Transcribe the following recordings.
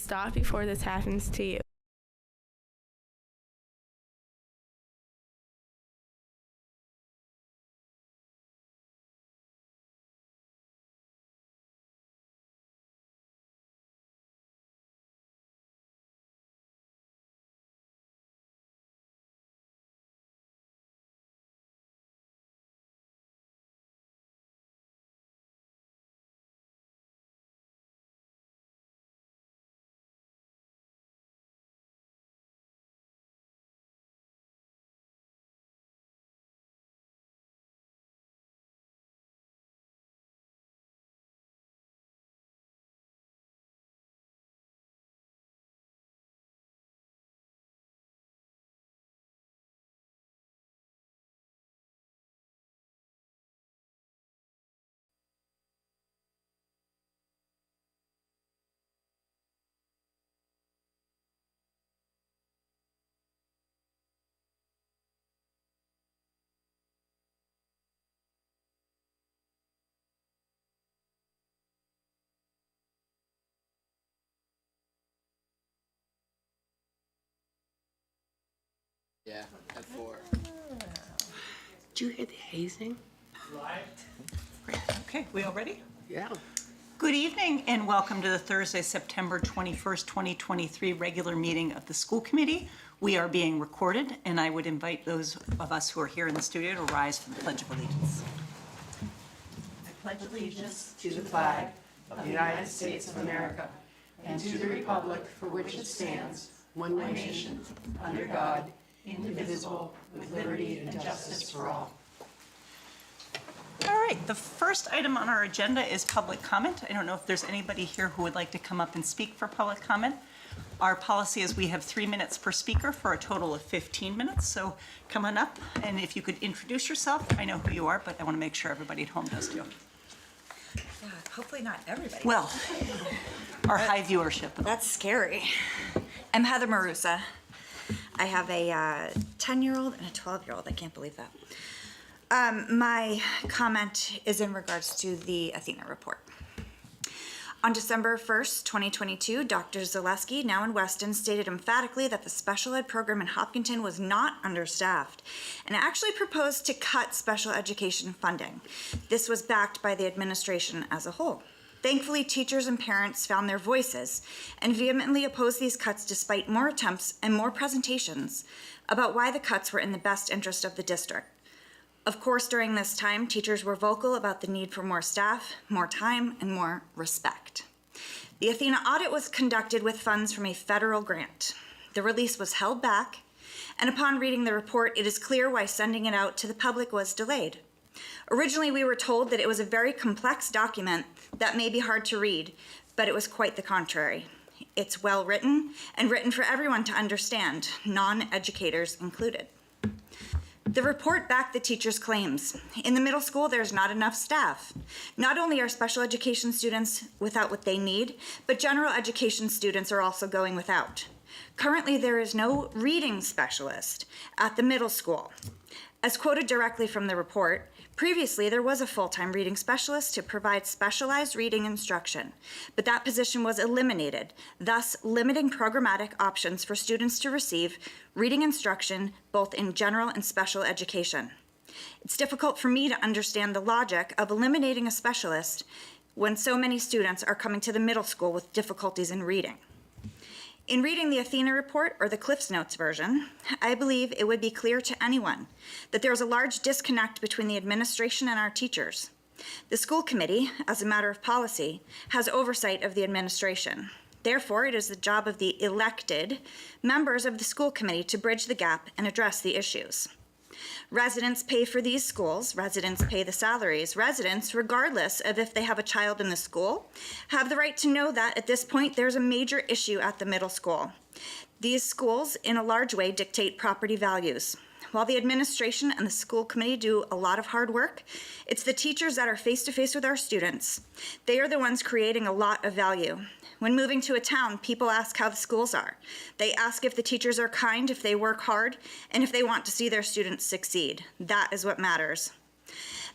stop before this happens to you. Yeah, at 4. Did you hear the hazing? Great. Okay, we all ready? Yeah. Good evening and welcome to the Thursday, September 21st, 2023 regular meeting of the school committee. We are being recorded and I would invite those of us who are here in the studio to rise for the Pledge of Allegiance. I pledge allegiance to the flag of the United States of America and to the republic for which it stands, one nation, under God, indivisible, with liberty and justice for all. All right, the first item on our agenda is public comment. I don't know if there's anybody here who would like to come up and speak for public comment. Our policy is we have 3 minutes per speaker for a total of 15 minutes. So come on up, and if you could introduce yourself. I know who you are, but I want to make sure everybody at home does too. Yeah, hopefully not everybody. Well, our high viewership. That's scary. I'm Heather Marusa. I have a 10-year-old and a 12-year-old. I can't believe that. My comment is in regards to the Athena report. On December 1st, 2022, Dr. Zaleski, now in Weston, stated emphatically that the special ed program in Hopkinton was not understaffed and actually proposed to cut special education funding. This was backed by the administration as a whole. Thankfully, teachers and parents found their voices and vehemently opposed these cuts despite more attempts and more presentations about why the cuts were in the best interest of the district. Of course, during this time, teachers were vocal about the need for more staff, more time, and more respect. The Athena audit was conducted with funds from a federal grant. The release was held back, and upon reading the report, it is clear why sending it out to the public was delayed. Originally, we were told that it was a very complex document that may be hard to read, but it was quite the contrary. It's well written and written for everyone to understand, non-educators included. The report backed the teachers' claims. In the middle school, there's not enough staff. Not only are special education students without what they need, but general education students are also going without. Currently, there is no reading specialist at the middle school. As quoted directly from the report, previously there was a full-time reading specialist to provide specialized reading instruction, but that position was eliminated, thus limiting programmatic options for students to receive reading instruction both in general and special education. It's difficult for me to understand the logic of eliminating a specialist when so many students are coming to the middle school with difficulties in reading. In reading the Athena report, or the Cliffs Notes version, I believe it would be clear to anyone that there is a large disconnect between the administration and our teachers. The school committee, as a matter of policy, has oversight of the administration. Therefore, it is the job of the elected members of the school committee to bridge the gap and address the issues. Residents pay for these schools, residents pay the salaries. Residents, regardless of if they have a child in the school, have the right to know that at this point there's a major issue at the middle school. These schools, in a large way, dictate property values. While the administration and the school committee do a lot of hard work, it's the teachers that are face-to-face with our students. They are the ones creating a lot of value. When moving to a town, people ask how the schools are. They ask if the teachers are kind, if they work hard, and if they want to see their students succeed. That is what matters.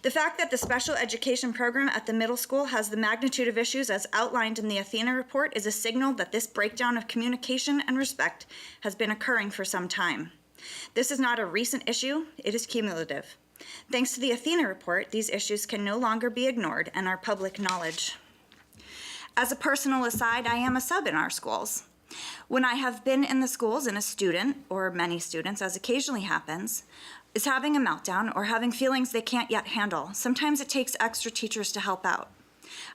The fact that the special education program at the middle school has the magnitude of issues as outlined in the Athena report is a signal that this breakdown of communication and respect has been occurring for some time. This is not a recent issue, it is cumulative. Thanks to the Athena report, these issues can no longer be ignored and are public knowledge. As a personal aside, I am a sub in our schools. When I have been in the schools and a student, or many students, as occasionally happens, is having a meltdown or having feelings they can't yet handle, sometimes it takes extra teachers to help out.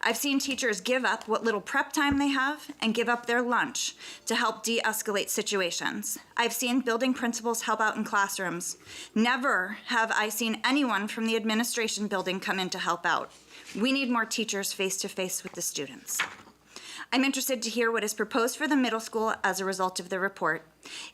I've seen teachers give up what little prep time they have and give up their lunch to help de-escalate situations. I've seen building principals help out in classrooms. Never have I seen anyone from the administration building come in to help out. We need more teachers face-to-face with the students. I'm interested to hear what is proposed for the middle school as a result of the report.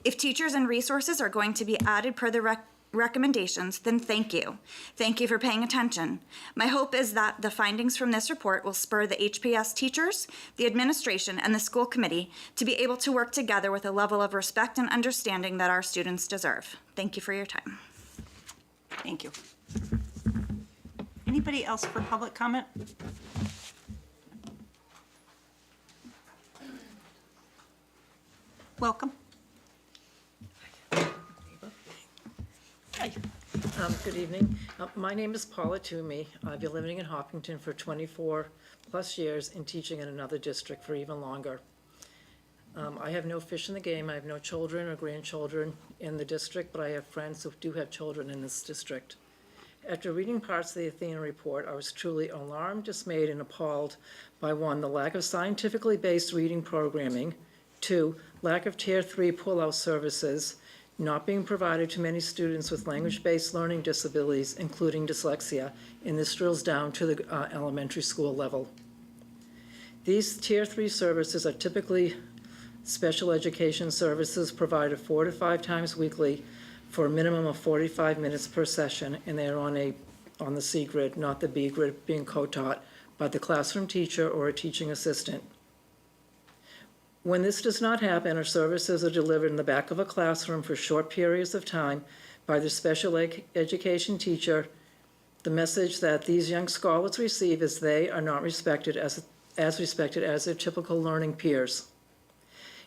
If teachers and resources are going to be added per the recommendations, then thank you. Thank you for paying attention. My hope is that the findings from this report will spur the HPS teachers, the administration, and the school committee to be able to work together with a level of respect and understanding that our students deserve. Thank you for your time. Thank you. Anybody else for public comment? Welcome. Hi. Good evening. My name is Paula Toomey. I've been living in Hopkinton for 24 plus years and teaching in another district for even longer. I have no fish in the game. I have no children or grandchildren in the district, but I have friends who do have children in this district. After reading parts of the Athena report, I was truly alarmed, dismayed, and appalled by 1, the lack of scientifically based reading programming, 2, lack of Tier 3 pull-out services not being provided to many students with language-based learning disabilities, including dyslexia, and this drills down to the elementary school level. These Tier 3 services are typically special education services provided 4 to 5 times weekly for a minimum of 45 minutes per session, and they are on the C grid, not the B grid, being co-taught by the classroom teacher or a teaching assistant. When this does not happen, or services are delivered in the back of a classroom for short periods of time by the special education teacher, the message that these young scholars receive is they are not respected as respected as their typical learning peers.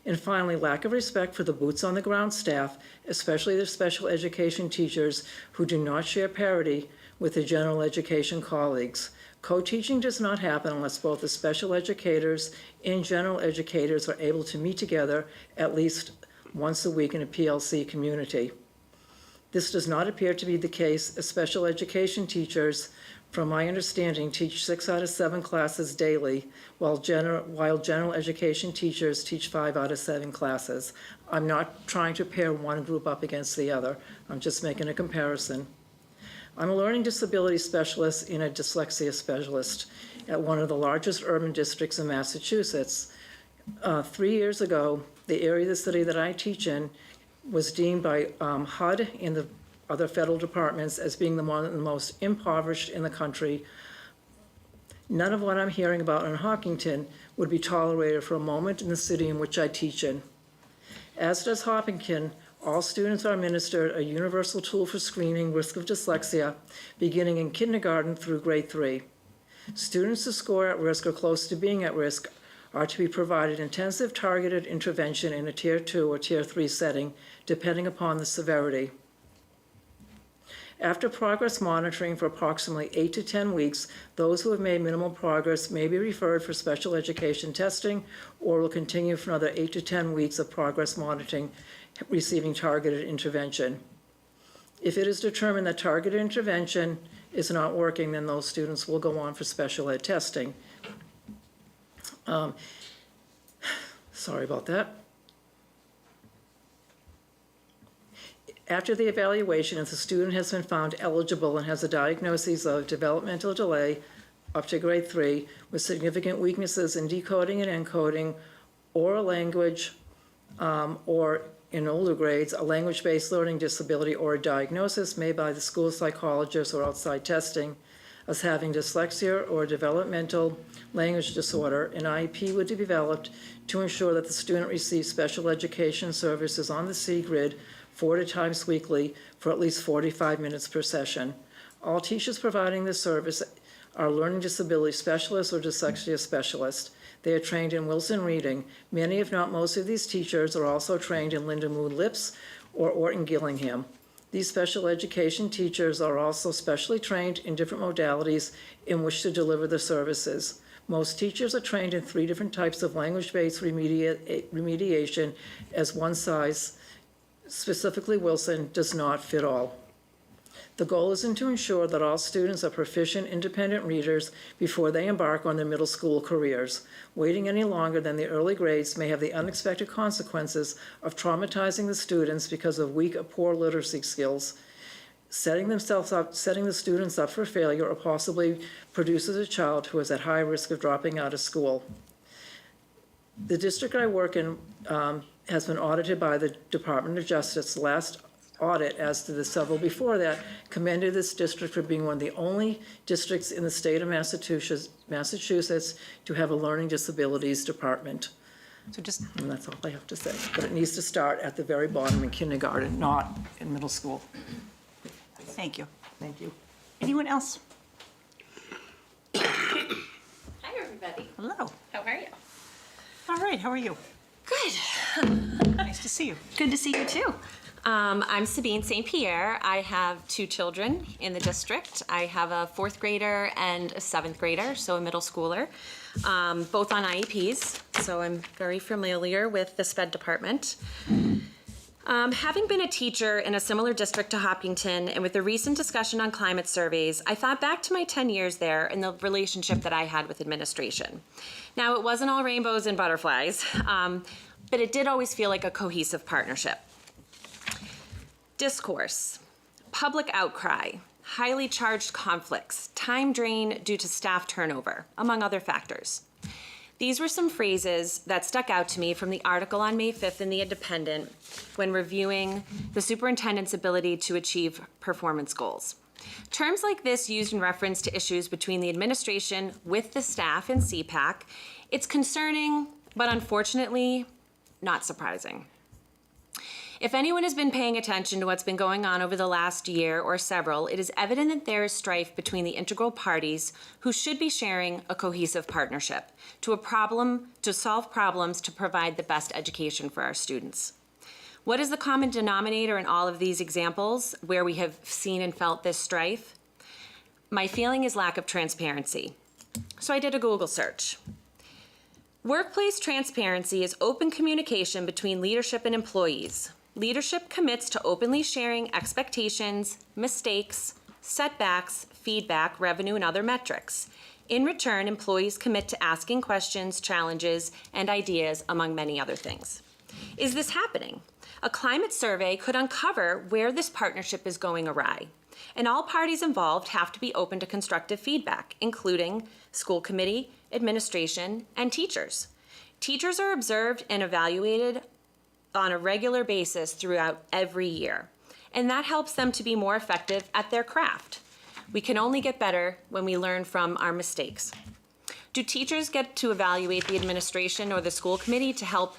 And finally, lack of respect for the boots on the ground staff, especially the special education teachers who do not share parity with their general education colleagues. Co-teaching does not happen unless both the special educators and general educators are able to meet together at least once a week in a PLC community. This does not appear to be the case, as special education teachers, from my understanding, teach 6 out of 7 classes daily, while general education teachers teach 5 out of 7 classes. I'm not trying to pair one group up against the other. I'm just making a comparison. I'm a learning disability specialist and a dyslexia specialist at one of the largest urban districts in Massachusetts. 3 years ago, the area of the city that I teach in was deemed by HUD and the other federal departments as being one of the most impoverished in the country. None of what I'm hearing about in Hopkinton would be tolerated for a moment in the city in which I teach in. As does Hopkinton, all students are administered a universal tool for screening risk of dyslexia, beginning in kindergarten through grade 3. Students who score at risk or close to being at risk are to be provided intensive targeted intervention in a Tier 2 or Tier 3 setting, depending upon the severity. After progress monitoring for approximately 8 to 10 weeks, those who have made minimal progress may be referred for special education testing or will continue for another 8 to 10 weeks of progress monitoring, receiving targeted intervention. If it is determined that targeted intervention is not working, then those students will go on for special ed testing. Sorry about that. After the evaluation, if the student has been found eligible and has a diagnosis of developmental delay up to grade 3 with significant weaknesses in decoding and encoding, oral language, or in older grades, a language-based learning disability or a diagnosis made by the school psychologist or outside testing as having dyslexia or developmental language disorder, an IEP would be developed to ensure that the student receives special education services on the C grid 4 times weekly for at least 45 minutes per session. All teachers providing this service are learning disability specialists or dyslexia specialists. They are trained in Wilson reading. Many, if not most, of these teachers are also trained in Linda Moon Lips or Orton Gillingham. These special education teachers are also specially trained in different modalities in which to deliver the services. Most teachers are trained in 3 different types of language-based remediation, as one size, specifically Wilson, does not fit all. The goal is to ensure that all students are proficient, independent readers before they embark on their middle school careers. Waiting any longer than the early grades may have the unexpected consequences of traumatizing the students because of weak or poor literacy skills, setting the students up for failure, or possibly produces a child who is at high risk of dropping out of school. The district I work in has been audited by the Department of Justice. Last audit, as to the several before that, commended this district for being one of the only districts in the state of Massachusetts to have a learning disabilities department. So just, And that's all I have to say. But it needs to start at the very bottom in kindergarten, not in middle school. thank you. Thank you. Anyone else? Hi, everybody. Hello. How are you? All right, how are you? Good. Nice to see you. Good to see you, too. I'm Sabine St. Pierre. I have 2 children in the district. I have a 4th grader and a 7th grader, so a middle schooler, both on IEPs, so I'm very familiar with the SPED department. Having been a teacher in a similar district to Hopkinton, and with the recent discussion on climate surveys, I thought back to my 10 years there and the relationship that I had with administration. Now, it wasn't all rainbows and butterflies, but it did always feel like a cohesive partnership. Discourse, public outcry, highly charged conflicts, time drain due to staff turnover, among other factors. These were some phrases that stuck out to me from the article on May 5th in The Independent when reviewing the superintendent's ability to achieve performance goals. Terms like this used in reference to issues between the administration with the staff in CPAC, it's concerning, but unfortunately, not surprising. If anyone has been paying attention to what's been going on over the last year or several, it is evident that there is strife between the integral parties who should be sharing a cohesive partnership to solve problems to provide the best education for our students. What is the common denominator in all of these examples where we have seen and felt this strife? My feeling is lack of transparency. So I did a Google search. Workplace transparency is open communication between leadership and employees. Leadership commits to openly sharing expectations, mistakes, setbacks, feedback, revenue, and other metrics. In return, employees commit to asking questions, challenges, and ideas, among many other things. Is this happening? A climate survey could uncover where this partnership is going awry. And all parties involved have to be open to constructive feedback, including school committee, administration, and teachers. Teachers are observed and evaluated on a regular basis throughout every year, and that helps them to be more effective at their craft. We can only get better when we learn from our mistakes. Do teachers get to evaluate the administration or the school committee to help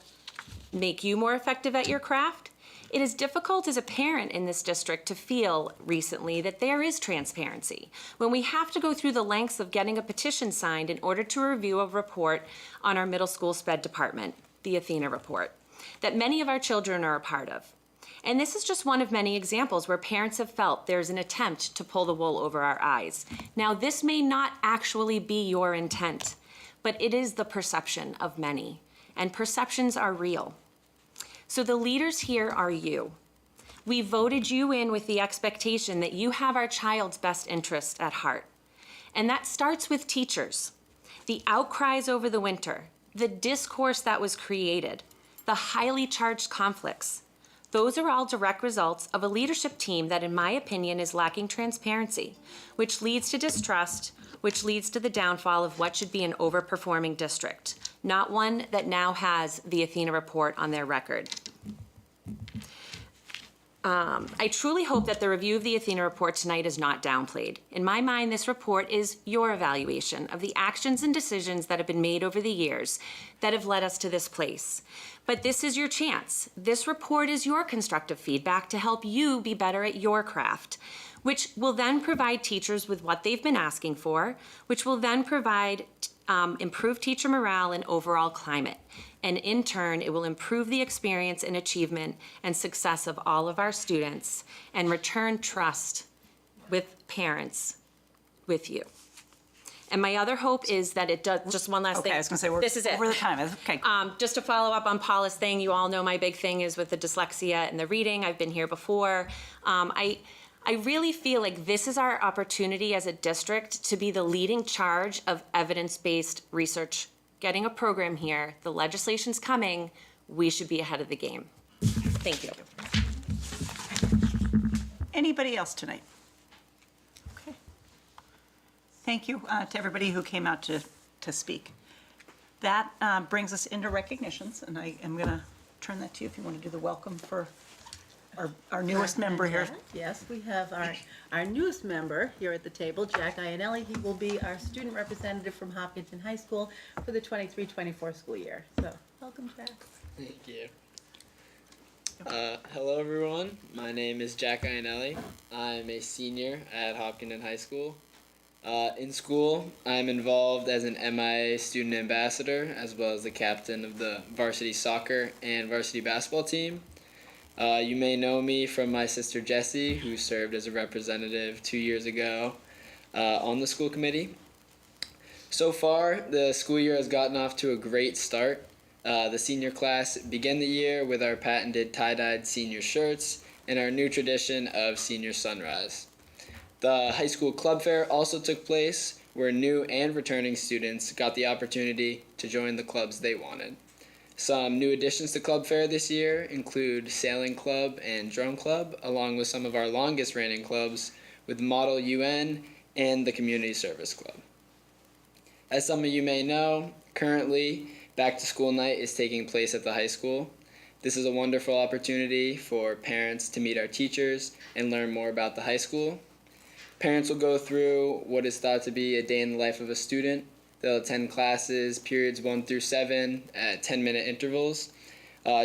make you more effective at your craft? It is difficult as a parent in this district to feel recently that there is transparency when we have to go through the lengths of getting a petition signed in order to review a report on our middle school SPED department, the Athena report, that many of our children are a part of. And this is just one of many examples where parents have felt there's an attempt to pull the wool over our eyes. Now, this may not actually be your intent, but it is the perception of many, and perceptions are real. So the leaders here are you. We voted you in with the expectation that you have our child's best interest at heart. And that starts with teachers. The outcries over the winter, the discourse that was created, the highly charged conflicts. Those are all direct results of a leadership team that, in my opinion, is lacking transparency, which leads to distrust, which leads to the downfall of what should be an overperforming district, not one that now has the Athena report on their record. I truly hope that the review of the Athena report tonight is not downplayed. In my mind, this report is your evaluation of the actions and decisions that have been made over the years that have led us to this place. But this is your chance. This report is your constructive feedback to help you be better at your craft, which will then provide teachers with what they've been asking for, which will then provide improved teacher morale and overall climate. And in turn, it will improve the experience and achievement and success of all of our students and return trust with parents with you. And my other hope is that it does, just one last thing. Okay, I was gonna say, we're This is it. over the time. Okay. Just to follow up on Paula's thing, you all know my big thing is with the dyslexia and the reading. I've been here before. I really feel like this is our opportunity as a district to be the leading charge of evidence-based research. Getting a program here, the legislation's coming, we should be ahead of the game. Thank you. Anybody else tonight? Okay. Thank you to everybody who came out to speak. That brings us into recognitions, and I am going to turn that to you if you want to do the welcome for our newest member here. Yes, we have our newest member here at the table, Jack Iannelli. He will be our student representative from Hopkinton High School for the 23-24 school year. So, welcome, Jack. Thank you. Hello, everyone. My name is Jack Iannelli. I'm a senior at Hopkinton High School. In school, I'm involved as an MIA student ambassador, as well as the captain of the varsity soccer and varsity basketball team. You may know me from my sister Jessie, who served as a representative 2 years ago on the school committee. So far, the school year has gotten off to a great start. The senior class began the year with our patented tie-dyed senior shirts and our new tradition of senior sunrise. The high school club fair also took place, where new and returning students got the opportunity to join the clubs they wanted. Some new additions to Club Fair this year include Sailing Club and Drum Club, along with some of our longest reigning clubs with Model UN and the Community Service Club. As some of you may know, currently Back to School Night is taking place at the high school. This is a wonderful opportunity for parents to meet our teachers and learn more about the high school. Parents will go through what is thought to be a day in the life of a student. They'll attend classes, periods 1 through 7, at 10-minute intervals.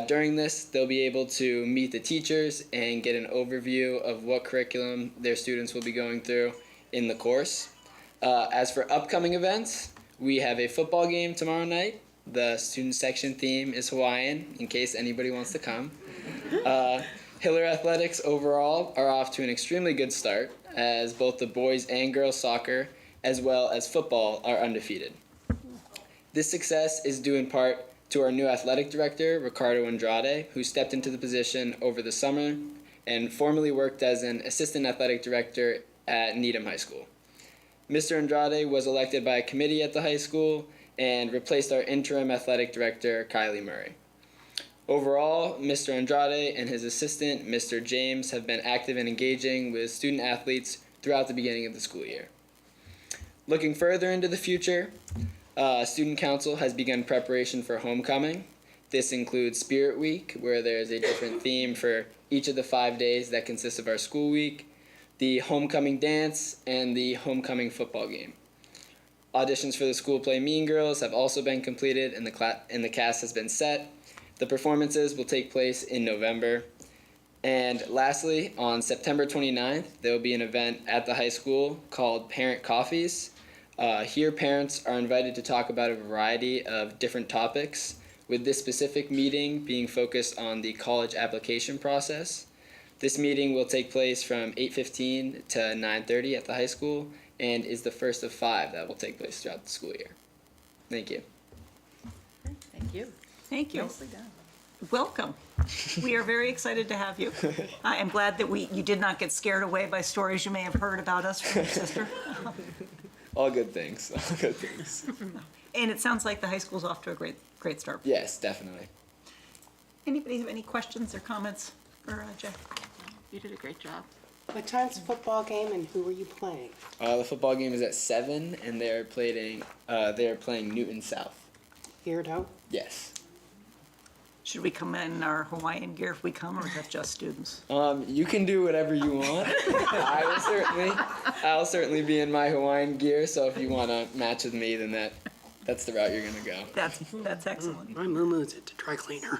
During this, they'll be able to meet the teachers and get an overview of what curriculum their students will be going through in the course. As for upcoming events, we have a football game tomorrow night. The student section theme is Hawaiian, in case anybody wants to come. Hiller Athletics overall are off to an extremely good start, as both the boys and girls soccer as well as football are undefeated. This success is due in part to our new athletic director, Ricardo Andrade, who stepped into the position over the summer and formerly worked as an assistant athletic director at Needham High School. Mr. Andrade was elected by a committee at the high school and replaced our interim athletic director, Kylie Murray. Overall, Mr. Andrade and his assistant, Mr. James, have been active and engaging with student athletes throughout the beginning of the school year. Looking further into the future, Student Council has begun preparation for homecoming. This includes Spirit Week, where there's a different theme for each of the 5 days that consist of our school week, the homecoming dance, and the homecoming football game. Auditions for the school play Mean Girls have also been completed, and the cast has been set. The performances will take place in November. And lastly, on September 29th, there will be an event at the high school called Parent Coffees. Here, parents are invited to talk about a variety of different topics, with this specific meeting being focused on the college application process. This meeting will take place from 8:15 to 9:30 at the high school and is the first of 5 that will take place throughout the school year. Thank you. Thank you. Thank you. Nicely done. Welcome. We are very excited to have you. I am glad that you did not get scared away by stories you may have heard about us from your sister. All good things. All good things. And it sounds like the high school's off to a great start. Yes, definitely. Anybody have any questions or comments for Jack? You did a great job. What time's the football game and who are you playing? The football game is at 7, and they're playing Newton South. Here at home? Yes. Should we come in our Hawaiian gear if we come, or is that just students? You can do whatever you want. I'll certainly be in my Hawaiian gear. So if you want to match with me, then that's the route you're gonna go. That's excellent. My moo-moo's at the dry cleaner.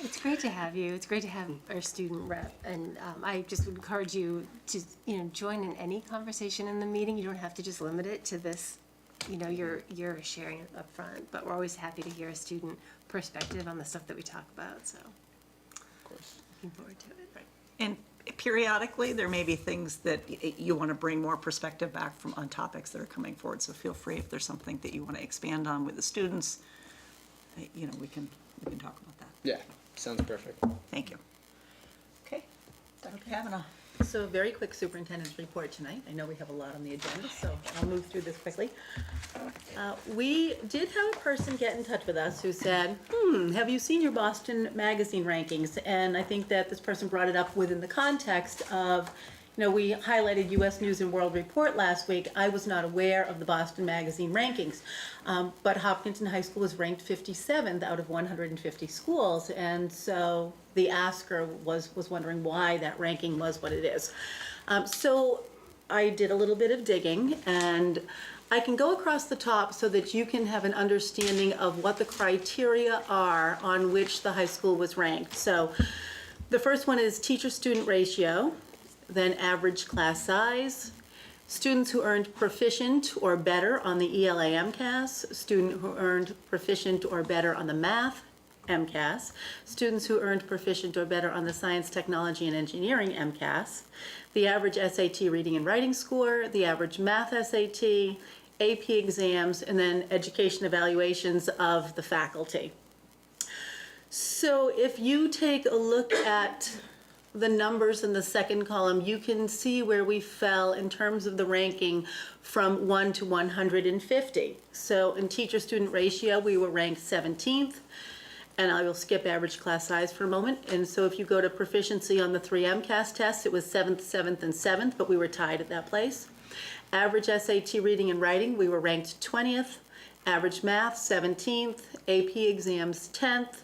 It's great to have you. It's great to have our student rep, and I just would encourage you to, join in any conversation in the meeting. You don't have to just limit it to this, you're sharing up front, but we're always happy to hear a student perspective on the stuff that we talk about, so. Of course. Looking forward to it. And periodically, there may be things that you want to bring more perspective back on topics that are coming forward, so feel free if there's something that you want to expand on with the students, we can talk about that. Yeah, sounds perfect. Thank you. Okay, Dr. Kavanaugh. So very quick superintendent's report tonight. I know we have a lot on the agenda, so I'll move through this quickly. We did have a person get in touch with us who said, have you seen your Boston Magazine rankings? And I think that this person brought it up within the context of, we highlighted U.S. News and World Report last week. I was not aware of the Boston Magazine rankings, but Hopkinton High School was ranked 57th out of 150 schools, and so the asker was wondering why that ranking was what it is. So I did a little bit of digging, and I can go across the top so that you can have an understanding of what the criteria are on which the high school was ranked. So the first one is teacher-student ratio, then average class size, students who earned proficient or better on the ELA MCAS, student who earned proficient or better on the math MCAS, students who earned proficient or better on the science, technology, and engineering MCAS, the average SAT reading and writing score, the average math SAT, AP exams, and then education evaluations of the faculty. So if you take a look at the numbers in the second column, you can see where we fell in terms of the ranking from 1 to 150. So in teacher-student ratio, we were ranked 17th, and I will skip average class size for a moment. And so if you go to proficiency on the 3 MCAS tests, it was 7th, 7th, and 7th, but we were tied at that place. Average SAT reading and writing, we were ranked 20th. Average math, 17th. AP exams, 10th.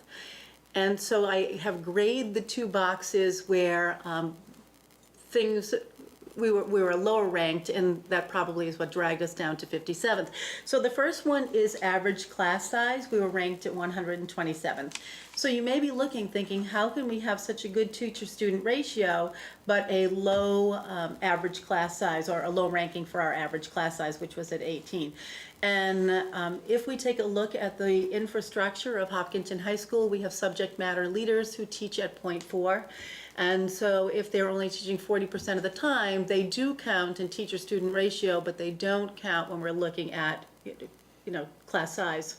And so I have graded the 2 boxes where we were lower ranked, and that probably is what dragged us down to 57th. So the first one is average class size. We were ranked at 127th. So you may be thinking, how can we have such a good teacher-student ratio, but a low average class size, or a low ranking for our average class size, which was at 18. And if we take a look at the infrastructure of Hopkinton High School, we have subject matter leaders who teach at 0.4. And so if they're only teaching 40% of the time, they do count in teacher-student ratio, but they don't count when we're looking at, class size,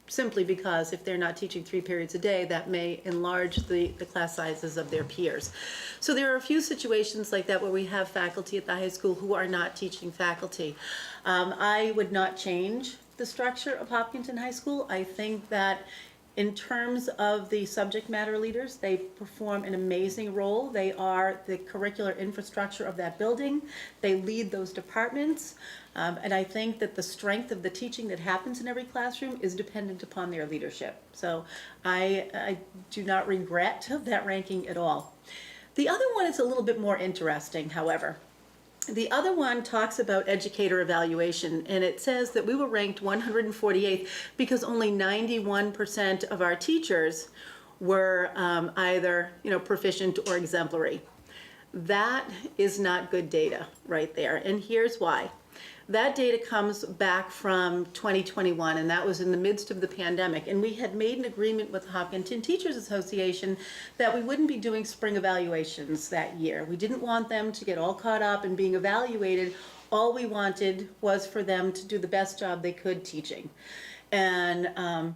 simply because if they're not teaching 3 periods a day, that may enlarge the class sizes of their peers. So there are a few situations like that where we have faculty at the high school who are not teaching faculty. I would not change the structure of Hopkinton High School. I think that in terms of the subject matter leaders, they perform an amazing role. They are the curricular infrastructure of that building. They lead those departments. And I think that the strength of the teaching that happens in every classroom is dependent upon their leadership. So I do not regret that ranking at all. The other one is a little bit more interesting, however. The other one talks about educator evaluation, and it says that we were ranked 148th because only 91% of our teachers were either proficient or exemplary. That is not good data right there, and here's why. That data comes back from 2021, and that was in the midst of the pandemic. And we had made an agreement with the Hopkinton Teachers Association that we wouldn't be doing spring evaluations that year. We didn't want them to get all caught up in being evaluated. All we wanted was for them to do the best job they could teaching. And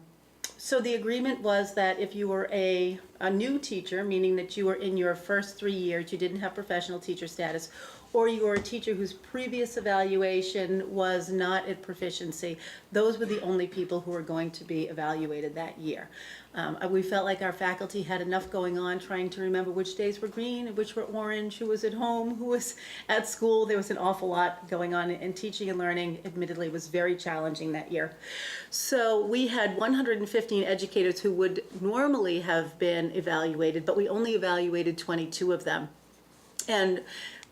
so the agreement was that if you were a new teacher, meaning that you were in your first 3 years, you didn't have professional teacher status, or you're a teacher whose previous evaluation was not at proficiency, those were the only people who were going to be evaluated that year. We felt like our faculty had enough going on trying to remember which days were green and which were orange, who was at home, who was at school. There was an awful lot going on, and teaching and learning, admittedly, was very challenging that year. So we had 115 educators who would normally have been evaluated, but we only evaluated 22 of them. And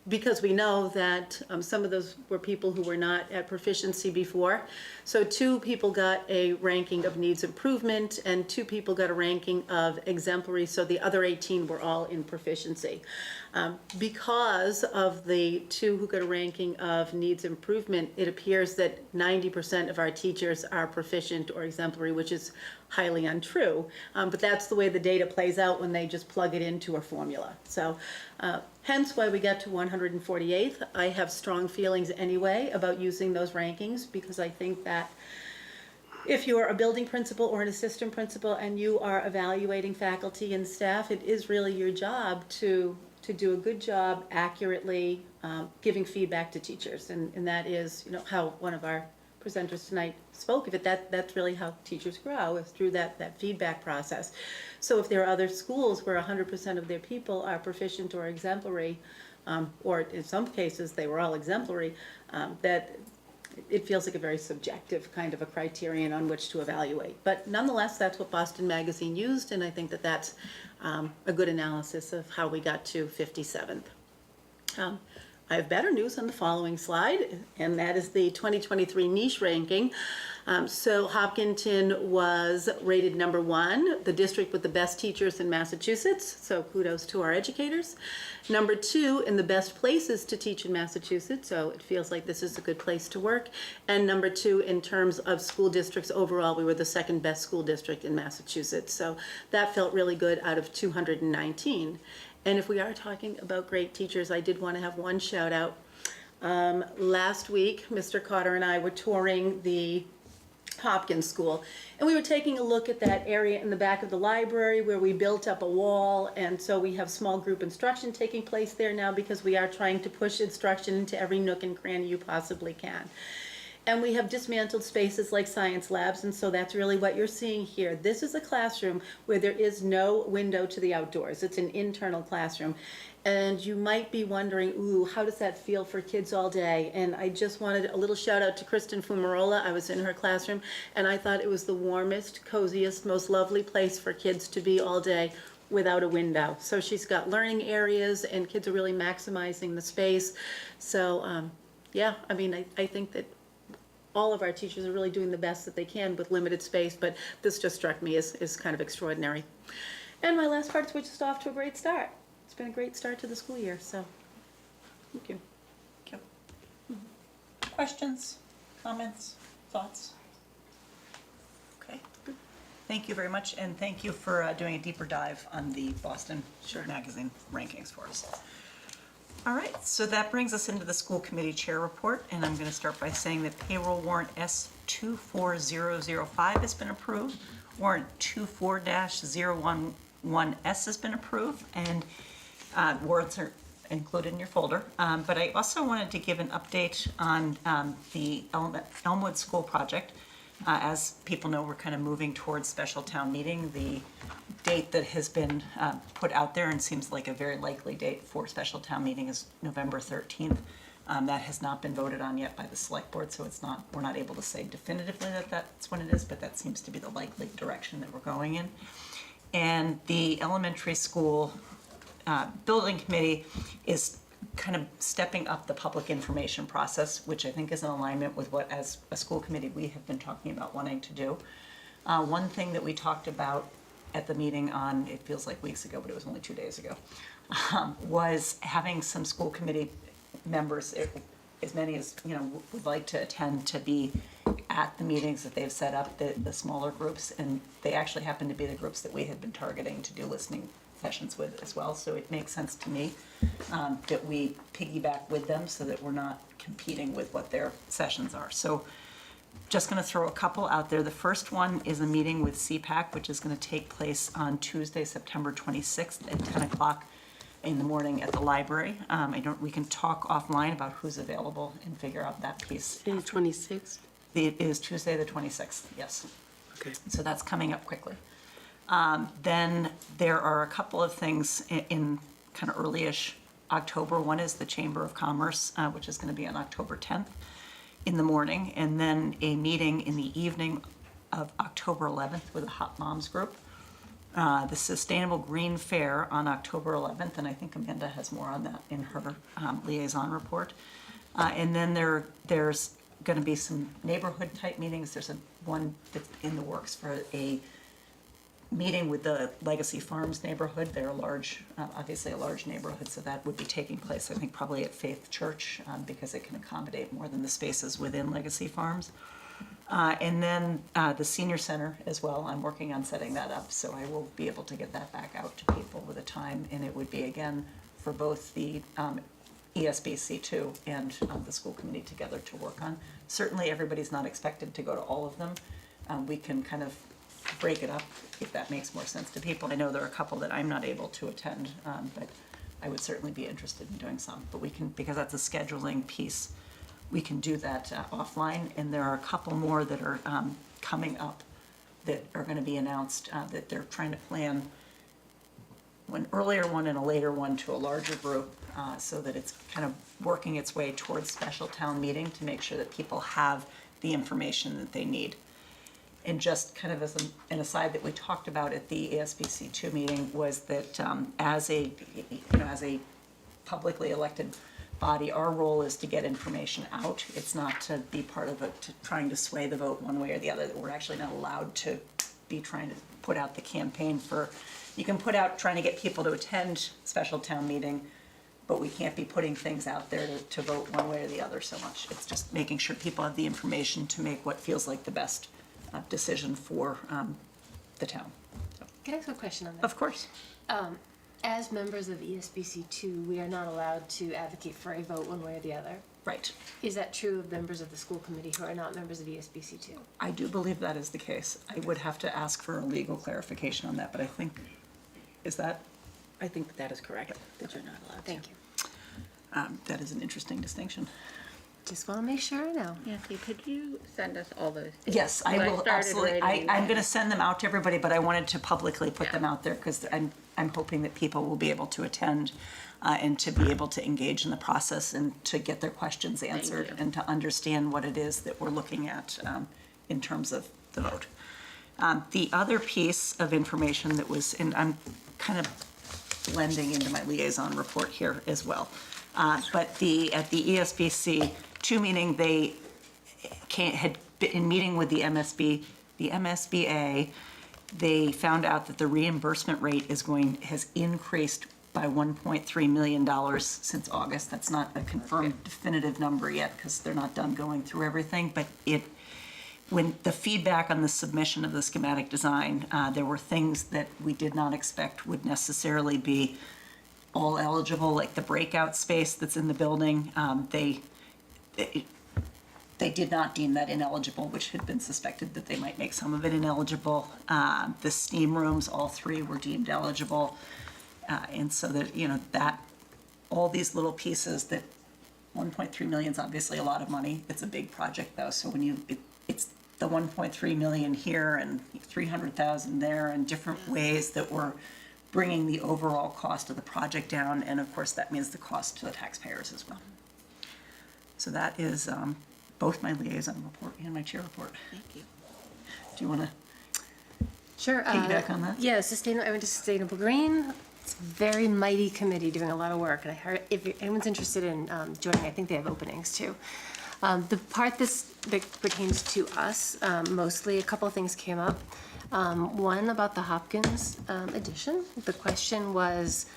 because we know that some of those were people who were not at proficiency before. So 2 people got a ranking of needs improvement and 2 people got a ranking of exemplary, so the other 18 were all in proficiency. Because of the 2 who got a ranking of needs improvement, it appears that 90% of our teachers are proficient or exemplary, which is highly untrue. But that's the way the data plays out when they just plug it into a formula. So hence why we got to 148th. I have strong feelings anyway about using those rankings, because I think that if you are a building principal or an assistant principal and you are evaluating faculty and staff, it is really your job to do a good job accurately giving feedback to teachers. And that is, how one of our presenters tonight spoke of it. That's really how teachers grow, is through that feedback process. So if there are other schools where 100% of their people are proficient or exemplary, or in some cases they were all exemplary, that it feels like a very subjective kind of a criterion on which to evaluate. But nonetheless, that's what Boston Magazine used, and I think that that's a good analysis of how we got to 57th. I have better news on the following slide, and that is the 2023 niche ranking. So Hopkinton was rated number 1, the district with the best teachers in Massachusetts, so kudos to our educators. Number 2 in the best places to teach in Massachusetts, so it feels like this is a good place to work. And number 2 in terms of school districts overall, we were the 2nd best school district in Massachusetts, so that felt really good out of 219. And if we are talking about great teachers, I did want to have one shout out. Last week, Mr. Cotter and I were touring the Hopkins School, and we were taking a look at that area in the back of the library where we built up a wall, and so we have small group instruction taking place there now because we are trying to push instruction into every nook and cranny you possibly can. And we have dismantled spaces like science labs, and so that's really what you're seeing here. This is a classroom where there is no window to the outdoors. It's an internal classroom. And you might be wondering, ooh, how does that feel for kids all day? And I just wanted a little shout out to Kristen Fumarola. I was in her classroom, and I thought it was the warmest, coziest, most lovely place for kids to be all day without a window. So she's got learning areas, and kids are really maximizing the space. So, yeah, I mean, I think that all of our teachers are really doing the best that they can with limited space, but this just struck me as kind of extraordinary. And my last part is we're just off to a great start. It's been a great start to the school year, so thank you. Thank you. Questions, comments, thoughts? Okay. Thank you very much, and thank you for doing a deeper dive on the Boston Magazine rankings for us. All right, so that brings us into the school committee chair report, and I'm going to start by saying that payroll warrant S24005 has been approved, warrant 24-011S has been approved, and warrants are included in your folder. But I also wanted to give an update on the Elmwood School project. As people know, we're kind of moving towards special town meeting. The date that has been put out there and seems like a very likely date for special town meeting is November 13th. That has not been voted on yet by the select board, so we're not able to say definitively that that's when it is, but that seems to be the likely direction that we're going in. And the elementary school building committee is kind of stepping up the public information process, which I think is in alignment with what, as a school committee, we have been talking about wanting to do. One thing that we talked about at the meeting on, it feels like weeks ago, but it was only 2 days ago, was having some school committee members, as many as would like to attend, to be at the meetings that they've set up, the smaller groups, and they actually happen to be the groups that we had been targeting to do listening sessions with as well. So it makes sense to me that we piggyback with them so that we're not competing with what their sessions are. So just going to throw a couple out there. The first one is a meeting with CPAC, which is going to take place on Tuesday, September 26th at 10 o'clock in the morning at the library. We can talk offline about who's available and figure out that piece. Day 26th? It is Tuesday, the 26th, yes. Okay. So that's coming up quickly. Then there are a couple of things in kind of early-ish October. One is the Chamber of Commerce, which is going to be on October 10th in the morning, and then a meeting in the evening of October 11th with a Hot Moms group. The Sustainable Green Fair on October 11th, and I think Amanda has more on that in her liaison report. And then there's going to be some neighborhood type meetings. There's one that's in the works for a meeting with the Legacy Farms neighborhood. They're obviously a large neighborhood, so that would be taking place, I think, probably at Faith Church, because it can accommodate more than the spaces within Legacy Farms. And then the senior center as well. I'm working on setting that up, so I will be able to get that back out to people with a time, and it would be, again, for both the ESBC2 and the school committee together to work on. Certainly, everybody's not expected to go to all of them. We can kind of break it up if that makes more sense to people. I know there are a couple that I'm not able to attend, but I would certainly be interested in doing some. But we can, because that's a scheduling piece, we can do that offline. And there are a couple more that are coming up that are going to be announced that they're trying to plan an earlier one and a later one to a larger group, so that it's kind of working its way towards special town meeting to make sure that people have the information that they need. And just kind of as an aside that we talked about at the ASBC2 meeting was that as a publicly elected body, our role is to get information out. It's not to be part of it, to trying to sway the vote one way or the other. We're actually not allowed to be trying to put out the campaign for, you can put out trying to get people to attend special town meeting, but we can't be putting things out there to vote one way or the other so much. It's just making sure people have the information to make what feels like the best decision for the town. So. Can I ask a question on that? Of course. As members of ESBC2, we are not allowed to advocate for a vote one way or the other. Right. Is that true of members of the school committee who are not members of ESBC2? I do believe that is the case. I would have to ask for a legal clarification on that, but I think, I think that is correct, that you're not allowed to. Thank you. that is an interesting distinction. Just want to make sure I know. Nancy, could you send us all those dates? Yes, I will absolutely. I'm going to send them out to everybody, but I wanted to publicly put them out there because I'm hoping that people will be able to attend and to be able to engage in the process and to get their questions answered and to understand what it is that we're looking at in terms of the vote. The other piece of information that was, and I'm kind of blending into my liaison report here as well, but at the ESBC 2 meeting, they had been in meeting with the MSBA, they found out that the reimbursement rate has increased by $1.3 million since August. That's not a confirmed definitive number yet because they're not done going through everything, but when the feedback on the submission of the schematic design, there were things that we did not expect would necessarily be all eligible, like the breakout space that's in the building. They did not deem that ineligible, which had been suspected that they might make some of it ineligible. The steam rooms, all 3 were deemed eligible. And so that, that all these little pieces that 1.3 million is obviously a lot of money. It's a big project though. So when it's the 1.3 million here and 300,000 there and different ways that we're bringing the overall cost of the project down. And of course, that means the cost to the taxpayers as well. So that is both my liaison report and my chair report. Thank you. Do you want to Sure. piggyback on that? Yeah, I went to Sustainable Green. It's a very mighty committee doing a lot of work, and I heard if anyone's interested in joining, I think they have openings too. The part that pertains to us, mostly a couple of things came up. One about the Hopkins addition. The question was,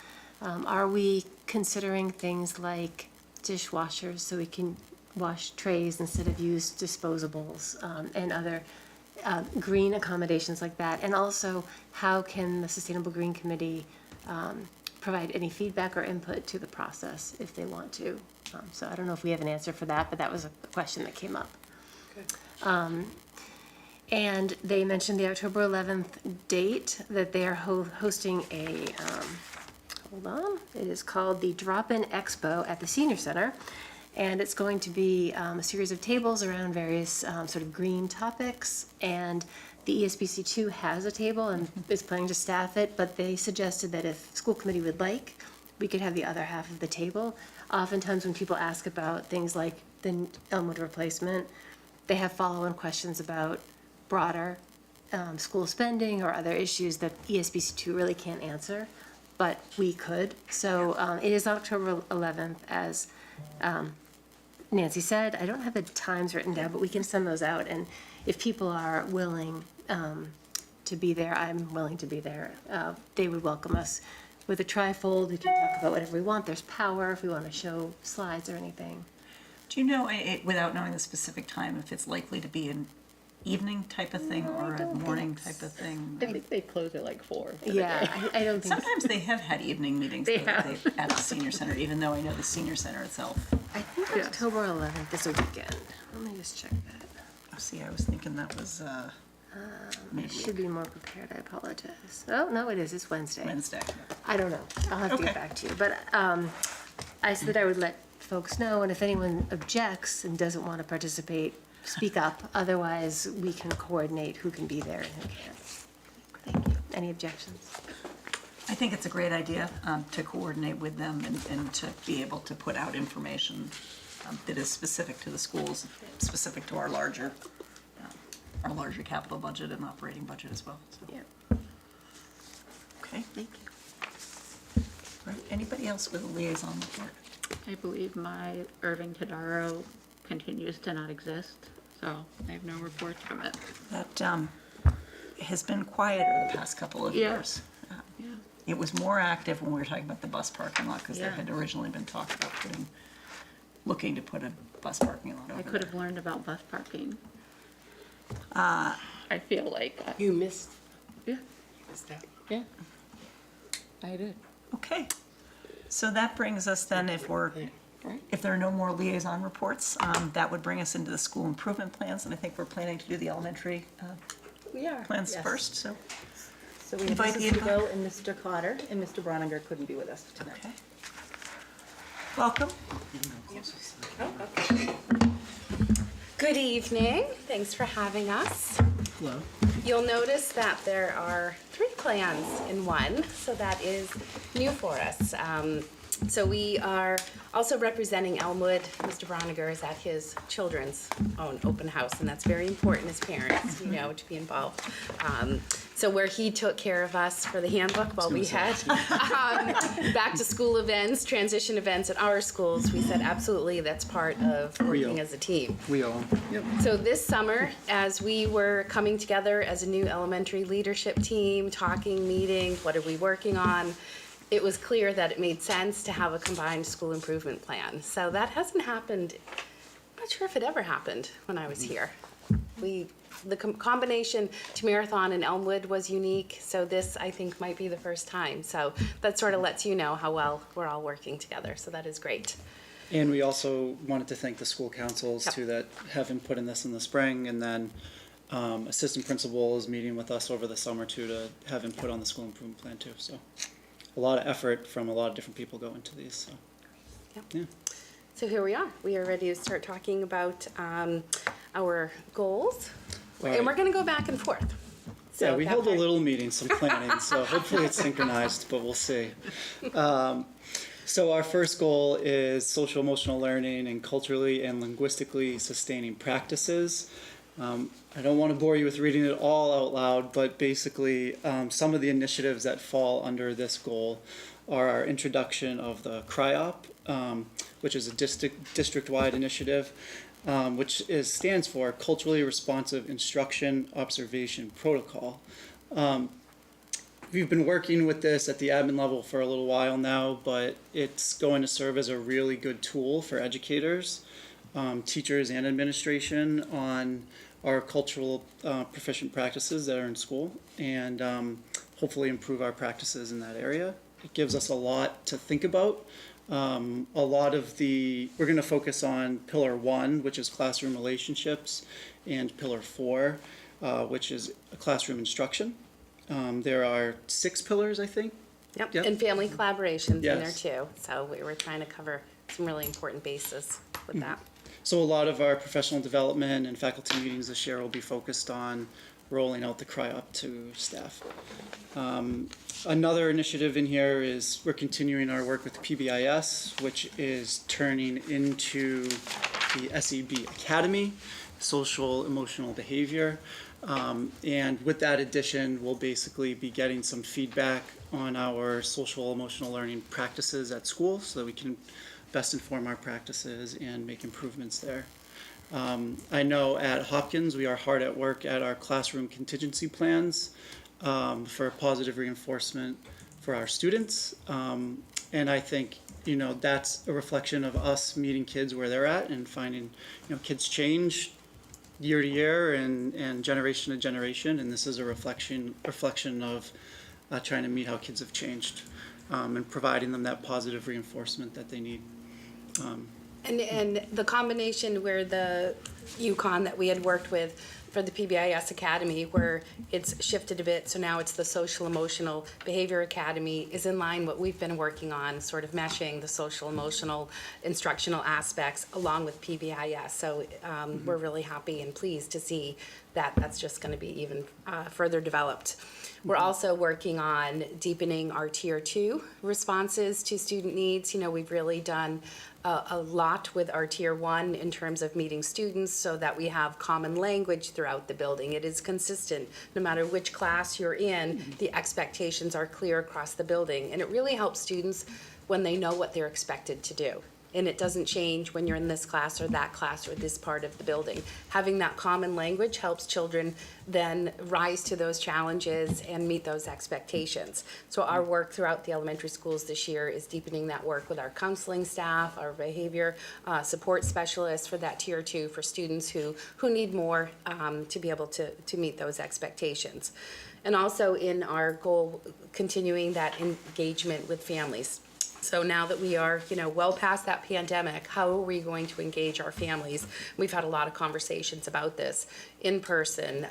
are we considering things like dishwashers so we can wash trays instead of use disposables, and other green accommodations like that? And also, how can the Sustainable Green Committee provide any feedback or input to the process if they want to? So I don't know if we have an answer for that, but that was a question that came up. And they mentioned the October 11th date, that they are hosting a hold on. It is called the Drop-In Expo at the Senior Center. And it's going to be a series of tables around various sort of green topics. And the ESBC2 has a table and is planning to staff it, but they suggested that if school committee would like, we could have the other half of the table. Oftentimes when people ask about things like the Elmwood replacement, they have follow-on questions about broader school spending or other issues that ESBC2 really can't answer, but we could. So it is October 11th, as Nancy said. I don't have the times written down, but we can send those out. And if people are willing to be there, I'm willing to be there. They would welcome us with a trifold. We can talk about whatever we want. There's power if we want to show slides or anything. Do you know, without knowing the specific time, if it's likely to be an evening type of thing or a morning type of thing? I think they close at like 4. Yeah, I don't think. Sometimes they have had evening meetings They at have. the senior center, even though I know the senior center itself. I think October 11th is a weekend. Let me just check that. Oh, see, I was thinking that was I midweek. should be more prepared. I apologize. Oh, no, it is. It's Wednesday. Wednesday. I don't know. I'll have to Okay. get back to you. But I said I would let folks know, and if anyone objects and doesn't want to participate, speak up. Otherwise, we can coordinate who can be there and who can't. Thank you. Any objections? I think it's a great idea to coordinate with them and to be able to put out information that is specific to the schools, specific to our larger capital budget and operating budget as well. So. Yeah. Okay. Thank you. Right. Anybody else with a liaison report? I believe my Irving Tadaro continues to not exist, so I have no reports from it. That has been quieter the past couple of Yeah. years. It was more active when we were talking about the bus parking lot, because there Yeah. had originally been talk about looking to put a bus parking lot over I there. could have learned about bus parking. I feel like, You missed. yeah, Missed that. yeah. I did. Okay, so that brings us then, if there are no more liaison reports, that would bring us into the school improvement plans, and I think we're planning to do the elementary We are. plans yes. first, so. So we have Invite the Mrs. Hugo and Mr. Cotter, and Mr. Broninger couldn't be with us tonight. Okay. Welcome. Good evening. Thanks for having us. Hello. You'll notice that there are 3 plans in one, so that is new for us. So we are also representing Elmwood. Mr. Broniger is at his children's own open house, and that's very important as parents, to be involved. So where he took care of us for the handbook while we had back to school events, transition events at our schools, we said absolutely that's part of working as a team. We all. Yep. So this summer, as we were coming together as a new elementary leadership team, talking, meeting, what are we working on, it was clear that it made sense to have a combined school improvement plan. So that hasn't happened, I'm not sure if it ever happened when I was here. The combination to Marathon and Elmwood was unique, so this, I think, might be the first time. So that sort of lets you know how well we're all working together, so that is great. And we also wanted to thank the school councils Yep. too that have input in this in the spring, and then assistant principal is meeting with us over the summer too to have input on the school improvement plan too. So a lot of effort from a lot of different people go into these. So Yep. yeah. So here we are. We are ready to start talking about our goals. And we're going to go back and forth. So Yeah, we that held a part- little meeting, some planning, so hopefully it's synchronized, but we'll see. So our first goal is social emotional learning and culturally and linguistically sustaining practices. I don't want to bore you with reading it all out loud, but basically some of the initiatives that fall under this goal are our introduction of the CRIOP, which is a district-wide initiative, which stands for Culturally Responsive Instruction Observation Protocol. We've been working with this at the admin level for a little while now, but it's going to serve as a really good tool for educators, teachers, and administration on our cultural proficient practices that are in school, and hopefully improve our practices in that area. It gives us a lot to think about. We're going to focus on Pillar 1, which is classroom relationships, and Pillar 4, which is classroom instruction. There are 6 pillars, I think, Yep, Yep. and family collaborations in there Yes. too. So we were trying to cover some really important bases with that. So a lot of our professional development and faculty meetings this year will be focused on rolling out the CRI-UP to staff. Another initiative in here is we're continuing our work with the PBIS, which is turning into the SEB Academy, Social Emotional Behavior. And with that addition, we'll basically be getting some feedback on our social emotional learning practices at school so that we can best inform our practices and make improvements there. I know at Hopkins, we are hard at work at our classroom contingency plans for positive reinforcement for our students. And I think, you know, that's a reflection of us meeting kids where they're at and finding, you know, kids change year to year and generation to generation. And this is a reflection of trying to meet how kids have changed and providing them that positive reinforcement that they need. And the combination where the UConn that we had worked with for the PBIS Academy, where it's shifted a bit, so now it's the Social Emotional Behavior Academy, is in line what we've been working on, sort of meshing the social emotional instructional aspects along with PBIS. So we're really happy and pleased to see that that's just going to be even further developed. We're also working on deepening our Tier 2 responses to student needs. You know, we've really done a lot with our Tier 1 in terms of meeting students so that we have common language throughout the building. It is consistent. No matter which class you're in, the expectations are clear across the building. And it really helps students when they know what they're expected to do. And it doesn't change when you're in this class or that class or this part of the building. Having that common language helps children then rise to those challenges and meet those expectations. So our work throughout the elementary schools this year is deepening that work with our counseling staff, our behavior support specialists for that Tier 2 for students who need more to be able to meet those expectations. And also in our goal, continuing that engagement with families. So now that we are, you know, well past that pandemic, how are we going to engage our families? We've had a lot of conversations about this in person,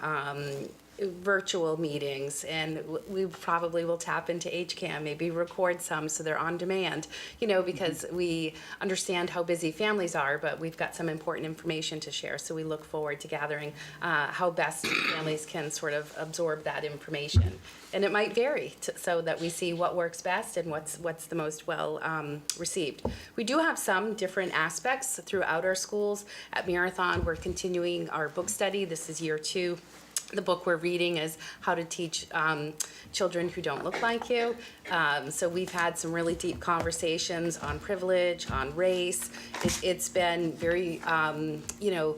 virtual meetings, and we probably will tap into HCAM, maybe record some so they're on demand, you know, because we understand how busy families are, but we've got some important information to share. So we look forward to gathering how best families can sort of absorb that information. And it might vary so that we see what works best and what's the most well received. We do have some different aspects throughout our schools. At Marathon, we're continuing our book study. This is year 2. The book we're reading is How to Teach Children Who Don't Look Like You. So we've had some really deep conversations on privilege, on race. It's been very, you know,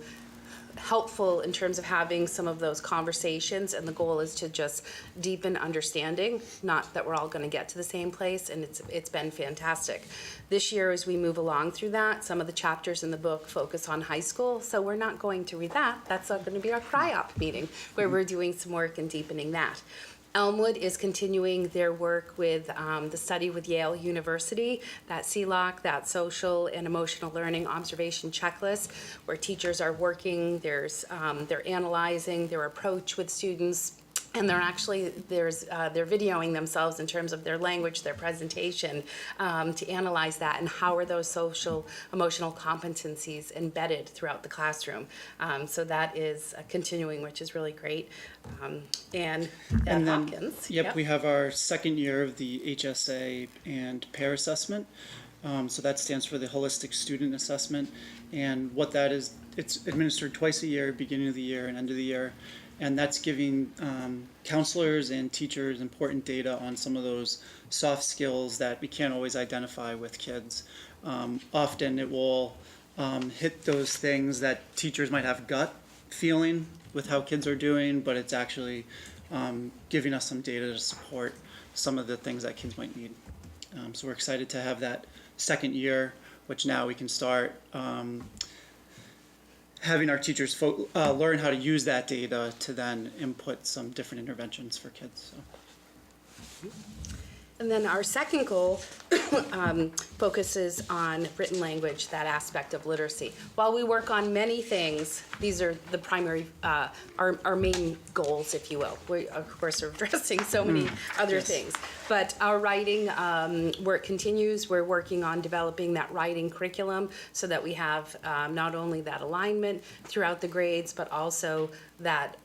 helpful in terms of having some of those conversations, and the goal is to just deepen understanding, not that we're all going to get to the same place, and it's been fantastic. This year, as we move along through that, some of the chapters in the book focus on high school, so we're not going to read that. That's going to be our CRI-UP meeting, where we're doing some work and deepening that. Elmwood is continuing their work with the study with Yale University, that CLOC, that social and emotional learning observation checklist, where teachers are working, they're analyzing their approach with students, and they're videoing themselves in terms of their language, their presentation, to analyze that and how are those social emotional competencies embedded throughout the classroom. So that is continuing, which is really great. And then, Hopkins. Yep, we have our second year of the HSA and PAIR assessment. So that stands for the Holistic Student Assessment. And what that is, it's administered twice a year, beginning of the year and end of the year. And that's giving counselors and teachers important data on some of those soft skills that we can't always identify with kids. Often it will hit those things that teachers might have gut feeling with how kids are doing, but it's actually giving us some data to support some of the things that kids might need. So we're excited to have that second year, which now we can start having our teachers learn how to use that data to then input some different interventions for kids. So. And then our second goal focuses on written language, that aspect of literacy. While we work on many things, these are the primary, our main goals, if you will. We, of course, are addressing so many other things. But our writing work continues. We're working on developing that writing curriculum so that we have not only that alignment throughout the grades, but also that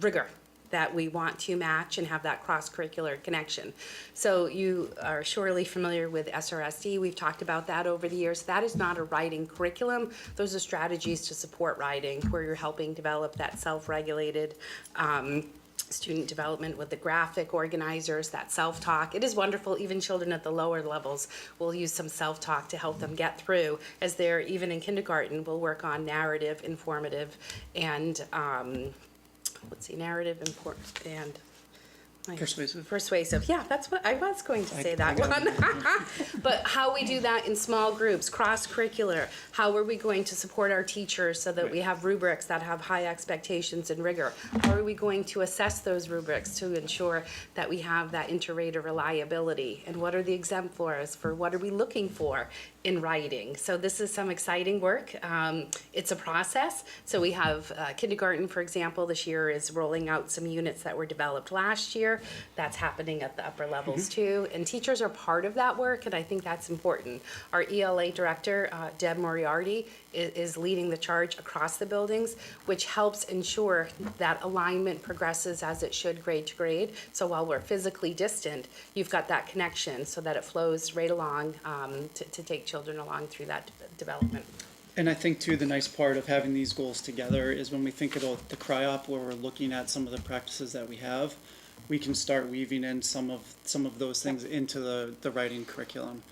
rigor that we want to match and have that cross-curricular connection. So you are surely familiar with SRSD. We've talked about that over the years. That is not a writing curriculum. Those are strategies to support writing, where you're helping develop that self-regulated student development with the graphic organizers, that self-talk. It is wonderful. Even children at the lower levels will use some self-talk to help them get through. As they're even in kindergarten, we'll work on narrative, informative, and narrative, and persuasive. Yeah, that's what I was going to say, that one. But how we do that in small groups, cross-curricular, how are we going to support our teachers so that we have rubrics that have high expectations and rigor? How are we going to assess those rubrics to ensure that we have that inter-rater reliability? And what are the exemplars for what are we looking for in writing? So this is some exciting work. It's a process. So we have kindergarten, for example, this year is rolling out some units that were developed last year. That's happening at the upper levels too. And teachers are part of that work, and I think that's important. Our ELA director, Deb Moriarty, is leading the charge across the buildings, which helps ensure that alignment progresses as it should grade to grade. So while we're physically distant, you've got that connection so that it flows right along to take children along through that development. And I think too, the nice part of having these goals together is when we think about the CRI-OP, where we're looking at some of the practices that we have, we can start weaving in some of those things into the writing curriculum.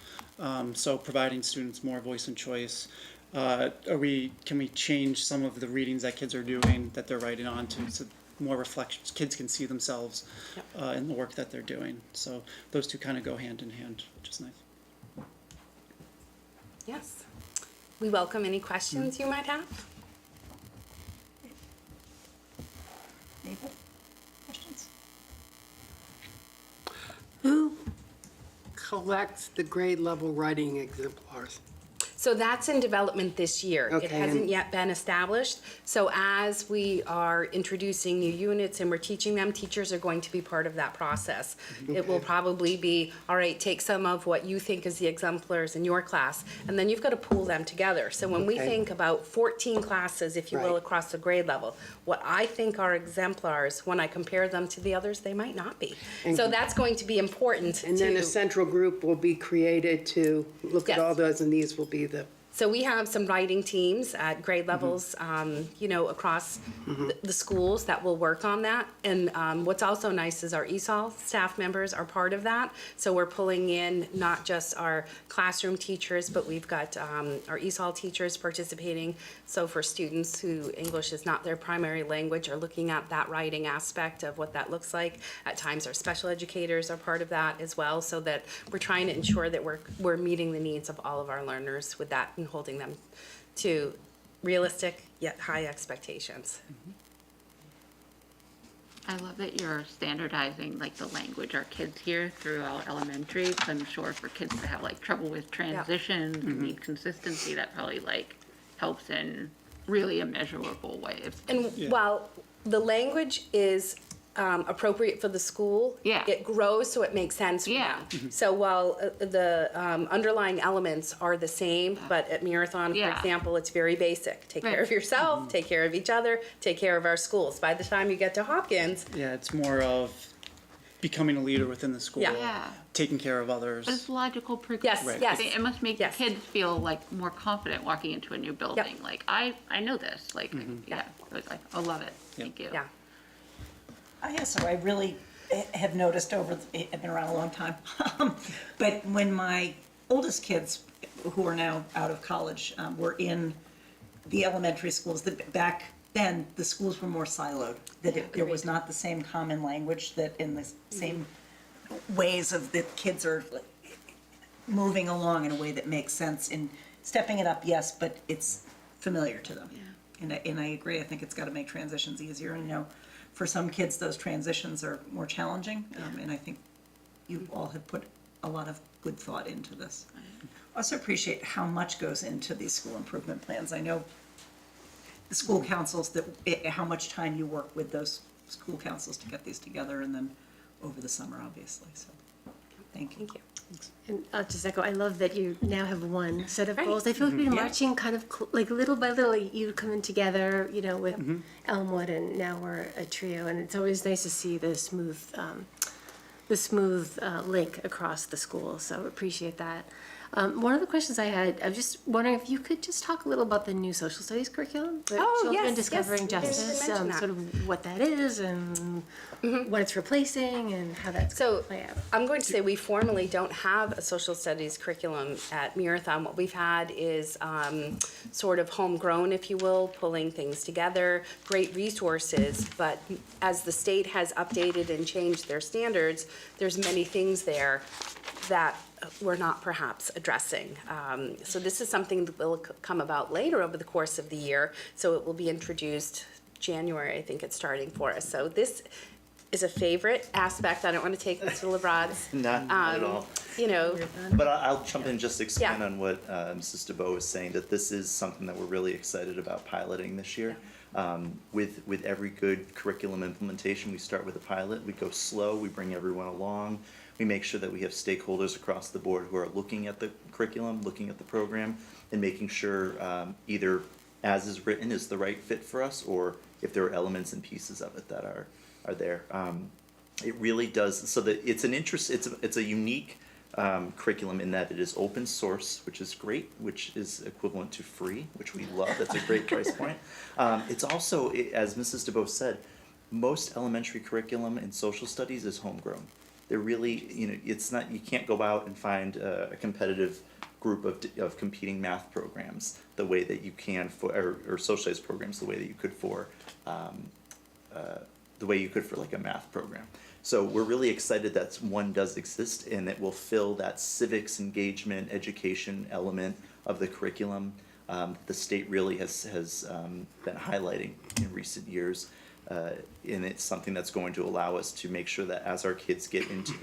So providing students more voice and choice. Can we change some of the readings that kids are doing, that they're writing on to, so more reflections, kids can see themselves in the work that they're doing. So those two kind of go hand in hand, which is nice. Yes. We welcome any questions you might have. Mabel, questions? Who collects the grade level writing exemplars? So that's in development this year. Okay, It hasn't yet been established. So as we are introducing new units and we're teaching them, teachers are going to be part of that process. It will probably be, all right, take some of what you think is the exemplars in your class, and then you've got to pool them together. So when we think about 14 classes, if you will, across the grade level, what I think are exemplars, when I compare them to the others, they might not be. So that's going to be important. And then a central group will be created to look at all those, and these will be the... So we have some writing teams at grade levels, across the schools that will work on that. And what's also nice is our ESOL staff members are part of that. So we're pulling in not just our classroom teachers, but we've got our ESOL teachers participating. So for students who English is not their primary language, are looking at that writing aspect of what that looks like. At times our special educators are part of that as well, so that we're trying to ensure that we're meeting the needs of all of our learners with that, and holding them to realistic yet high expectations. I love that you're standardizing like the language our kids hear throughout elementary. 'Cause I'm sure for kids that have like trouble with transitions, need consistency, that probably like helps in really a measurable way. And while the language is appropriate for the school, it grows so it makes sense for them. So while the underlying elements are the same, but at Marathon, for example, it's very basic. Take care of yourself, take care of each other, take care of our schools. By the time you get to Hopkins... Yeah, it's more of becoming a leader within the school, taking care of others. But it's logical progression. Yes, yes. It must make kids feel like more confident walking into a new building. Like, I know this. Like, I love it. Thank you. Yeah. So I really have noticed I've been around a long time, but when my oldest kids, who are now out of college, were in the elementary schools, back then the schools were more siloed, that there was not the same common language, that in the same ways of the kids are moving along in a way that makes sense, and stepping it up, yes, but it's familiar to them. And I agree, I think it's got to make transitions easier, and for some kids, those transitions are more challenging, and I think you all have put a lot of good thought into this. Also appreciate how much goes into these school improvement plans. I know the school councils, how much time you work with those school councils to get these together, and then over the summer, obviously, so, thank you. Thank you. And I'll just echo, I love that you now have one set of Right. goals. I feel like we've been Yeah. marching kind of like little by little, you coming together, you know, with Elmwood, and now we're a trio, and it's always nice to see the smooth link across the school, so appreciate that. One of the questions I had, I was just wondering if you could just talk a little about the new social studies curriculum? The Oh, Children yes, Discovering yes, I didn't Justice, mention that. sort of what that is and what it's replacing and how that's going So to play out. I'm going to say we formally don't have a social studies curriculum at Marathon. What we've had is sort of homegrown, if you will, pulling things together, great resources. But as the state has updated and changed their standards, there's many things there that we're not perhaps addressing. So this is something that will come about later over the course of the year. So it will be introduced January, I think it's starting for us. So this is a favorite aspect. I don't want to take Mr. LeBron's, Not at all. you know, But I'll jump in just to expand Yeah. on what Mrs. DeBoe was saying, that this is something that we're really excited about piloting this year. With every good curriculum implementation, we start with a pilot, we go slow, we bring everyone along, we make sure that we have stakeholders across the board who are looking at the curriculum, looking at the program, and making sure either as is written is the right fit for us, or if there are elements and pieces of it that are there. It really does, so that it's a unique curriculum in that it is open source, which is great, which is equivalent to free, which we love. That's a great price point. It's also, as Mrs. DeBoe said, most elementary curriculum in social studies is homegrown. They're really, it's not, you can't go out and find a competitive group of competing math programs the way that you can for, or social studies programs the way that you could for, like a math program. So we're really excited that one does exist, and it will fill that civics engagement education element of the curriculum. The state really has been highlighting in recent years, and it's something that's going to allow us to make sure that as our kids get into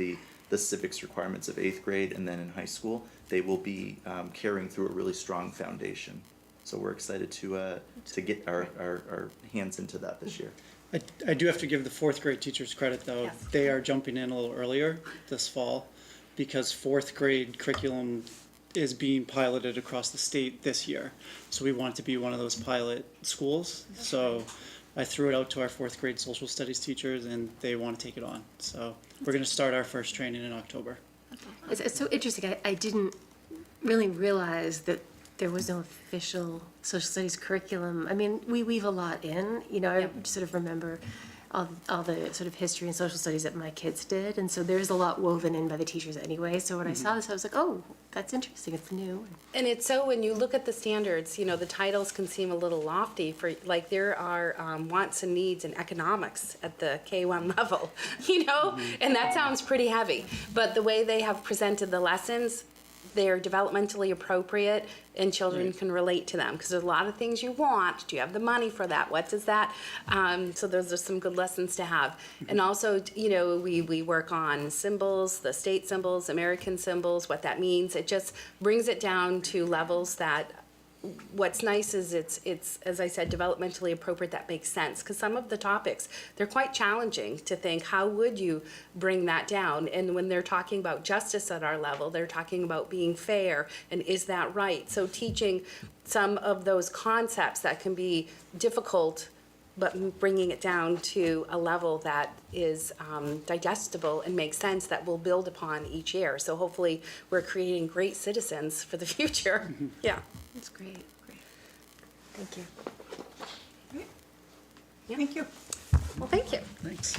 the civics requirements of 8th grade and then in high school, they will be carrying through a really strong foundation. So we're excited to get our hands into that this year. I do have to give the 4th grade teachers credit, though. Yes. They are jumping in a little earlier this fall because 4th grade curriculum is being piloted across the state this year. So we want it to be one of those pilot schools. So I threw it out to our 4th grade social studies teachers, and they want to take it on. So we're going to start our first training in October. It's so interesting. I didn't really realize that there was no official social studies curriculum. I mean, we weave a lot in, I sort of remember all the sort of history and social studies that my kids did. And so there's a lot woven in by the teachers anyway. So when I saw this, I was like, oh, that's interesting. It's new. and it's so, when you look at the standards, the titles can seem a little lofty for, like, there are wants and needs in economics at the K1 level, and that sounds pretty heavy. But the way they have presented the lessons, they're developmentally appropriate and children can relate to them, because there's a lot of things you want. Do you have the money for that? What does that? So those are some good lessons to have. And also, we work on symbols, the state symbols, American symbols, what that means. It just brings it down to levels that, what's nice is it's, as I said, developmentally appropriate, that makes sense. Because some of the topics, they're quite challenging to think, how would you bring that down? And when they're talking about justice at our level, they're talking about being fair, and is that right? So teaching some of those concepts that can be difficult, but bringing it down to a level that is digestible and makes sense, that we'll build upon each year. So hopefully we're creating great citizens for the future. Yeah. That's great. Thank you. Thank you. Well, thank you. Thanks.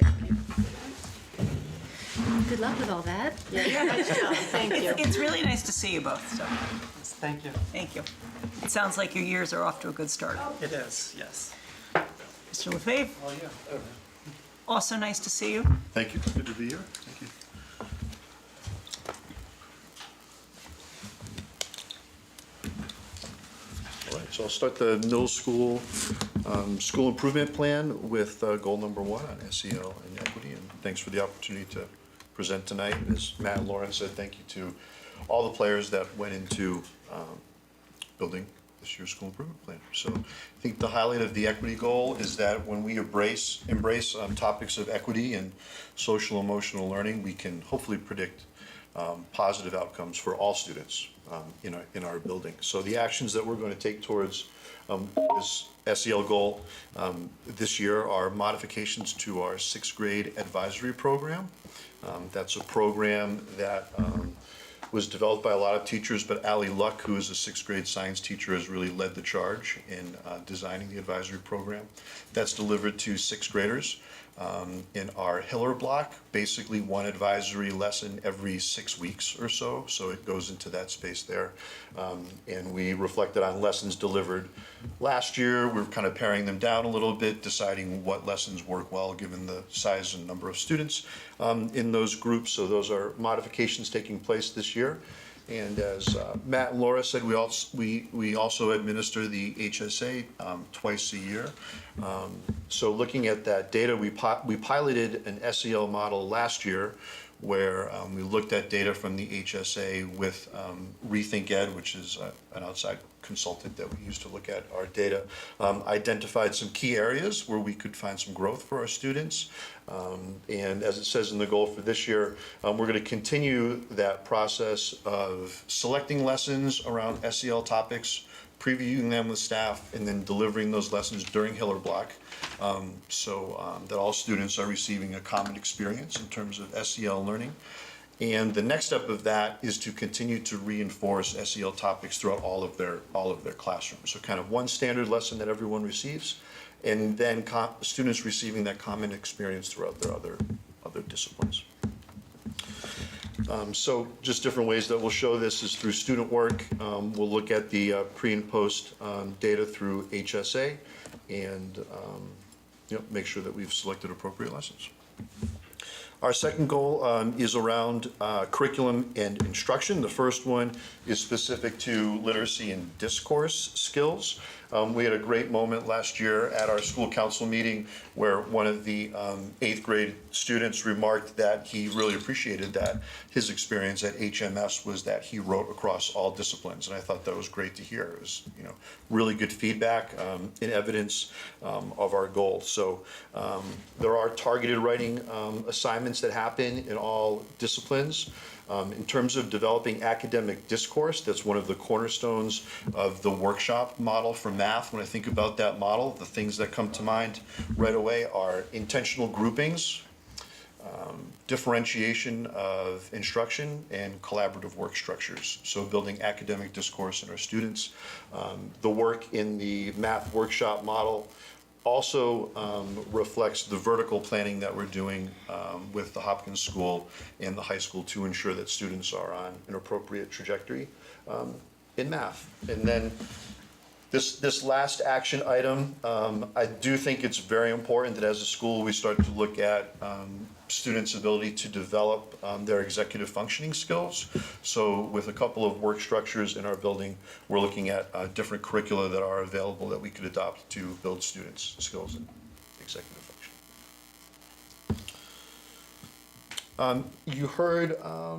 Good luck with all that. Thank you. It's really nice to see you both, so Thank you. thank you. It sounds like your years are off to a good start. It is, yes. Mr. Lefebvre, also nice to see you. Thank you. Good to be here. Thank you. All right, so I'll start the middle school school improvement plan with goal number 1 on SEL and equity. And thanks for the opportunity to present tonight. As Matt and Lauren said, thank you to all the players that went into building this year's school improvement plan. So I think the highlight of the equity goal is that when we embrace topics of equity and social emotional learning, we can hopefully predict positive outcomes for all students in our building. So the actions that we're going to take towards this SEL goal this year are modifications to our 6th grade advisory program. That's a program that was developed by a lot of teachers, but Allie Luck, who is a 6th grade science teacher, has really led the charge in designing the advisory program. That's delivered to 6th graders in our Hiller block, basically one advisory lesson every 6 weeks or so. So it goes into that space there. And we reflected on lessons delivered last year. We're kind of paring them down a little bit, deciding what lessons work well given the size and number of students in those groups. So those are modifications taking place this year. And as Matt and Laura said, we also administer the HSA twice a year. So looking at that data, we piloted an SEL model last year where we looked at data from the HSA with Rethink Ed, which is an outside consultant that we use to look at our data, identified some key areas where we could find some growth for our students. And as it says in the goal for this year, we're going to continue that process of selecting lessons around SEL topics, previewing them with staff, and then delivering those lessons during Hiller block so that all students are receiving a common experience in terms of SEL learning. And the next step of that is to continue to reinforce SEL topics throughout all of their classrooms. So kind of one standard lesson that everyone receives, and then students receiving that common experience throughout their other disciplines. So just different ways that we'll show this is through student work. We'll look at the pre and post data through HSA and make sure that we've selected appropriate lessons. Our second goal is around curriculum and instruction. The first one is specific to literacy and discourse skills. We had a great moment last year at our school council meeting where one of the 8th grade students remarked that he really appreciated that his experience at HMS was that he wrote across all disciplines, and I thought that was great to hear. It was, really good feedback and evidence of our goals. So there are targeted writing assignments that happen in all disciplines. In terms of developing academic discourse, that's one of the cornerstones of the workshop model for math. When I think about that model, the things that come to mind right away are intentional groupings, differentiation of instruction, and collaborative work structures. So building academic discourse in our students. The work in the math workshop model also reflects the vertical planning that we're doing with the Hopkins School and the high school to ensure that students are on an appropriate trajectory in math. And then this last action item, I do think it's very important that as a school we start to look at students' ability to develop their executive functioning skills. So with a couple of work structures in our building, we're looking at different curricula that are available that we could adopt to build students' skills in executive function. You heard, I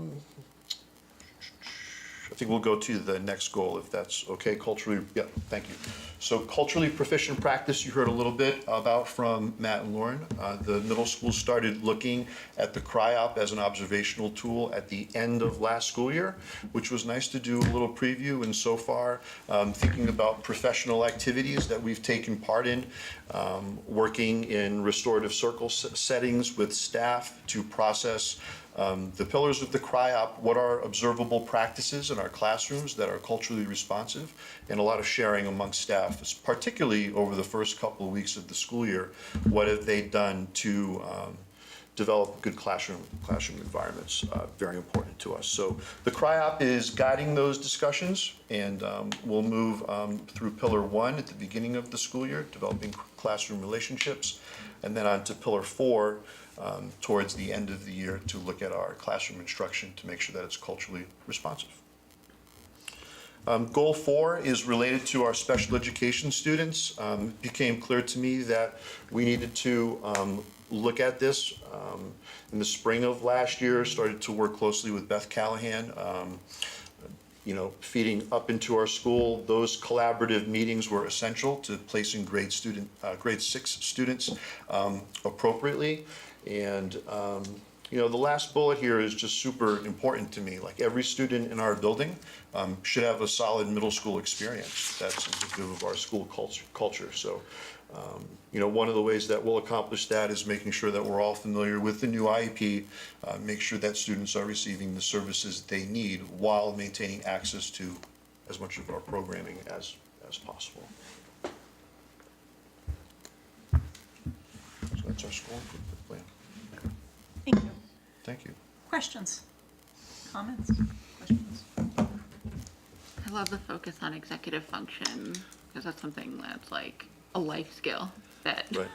think we'll go to the next goal if that's okay. Culturally, yeah, thank you. So culturally proficient practice, you heard a little bit about from Matt and Lauren. The middle school started looking at the CRI-OP as an observational tool at the end of last school year, which was nice to do a little preview. And so far, thinking about professional activities that we've taken part in, working in restorative circle settings with staff to process the pillars of the CRI-OP, what are observable practices in our classrooms that are culturally responsive, and a lot of sharing amongst staff, particularly over the first couple of weeks of the school year. What have they done to develop good classroom environments? Very important to us. So the CRI-OP is guiding those discussions, and we'll move through Pillar 1 at the beginning of the school year, developing classroom relationships, and then on to Pillar 4 towards the end of the year to look at our classroom instruction to make sure that it's culturally responsive. Goal 4 is related to our special education students. It became clear to me that we needed to look at this. In the spring of last year, started to work closely with Beth Callahan, feeding up into our school. Those collaborative meetings were essential to placing grade 6 students appropriately. And the last bullet here is just super important to me. Like, every student in our building should have a solid middle school experience. That's indicative of our school culture. So, one of the ways that we'll accomplish that is making sure that we're all familiar with the new IEP, make sure that students are receiving the services they need while maintaining access to as much of our programming as possible. So that's our school improvement plan. Thank you. Thank you. Questions? Comments? Questions? I love the focus on executive function, because that's something that's like a life skill that Right.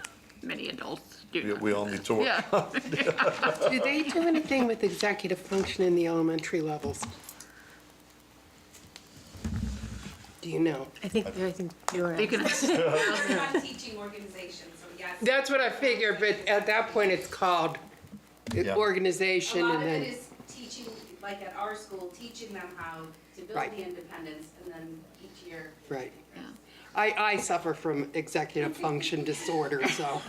many adults do. We all need to work. Yeah. Do they do anything with executive function in the elementary levels? Do you know? I think you were. You can, Not teaching organization, so yes. That's what I figured, but at that point, it's called Yeah. organization A lot and of then. it is teaching, like at our school, teaching them how to build Right. the independence, and then each year. Right. yeah. I suffer from executive function disorder, so.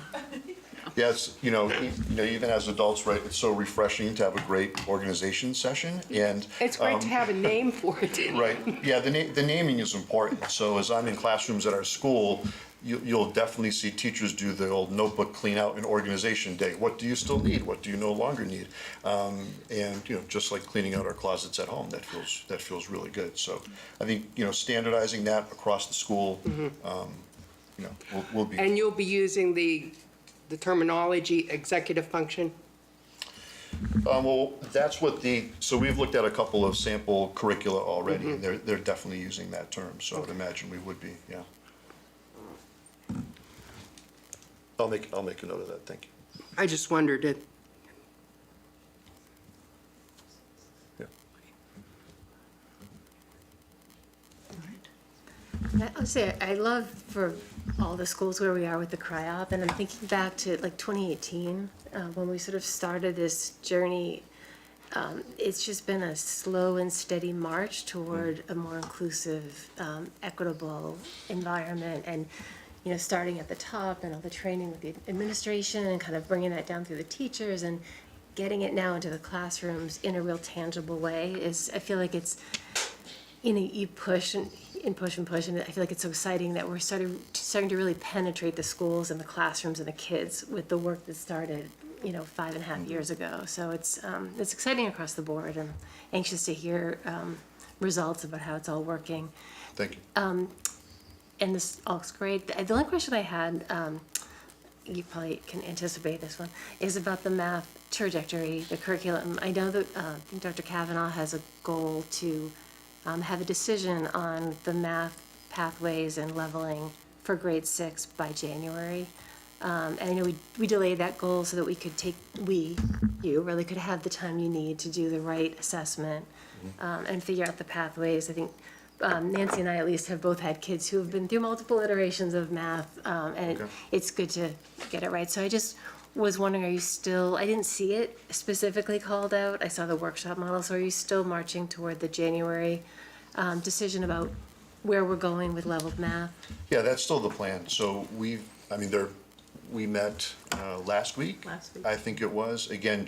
Yes, even as adults, right, it's so refreshing to have a great organization session, and. It's great to have a name for it. Right, yeah, the naming is important. So as I'm in classrooms at our school, you'll definitely see teachers do the old notebook clean out and organization day. What do you still need? What do you no longer need? And just like cleaning out our closets at home, that feels really good. So I think standardizing that across the school, will be. And you'll be using the terminology executive function? Well, that's what so we've looked at a couple of sample curricula already, and they're definitely using that term. So I'd imagine we would be, yeah. I'll make a note of that. Thank you. I just wondered it. Yeah. I'll say, I love for all the schools where we are with the CRI-OP, and I'm thinking back to like 2018, when we sort of started this journey. It's just been a slow and steady march toward a more inclusive, equitable environment, and starting at the top and all the training with the administration and kind of bringing that down through the teachers and getting it now into the classrooms in a real tangible way I feel like it's, you push and push and push, and I feel like it's so exciting that we're starting to really penetrate the schools and the classrooms and the kids with the work that started, 5.5 years ago. So it's exciting across the board. I'm anxious to hear results about how it's all working. Thank you. And this all looks great. The only question I had, you probably can anticipate this one, is about the math trajectory, the curriculum. I know that Dr. Kavanaugh has a goal to have a decision on the math pathways and leveling for grade 6 by January. And I know we delayed that goal so that we could you really could have the time you need to do the right assessment and figure out the pathways. I think Nancy and I at least have both had kids who have been through multiple iterations of math, and it's good to get it right. So I just was wondering, I didn't see it specifically called out. I saw the workshop model, so are you still marching toward the January decision about where we're going with leveled math? Yeah, that's still the plan. So we met last week. I think it was. Again,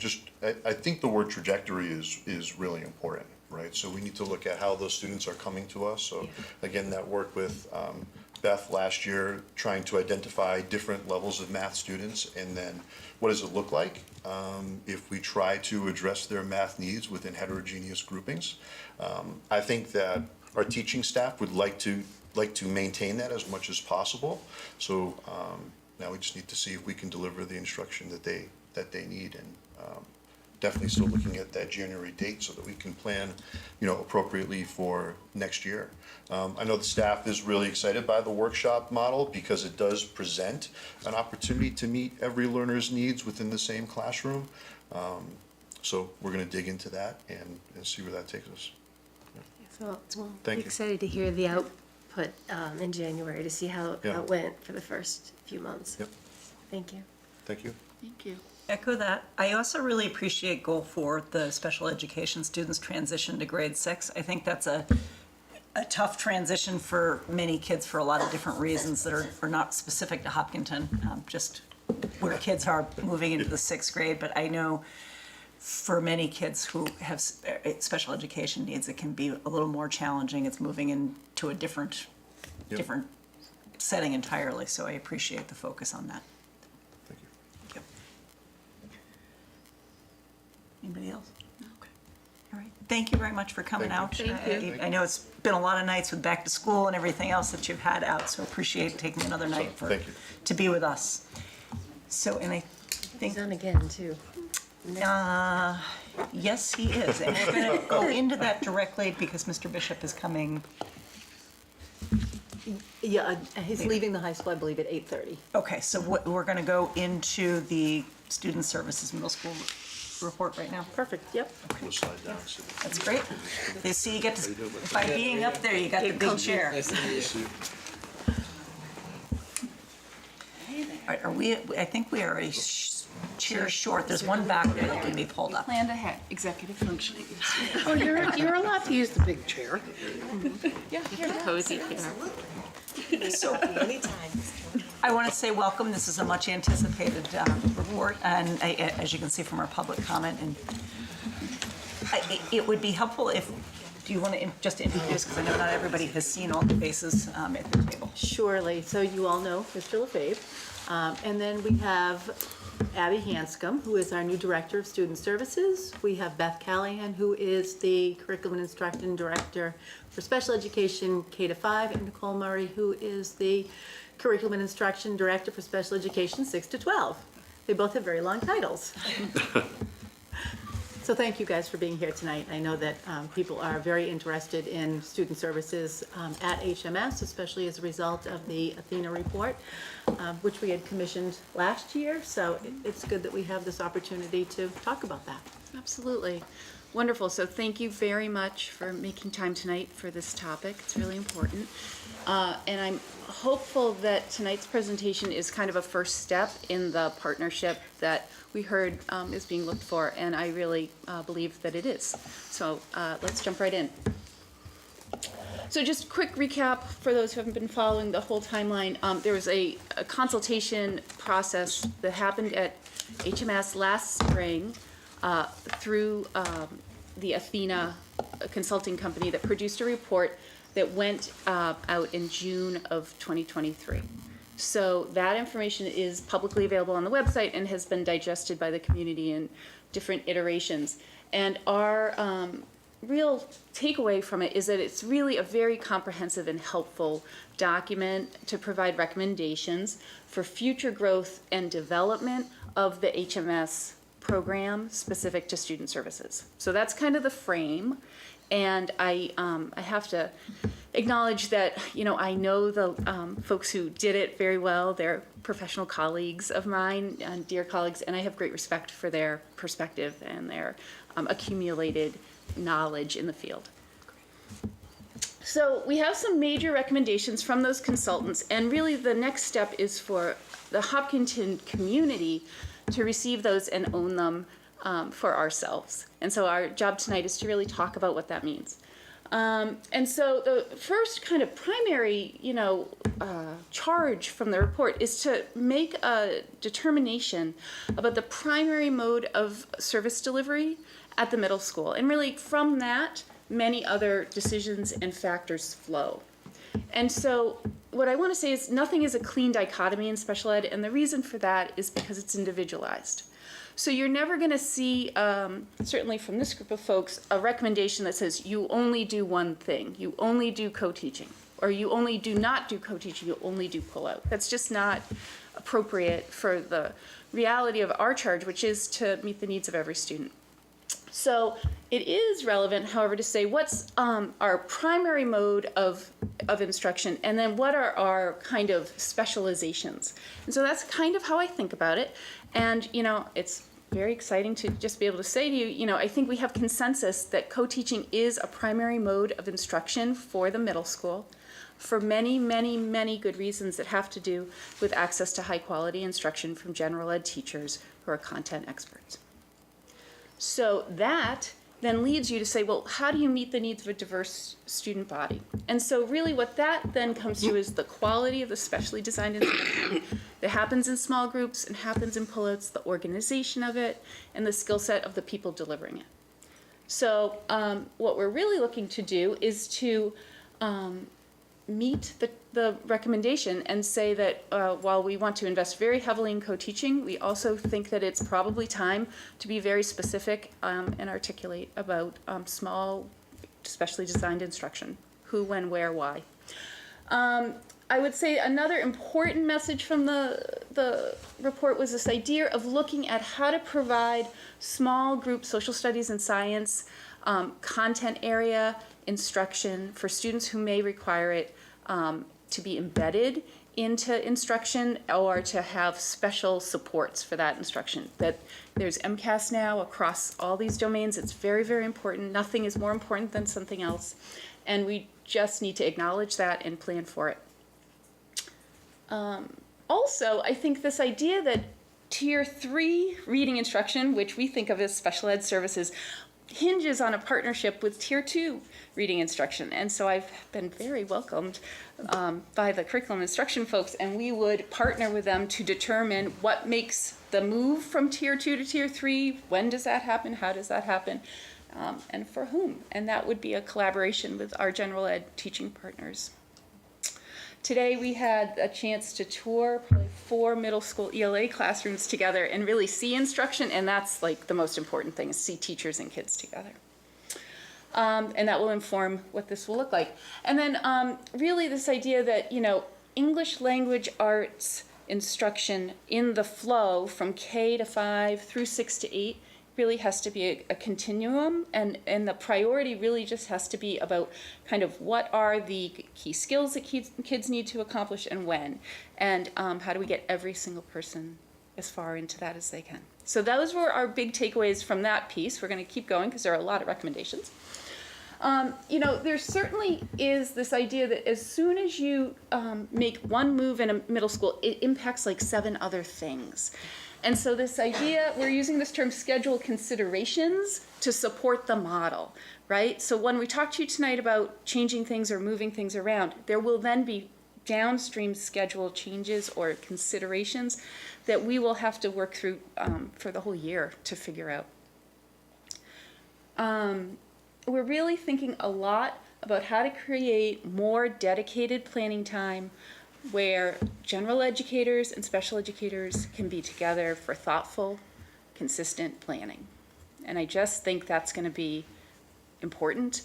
I think the word trajectory is really important, right? So we need to look at how those students are coming to us. So again, that work with Beth last year, trying to identify different levels of math students, and then what does it look like if we try to address their math needs within heterogeneous groupings. I think that our teaching staff would like to maintain that as much as possible. So now we just need to see if we can deliver the instruction that they need, and definitely still looking at that January date so that we can plan, appropriately for next year. I know the staff is really excited by the workshop model because it does present an opportunity to meet every learner's needs within the same classroom. So we're going to dig into that and see where that takes us. So Thank you. excited to hear the output in January to see how Yeah. it went for the first few months. Yep. Thank you. Thank you. Thank you. Echo that. I also really appreciate goal 4, the special education students transition to grade 6. I think that's a tough transition for many kids for a lot of different reasons that are not specific to Hopkinton, just where kids are moving into the 6th grade. But I know for many kids who have special education needs, it can be a little more challenging. It's moving into a different setting entirely. So I appreciate the focus on that. Thank you. Thank you. Anybody else? Okay. All right. Thank you very much for coming out. Thank you. I know it's been a lot of nights with back to school and everything else that you've had out, so appreciate taking another night Thank you. to be with us. So, and I think, He's on again, too. yes, he is. And we're going to go into that directly because Mr. Bishop is coming. Yeah, he's leaving the high school, I believe, at 8:30. Okay, so we're going to go into the Student Services Middle School report right now. Perfect, yep. We'll slide down. So That's great. You see, you get to, by being up there, you got the big chair. Nice to meet you. All right, I think we are a chair short. There's one back there that can be pulled up. Planned ahead, executive functioning. Oh, you're allowed to use the big chair. Yeah, cozy here. So, I want to say welcome. This is a much anticipated report, and as you can see from our public comment, and it would be helpful if, do you want to just introduce, because I know not everybody has seen all the faces at the table. Surely. So you all know Mr. Lefebvre. And then we have Abby Hanscom, who is our new Director of Student Services. We have Beth Callahan, who is the Curriculum and Instruction Director for Special Education K-5, and Nicole Murray, who is the Curriculum and Instruction Director for Special Education 6 to 12. They both have very long titles. So thank you guys for being here tonight. I know that people are very interested in student services at HMS, especially as a result of the Athena report, which we had commissioned last year. So it's good that we have this opportunity to talk about that. Absolutely. Wonderful. So thank you very much for making time tonight for this topic. It's really important. And I'm hopeful that tonight's presentation is kind of a first step in the partnership that we heard is being looked for, and I really believe that it is. So let's jump right in. So just quick recap for those who haven't been following the whole timeline. There was a consultation process that happened at HMS last spring through the Athena consulting company that produced a report that went out in June of 2023. So that information is publicly available on the website and has been digested by the community in different iterations. And our real takeaway from it is that it's really a very comprehensive and helpful document to provide recommendations for future growth and development of the HMS program specific to student services. So that's kind of the frame. And I have to acknowledge that, you know, I know the folks who did it very well. They're professional colleagues of mine and dear colleagues, and I have great respect for their perspective and their accumulated knowledge in the field. So we have some major recommendations from those consultants, and really the next step is for the Hopkinton community to receive those and own them for ourselves. And so our job tonight is to really talk about what that means. And so the first kind of primary, charge from the report is to make a determination about the primary mode of service delivery at the middle school. And really from that, many other decisions and factors flow. And so what I want to say is nothing is a clean dichotomy in special ed, and the reason for that is because it's individualized. So you're never going to see, certainly from this group of folks, a recommendation that says you only do one thing, you only do co-teaching, or you only do not do co-teaching, you only do pull-out. That's just not appropriate for the reality of our charge, which is to meet the needs of every student. So it is relevant, however, to say what's our primary mode of instruction, and then what are our kind of specializations. And so that's kind of how I think about it. And, it's very exciting to just be able to say to you, I think we have consensus that co-teaching is a primary mode of instruction for the middle school for many, many, many good reasons that have to do with access to high quality instruction from general ed teachers who are content experts. So that then leads you to say, well, how do you meet the needs of a diverse student body? And so really what that then comes to is the quality of the specially designed instruction that happens in small groups and happens in pullouts, the organization of it, and the skill set of the people delivering it. So what we're really looking to do is to meet the recommendation and say that while we want to invest very heavily in co-teaching, we also think that it's probably time to be very specific and articulate about small, specially designed instruction. Who, when, where, why. I would say another important message from the report was this idea of looking at how to provide small group social studies and science content area instruction for students who may require it to be embedded into instruction or to have special supports for that instruction. That there's MCAS now across all these domains. It's very, very important. Nothing is more important than something else. And we just need to acknowledge that and plan for it. Also, I think this idea that Tier 3 reading instruction, which we think of as special ed services, hinges on a partnership with Tier 2 reading instruction. And so I've been very welcomed by the curriculum instruction folks, and we would partner with them to determine what makes the move from Tier 2 to Tier 3, when does that happen, how does that happen, and for whom. And that would be a collaboration with our general ed teaching partners. Today we had a chance to tour probably 4 middle school ELA classrooms together and really see instruction, and that's like the most important thing, is see teachers and kids together. And that will inform what this will look like. And then really this idea that, you know, English language arts instruction in the flow from K to 5 through 6 to 8 really has to be a continuum, and the priority really just has to be about kind of what are the key skills that kids need to accomplish and when, and how do we get every single person as far into that as they can. So those were our big takeaways from that piece. We're going to keep going because there are a lot of recommendations. You know, there certainly is this idea that as soon as you make one move in a middle school, it impacts like 7 other things. And so this idea, we're using this term schedule considerations to support the model, right? So when we talk to you tonight about changing things or moving things around, there will then be downstream schedule changes or considerations that we will have to work through for the whole year to figure out. We're really thinking a lot about how to create more dedicated planning time where general educators and special educators can be together for thoughtful, consistent planning. And I just think that's going to be important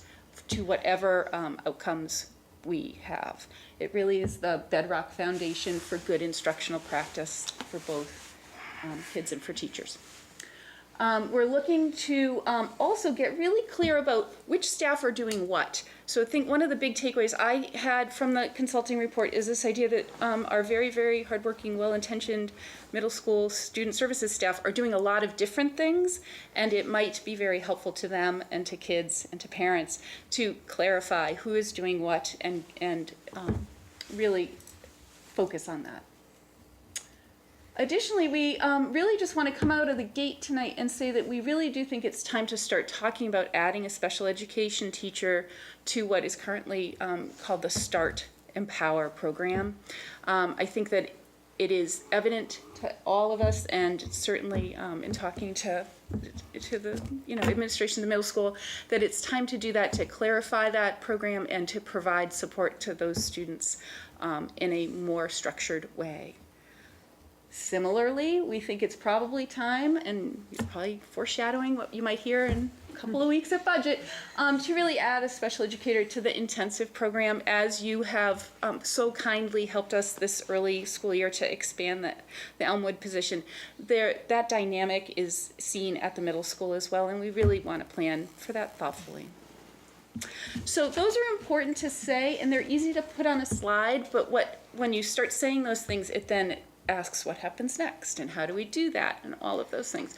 to whatever outcomes we have. It really is the bedrock foundation for good instructional practice for both kids and for teachers. We're looking to also get really clear about which staff are doing what. So I think one of the big takeaways I had from the consulting report is this idea that our very, very hardworking, well-intentioned middle school student services staff are doing a lot of different things, and it might be very helpful to them and to kids and to parents to clarify who is doing what and really focus on that. Additionally, we really just want to come out of the gate tonight and say that we really do think it's time to start talking about adding a special education teacher to what is currently called the START Empower program. I think that it is evident to all of us, and certainly in talking to the administration of the middle school, that it's time to do that, to clarify that program and to provide support to those students in a more structured way. Similarly, we think it's probably time, and you're probably foreshadowing what you might hear in a couple of weeks at budget, to really add a special educator to the intensive program, as you have so kindly helped us this early school year to expand the Elmwood position. That dynamic is seen at the middle school as well, and we really want to plan for that thoughtfully. So those are important to say, and they're easy to put on a slide, but when you start saying those things, it then asks what happens next and how do we do that and all of those things.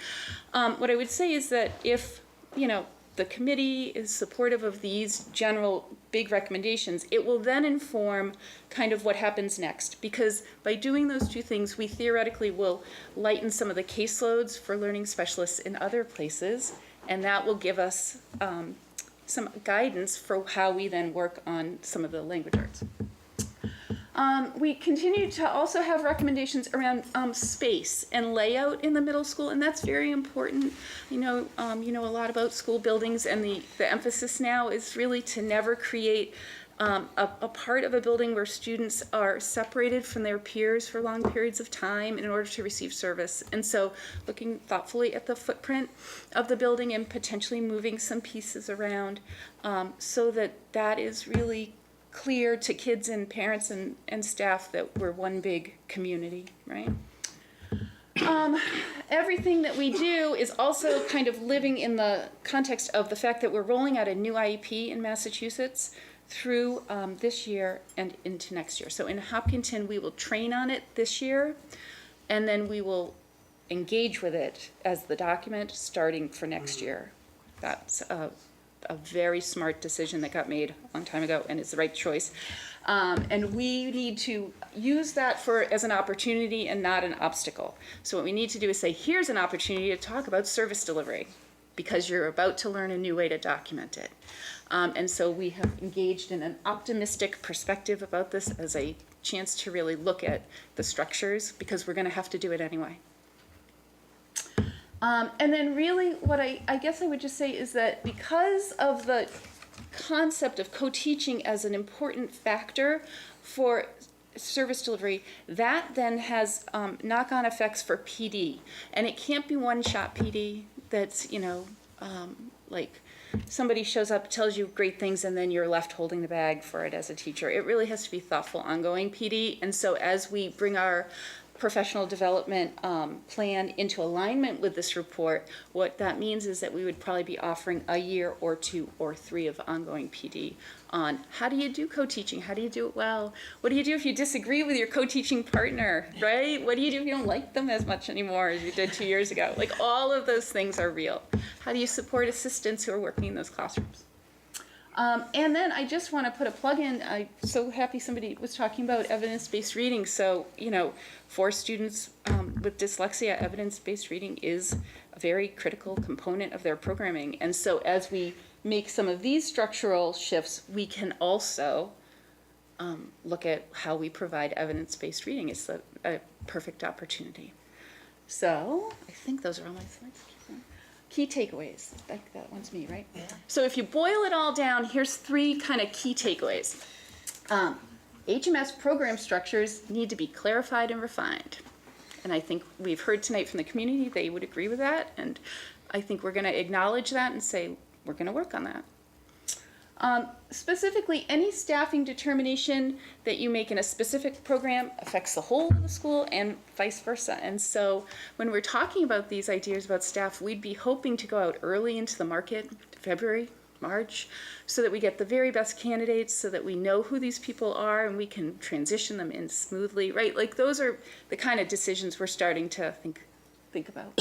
What I would say is that if, the the committee is supportive of these general big recommendations, it will then inform kind of what happens next. Because by doing those two things, we theoretically will lighten some of the caseloads for learning specialists in other places, and that will give us some guidance for how we then work on some of the language arts. We continue to also have recommendations around space and layout in the middle school, and that's very important. You know a lot about school buildings, and the emphasis now is really to never create a part of a building where students are separated from their peers for long periods of time in order to receive service. And so looking thoughtfully at the footprint of the building and potentially moving some pieces around so that is really clear to kids and parents and staff that we're one big community, right? Everything that we do is also kind of living in the context of the fact that we're rolling out a new IEP in Massachusetts through this year and into next year. So in Hopkinton, we will train on it this year, and then we will engage with it as the document starting for next year. That's a very smart decision that got made a long time ago, and it's the right choice. And we need to use that as an opportunity and not an obstacle. So what we need to do is say, here's an opportunity to talk about service delivery, because you're about to learn a new way to document it. And so we have engaged in an optimistic perspective about this as a chance to really look at the structures, because we're going to have to do it anyway. And then really what I guess I would just say is that because of the concept of co-teaching as an important factor for service delivery, that then has knock-on effects for PD. And it can't be one-shot PD that's, like somebody shows up, tells you great things, and then you're left holding the bag for it as a teacher. It really has to be thoughtful, ongoing PD. And so as we bring our professional development plan into alignment with this report, what that means is that we would probably be offering a year or 2 or 3 of ongoing PD on how do you do co-teaching, how do you do it well, what do you do if you disagree with your co-teaching partner, right? What do you do if you don't like them as much anymore as you did 2 years ago? Like, all of those things are real. How do you support assistants who are working in those classrooms? And then I just want to put a plug in. I'm so happy somebody was talking about evidence-based reading. So, for students with dyslexia, evidence-based reading is a very critical component of their programming. And so as we make some of these structural shifts, we can also look at how we provide evidence-based reading. It's a perfect opportunity. So I think those are all my slides. Key takeaways. That one's me, right? Yeah. So if you boil it all down, here's 3 kind of key takeaways. HMS program structures need to be clarified and refined. And I think we've heard tonight from the community, they would agree with that. And I think we're going to acknowledge that and say, we're going to work on that. Specifically, any staffing determination that you make in a specific program affects the whole of the school and vice versa. And so when we're talking about these ideas about staff, we'd be hoping to go out early into the market, February, March, so that we get the very best candidates, so that we know who these people are and we can transition them in smoothly, right? Like, those are the kind of decisions we're starting to think about.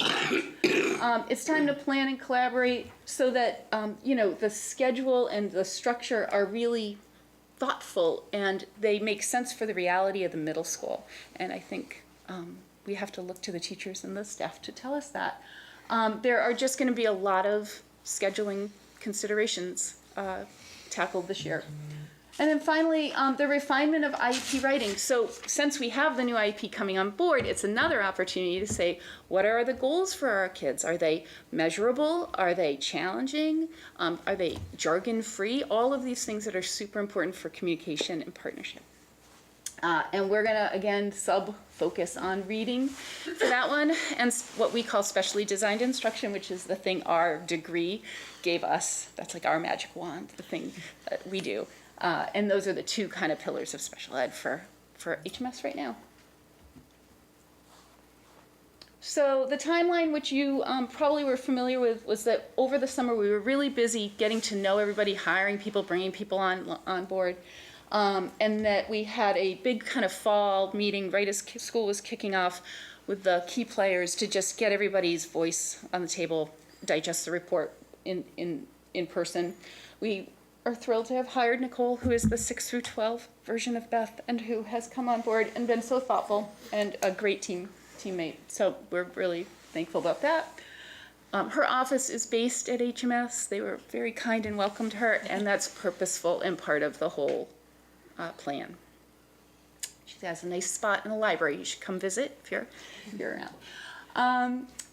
It's time to plan and collaborate so that the schedule and the structure are really thoughtful and they make sense for the reality of the middle school. And I think we have to look to the teachers and the staff to tell us that. There are just going to be a lot of scheduling considerations tackled this year. And then finally, the refinement of IEP writing. So since we have the new IEP coming on board, it's another opportunity to say, what are the goals for our kids? Are they measurable? Are they challenging? Are they jargon-free? All of these things that are super important for communication and partnership. And we're gonna, again, sub-focus on reading for that one, and what we call specially designed instruction, which is the thing our degree gave us. That's like our magic wand, the thing that we do. And those are the 2 kind of pillars of special ed for HMS right now. So the timeline, which you probably were familiar with, was that over the summer we were really busy getting to know everybody, hiring people, bringing people on board, and that we had a big kind of fall meeting right as school was kicking off with the key players to just get everybody's voice on the table, digest the report in in person. We are thrilled to have hired Nicole, who is the 6 through 12 version of Beth, and who has come on board and been so thoughtful and a great teammate. So we're really thankful about that. Her office is based at HMS. They were very kind and welcomed her, and that's purposeful and part of the whole plan. She has a nice spot in the library. You should come visit if you're around.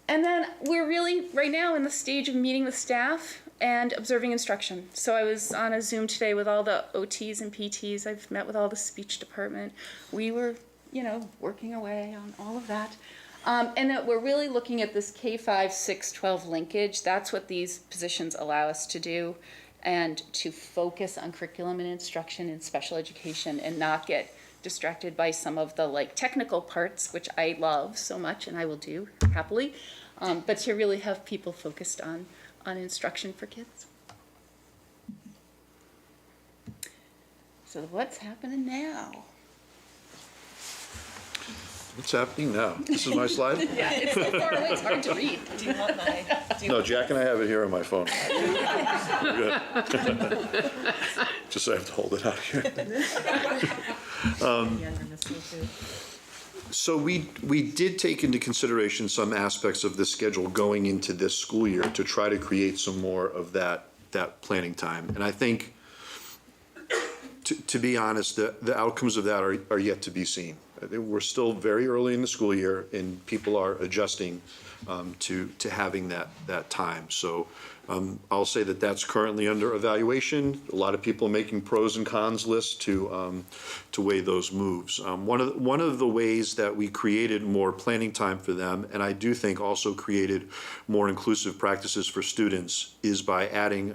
And then we're really right now in the stage of meeting the staff and observing instruction. So I was on a Zoom today with all the OTs and PTs. I've met with all the speech department. We were, working away on all of that. And that we're really looking at this K-5, 6, 12 linkage. That's what these positions allow us to do, and to focus on curriculum and instruction in special education and not get distracted by some of the technical parts, which I love so much and I will do happily, but to really have people focused on instruction for kids. So what's happening now? What's happening now? This is my slide? Yeah, it's so far away, it's hard to read. Do you want my... No, Jack and I have it here on my phone. We're good. Just so I have to hold it out here. So we did take into consideration some aspects of the schedule going into this school year to try to create some more of that planning time. And I think, to be honest, the outcomes of that are yet to be seen. I think we're still very early in the school year, and people are adjusting to having that time. So I'll say that that's currently under evaluation. A lot of people making pros and cons lists to weigh those moves. One of the ways that we created more planning time for them, and I do think also created more inclusive practices for students, is by adding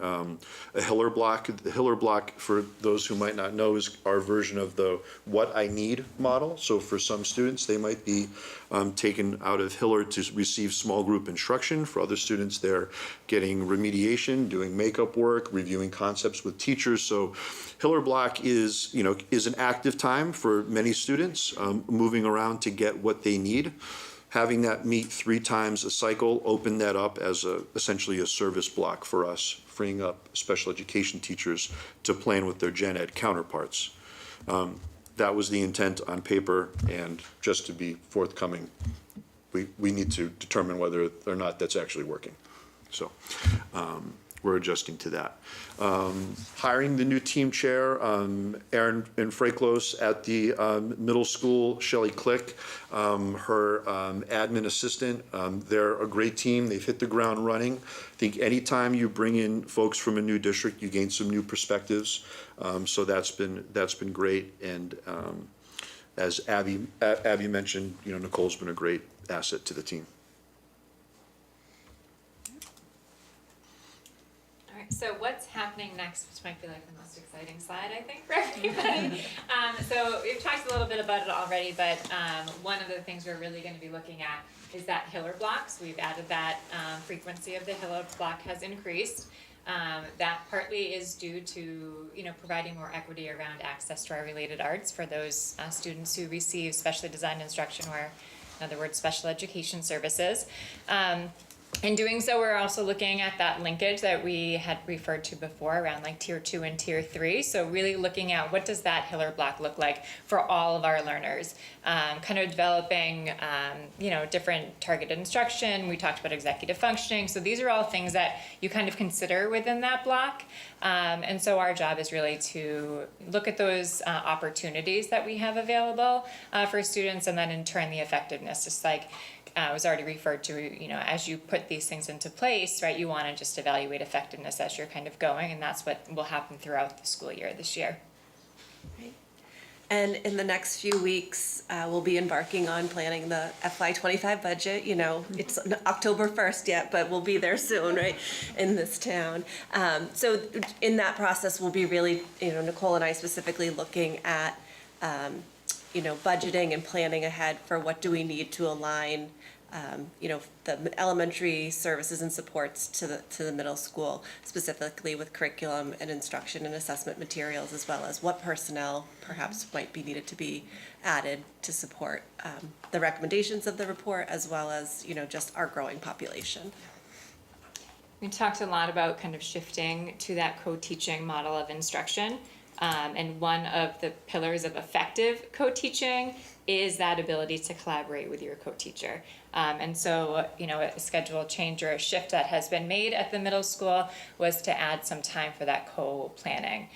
a Hiller block. The Hiller block, for those who might not know, is our version of the what I need model. So for some students, they might be taken out of Hiller to receive small group instruction. For other students, they're getting remediation, doing makeup work, reviewing concepts with teachers. So Hiller block is an active time for many students, moving around to get what they need. Having that meet 3 times a cycle opened that up as essentially a service block for us, freeing up special education teachers to plan with their gen ed counterparts. That was the intent on paper, and just to be forthcoming, we need to determine whether or not that's actually working. So we're adjusting to that. Hiring the new team chair, Erin and Fraklos at the middle school, Shelley Click, her admin assistant. They're a great team. They've hit the ground running. I think anytime you bring in folks from a new district, you gain some new perspectives. So that's been great. And as Abby mentioned, Nicole's been a great asset to the team. So what's happening next, which might be like the most exciting slide, I think, for everybody. So we've talked a little bit about it already, but one of the things we're really going to be looking at is that Hiller blocks. We've added that frequency of the Hiller block has increased. That partly is due to providing more equity around access to our related arts for those students who receive specially designed instruction, or in other words, special education services. In doing so, we're also looking at that linkage that we had referred to before around tier 2 and tier 3. So really looking at what does that Hiller block look like for all of our learners, kind of developing, different targeted instruction. We talked about executive functioning. So these are all things that you kind of consider within that block. And so our job is really to look at those opportunities that we have available for students, and then in turn the effectiveness, just like was already referred to, as you put these things into place, right, you want to just evaluate effectiveness as you're kind of going, and that's what will happen throughout the school year this year. Right. And in the next few weeks, we'll be embarking on planning the FY25 budget. It's October 1st yet, but we'll be there soon, right, in this town. So in that process, we'll be really, Nicole and I specifically looking at, budgeting and planning ahead for what do we need to align the elementary services and supports to the middle school, specifically with curriculum and instruction and assessment materials, as well as what personnel perhaps might be needed to be added to support the recommendations of the report, as well as just our growing population. We talked a lot about kind of shifting to that co-teaching model of instruction. And one of the pillars of effective co-teaching is that ability to collaborate with your co-teacher. And so, a schedule change or a shift that has been made at the middle school was to add some time for that co-planning.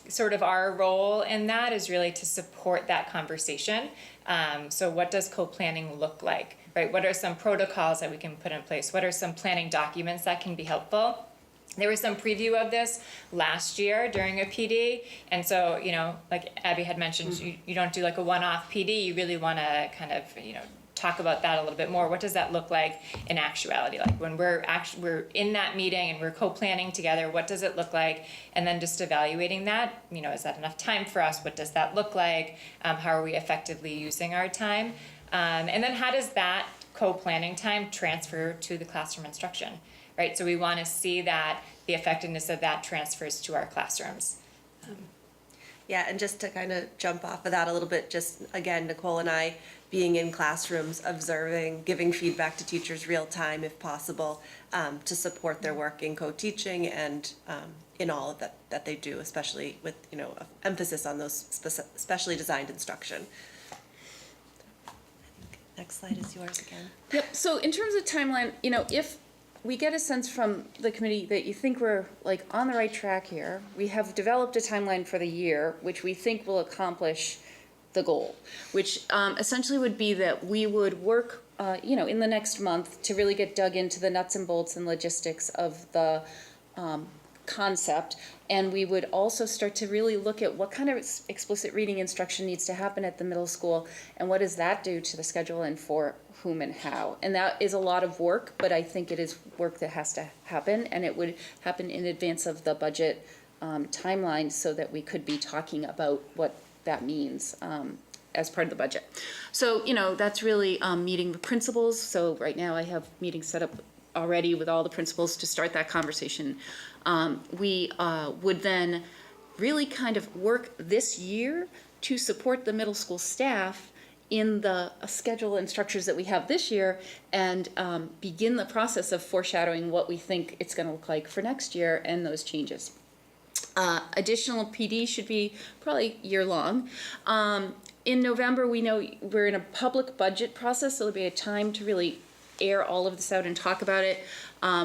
Sort of our role in that is really to support that conversation. So what does co-planning look like, right? What are some protocols that we can put in place? What are some planning documents that can be helpful? There was some preview of this last year during a PD. And so, like Abby had mentioned, you don't do like a one-off PD. You really want to kind of, talk about that a little bit more. What does that look like in actuality? Like when we're in that meeting and we're co-planning together, what does it look like? And then just evaluating that, is that enough time for us? What does that look like? How are we effectively using our time? And then how does that co-planning time transfer to the classroom instruction, right? So we want to see that the effectiveness of that transfers to our classrooms. Yeah, and just to kind of jump off of that a little bit, just again, Nicole and I being in classrooms, observing, giving feedback to teachers real time if possible, to support their work in co-teaching and in all of that they do, especially with, emphasis on those specially designed instruction. Next slide is yours again. Yep, so in terms of timeline, if we get a sense from the committee that you think we're like on the right track here, we have developed a timeline for the year, which we think will accomplish the goal, which essentially would be that we would work, in the next month to really get dug into the nuts and bolts and logistics of the concept. And we would also start to really look at what kind of explicit reading instruction needs to happen at the middle school and what does that do to the schedule and for whom and how. And that is a lot of work, but I think it is work that has to happen, and it would happen in advance of the budget timeline so that we could be talking about what that means as part of the budget. So, that's really meeting the principals. So right now I have meetings set up already with all the principals to start that conversation. We would then really kind of work this year to support the middle school staff in the schedule and structures that we have this year and begin the process of foreshadowing what we think it's going to look like for next year and those changes. Additional PD should be probably year-long. In November, we know we're in a public budget process, so there'll be a time to really air all of this out and talk about it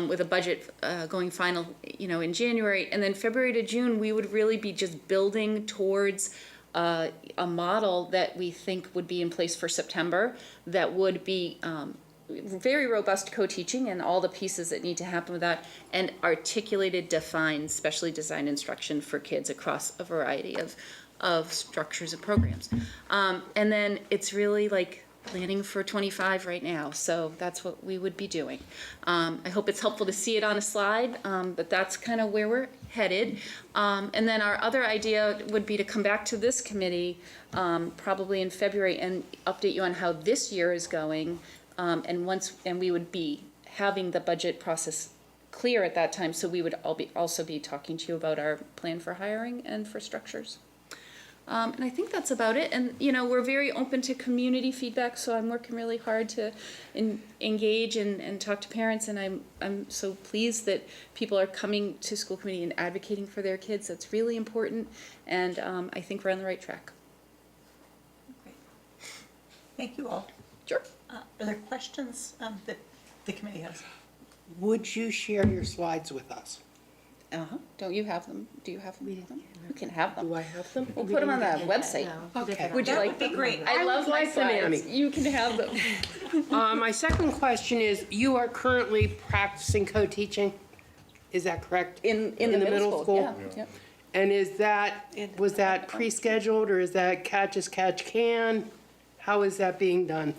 with a budget going final, in January. And then February to June, we would really be just building towards a model that we think would be in place for September that would be very robust co-teaching and all the pieces that need to happen with that, and articulated, defined, specially designed instruction for kids across a variety of structures and programs. And then it's really like planning for 25 right now, so that's what we would be doing. I hope it's helpful to see it on a slide, but that's kind of where we're headed. And then our other idea would be to come back to this committee probably in February and update you on how this year is going. And we would be having the budget process clear at that time, so we would also be talking to you about our plan for hiring and for structures. And I think that's about it. And, we're very open to community feedback, so I'm working really hard to engage and talk to parents, and I'm so pleased that people are coming to school committee and advocating for their kids. That's really important, and I think we're on the right track. Great. Thank you all. Sure. Are there questions that the committee has? Would you share your slides with us? Don't you have them? Do you have them? You can have them. Do I have them? We'll put them on the website. Okay. Would you like That would be great. I love my like them, Annie. slides. You can have them. My second question is, you are currently practicing co-teaching? Is that correct? In the middle school. Yeah. Yep. And was that pre-scheduled, or is that catch as catch can? How is that being done?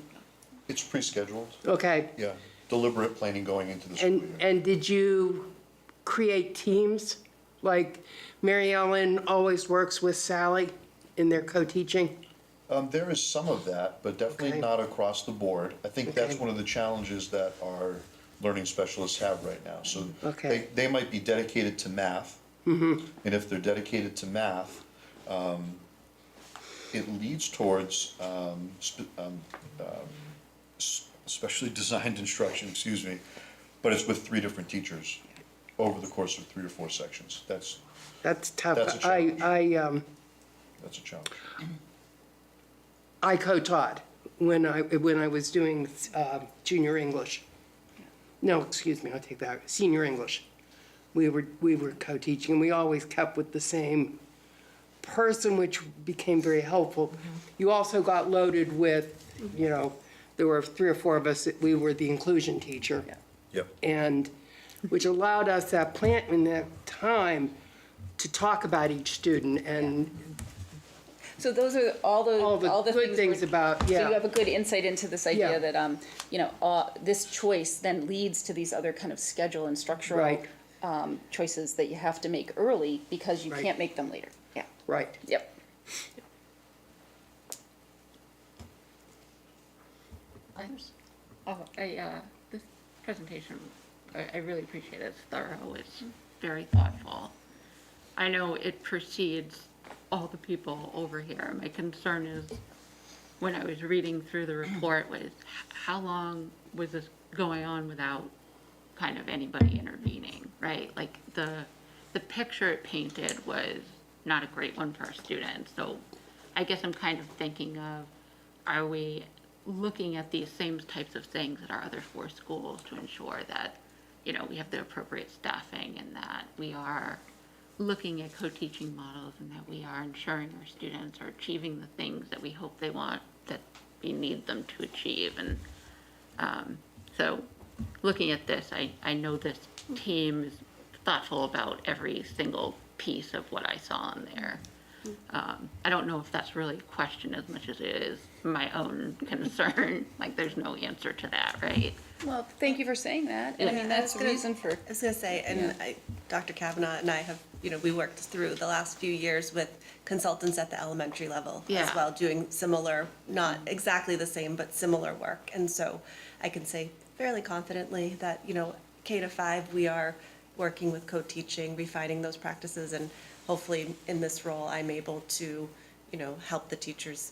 It's pre-scheduled. Okay. Yeah, deliberate planning going into the school year. And did you create teams? Like Mary Ellen always works with Sally in their co-teaching? There is some of that, but definitely not across the board. I think that's one of the challenges that our learning specialists have right now. So they might be dedicated to math, and if they're dedicated to math, it leads towards specially designed instruction, But it's with 3 different teachers over the course of 3 or 4 sections. That's tough. That's a challenge. I a challenge. I co-taught when I was doing junior English. No, excuse me, I'll take that. Senior English. We were co-teaching, and we always kept with the same person, which became very helpful. You also got loaded with, there were 3 or 4 of us. We were the inclusion teacher. Yep. And which allowed us that in that time to talk about each student and So those are all the good things about, So yeah. you have a good insight into this idea Yeah. that, this choice then leads to these other kind of schedule and structural Right. choices that you have to make early because you Right. can't make them later. Yeah. Right. Yep. This presentation, I really appreciate it. It's thorough, it's very thoughtful. I know it precedes all the people over here. My concern is, when I was reading through the report, was how long was this going on without kind of anybody intervening, right? Like the picture it painted was not a great one for our students. So I guess I'm kind of thinking of, are we looking at these same types of things at our other 4 schools to ensure that, we have the appropriate staffing and that we are looking at co-teaching models and that we are ensuring our students are achieving the things that we hope they want, that we need them to achieve. And so looking at this, I know this team is thoughtful about every single piece of what I saw in there. I don't know if that's really a question as much as it is my own concern. Like, there's no answer to that, right? Well, thank you for saying that. And I mean, that's the reason for. I was going to say, and Dr. Kavanaugh and I have, we worked through the last few years with consultants at the elementary level as Yeah. well, doing similar, not exactly the same, but similar work. And so I can say fairly confidently that, K-5, we are working with co-teaching, refining those practices, and hopefully in this role, I'm able to, help the teachers,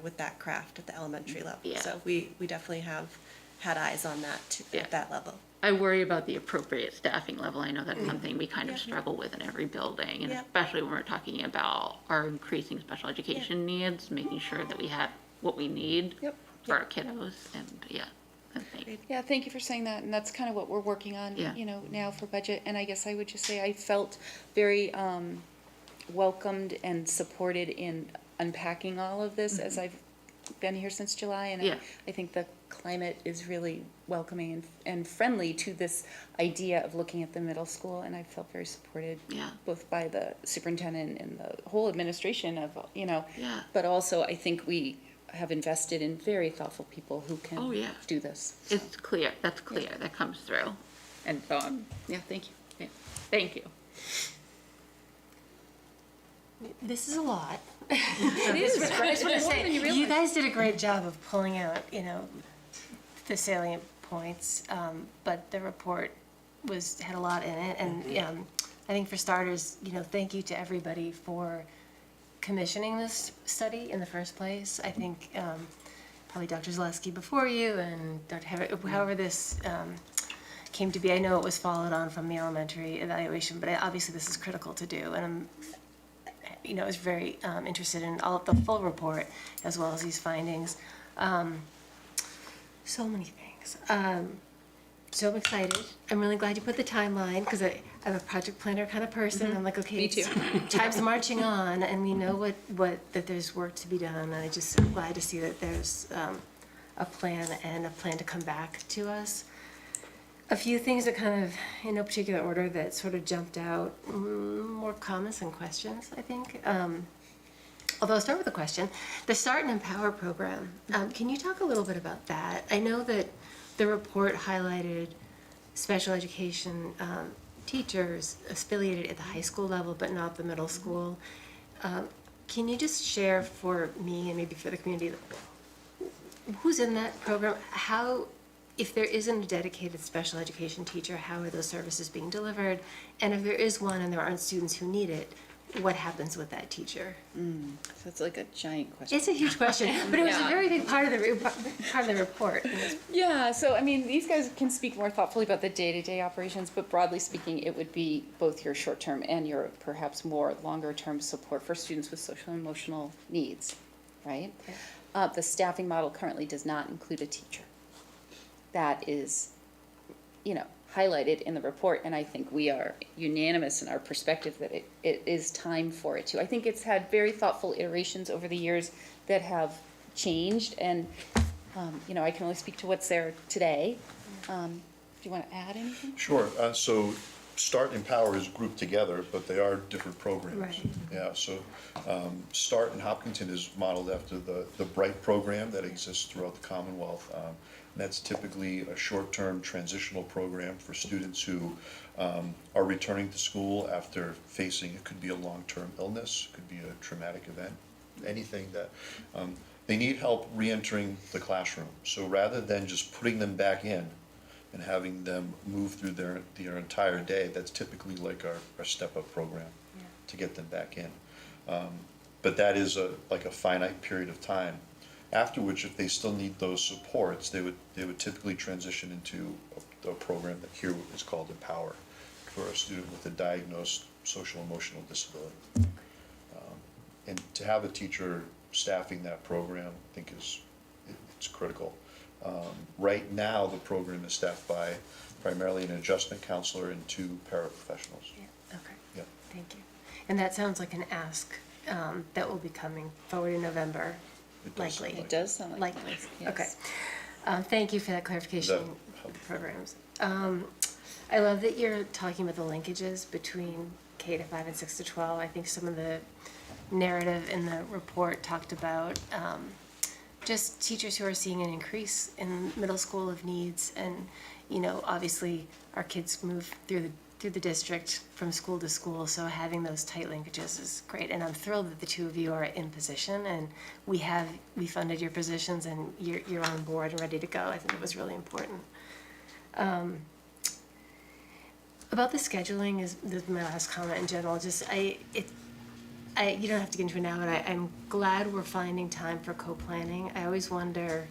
with that craft at the elementary level. Yeah. So we definitely have had eyes on that at that level. I worry about the appropriate staffing level. I know that's something we kind of struggle with in every building, and Yeah. especially when we're talking about our increasing special education needs, making sure that we have what we need for our kiddos, and Yeah, thank you for saying that, and that's kind of what we're working on, Yeah. now for budget. And I guess I would just say I felt very welcomed and supported in unpacking all of this as I've been here since July, and Yeah. I think the climate is really welcoming and friendly to this idea of looking at the middle school, and I felt very supported both by the superintendent and the whole administration of, Yeah. but also I think we have invested in very thoughtful people who can Oh, yeah. do this. It's clear, that's clear, that comes through. And so, Yeah, thank you. yeah, thank you. This is a lot. It is. I just want to More say, than you you realize. guys did a great job of pulling out, the salient points, but the report had a lot in it, and I think for starters, thank you to everybody for commissioning this study in the first place. I think probably Dr. Zaleski before you and Dr. However this came to be. I know it was followed on from the elementary evaluation, but obviously this is critical to do, and I'm I was very interested in all of the full report as well as these findings. So many things. So I'm excited. I'm really glad you put the timeline because I'm a project planner kind of person. I'm like, okay, Me too. time's marching on, and we know that there's work to be done. And I'm glad to see that there's a plan to come back to us. A few things that kind of, in no particular order, that sort of jumped out, more comments than questions, I think. Although I'll start with a question. The Start and Empower program, can you talk a little bit about that? I know that the report highlighted special education teachers affiliated at the high school level, but not the middle school. Can you just share for me and maybe for the community, who's in that program? How, if there isn't a dedicated special education teacher, how are those services being delivered? And if there is one and there aren't students who need it, what happens with that teacher? So it's like a giant question. It's a huge question, but it was a Yeah. very big part of the report. Yeah, so I mean, these guys can speak more thoughtfully about the day-to-day operations, but broadly speaking, it would be both your short-term and your perhaps more longer-term support for students with social and emotional needs, right? The staffing model currently does not include a teacher. That is, highlighted in the report, and I think we are unanimous in our perspective that it is time for it to. I think it's had very thoughtful iterations over the years that have changed, and I can only speak to what's there today. Do you want to add anything? Sure. So START and Power is grouped together, but they are different programs. Right. Yeah, so START in Hopkinton is modeled after the BRIGHT program that exists throughout the Commonwealth. That's typically a short-term transitional program for students who are returning to school after facing, it could be a long-term illness, it could be a traumatic event, anything that they need help re-entering the classroom. So rather than just putting them back in and having them move through their entire day, that's typically like our step-up program to get them back in. But that is like a finite period of time. After which, if they still need those supports, they would typically transition into a program that here is called Empower for a student with a diagnosed social emotional disability. And to have a teacher staffing that program, I think it's critical. Right now, the program is staffed by primarily an adjustment counselor and 2 paraprofessionals. Yeah, okay. Yeah. Thank you. And that sounds like an ask that will be coming forward in November, likely. It does sound like Likely, yes. okay. Thank you for that clarification of the programs. I love that you're talking about the linkages between K to 5 and 6 to 12. I think some of the narrative in the report talked about just teachers who are seeing an increase in middle school of needs, and obviously our kids move through the district from school to school, so having those tight linkages is great. And I'm thrilled that the 2 of you are in position, and we funded your positions, and you're on board and ready to go. I think it was really important. About the scheduling is my last comment in general. Just you don't have to get into it now, but I'm glad we're finding time for co-planning. I always wonder,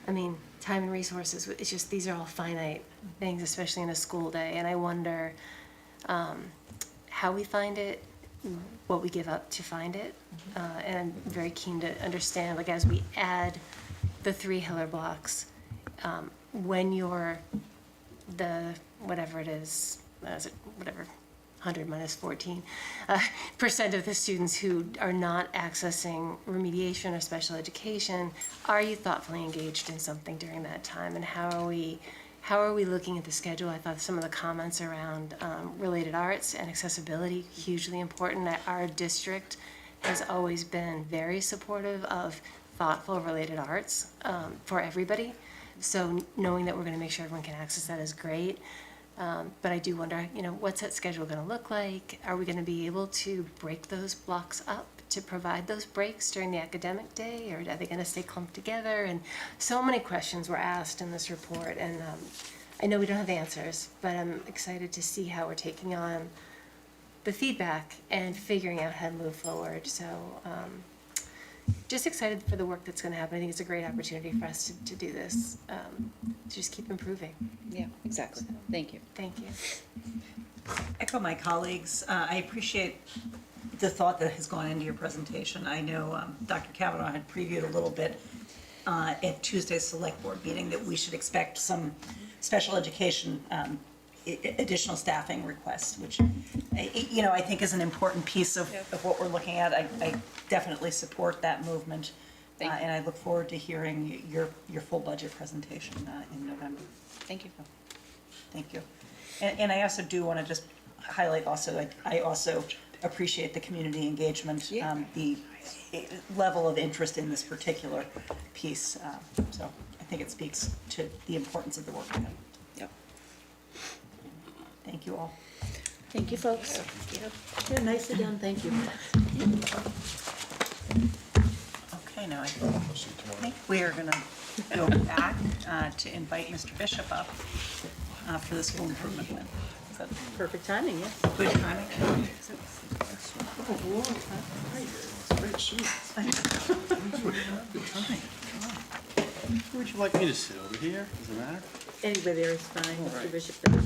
time and resources, it's just, these are all finite things, especially in a school day, and I wonder how we find it, what we give up to find it, and I'm very keen to understand, like, as we add the 3 Hiller blocks, when you're whatever it is, 100 minus 14% of the students who are not accessing remediation or special education, are you thoughtfully engaged in something during that time? And how are we looking at the schedule? I thought some of the comments around related arts and accessibility, hugely important. That our district has always been very supportive of thoughtful related arts for everybody. So knowing that we're going to make sure everyone can access that is great. But I do wonder, what's that schedule going to look like? Are we going to be able to break those blocks up to provide those breaks during the academic day, or are they going to stay clumped together? And so many questions were asked in this report, and I know we don't have answers, but I'm excited to see how we're taking on the feedback and figuring out how to move forward. So just excited for the work that's going to happen. I think it's a great opportunity for us to do this, to just keep improving. Yeah, exactly. Thank you. Thank you. Echo my colleagues. I appreciate the thought that has gone into your presentation. I know Dr. Kavanaugh had previewed a little bit at Tuesday's select board meeting that we should expect some special education additional staffing requests, which I think is an important piece of what we're looking at. I definitely support that movement, and I look forward to hearing your full budget presentation in November. Thank you. Thank you. And I also do want to just highlight also, I also appreciate the community engagement, the level of interest in this particular piece. So I think it speaks to the importance of the work. Yep. Thank you all. Thank you, folks. Yeah, nicely done, thank you. Okay, now I think we are going to go back to invite Mr. Bishop up for the school improvement plan. Is that Perfect timing, yes. good timing? Where would you like me to sit? Over here? Does it matter? Anywhere there is fine, All Mr. right. Bishop. Thank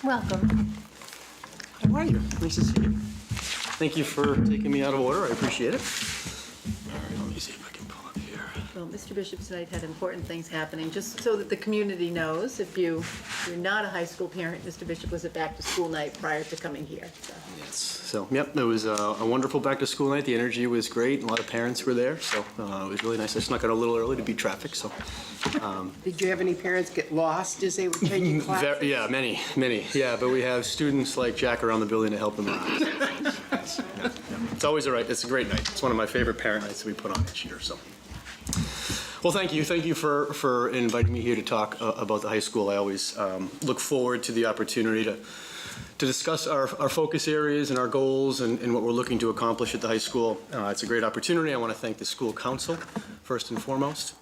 you. Welcome. How are you? Nice to see you. Thank you for taking me out of order. I appreciate it. All right, let me see if I can pull up here. Well, Mr. Bishop tonight had important things happening, just so that the community knows. If you're not a high school parent, Mr. Bishop was at back-to-school night prior to coming here. So. Yes. So, yep, it was a wonderful back-to-school night. The energy was great. A lot of parents were there, so it was really nice. I snuck out a little early to beat traffic, so. Did you have any parents get lost as they were changing classes? Yeah, many. Yeah, but we have students like Jack around the building to help them out. It's always it's a great night. It's one of my favorite parent nights that we put on each year, so. Well, thank you. Thank you for inviting me here to talk about the high school. I always look forward to the opportunity to discuss our focus areas and our goals and what we're looking to accomplish at the high school. It's a great opportunity. I want to thank the school council, first and foremost.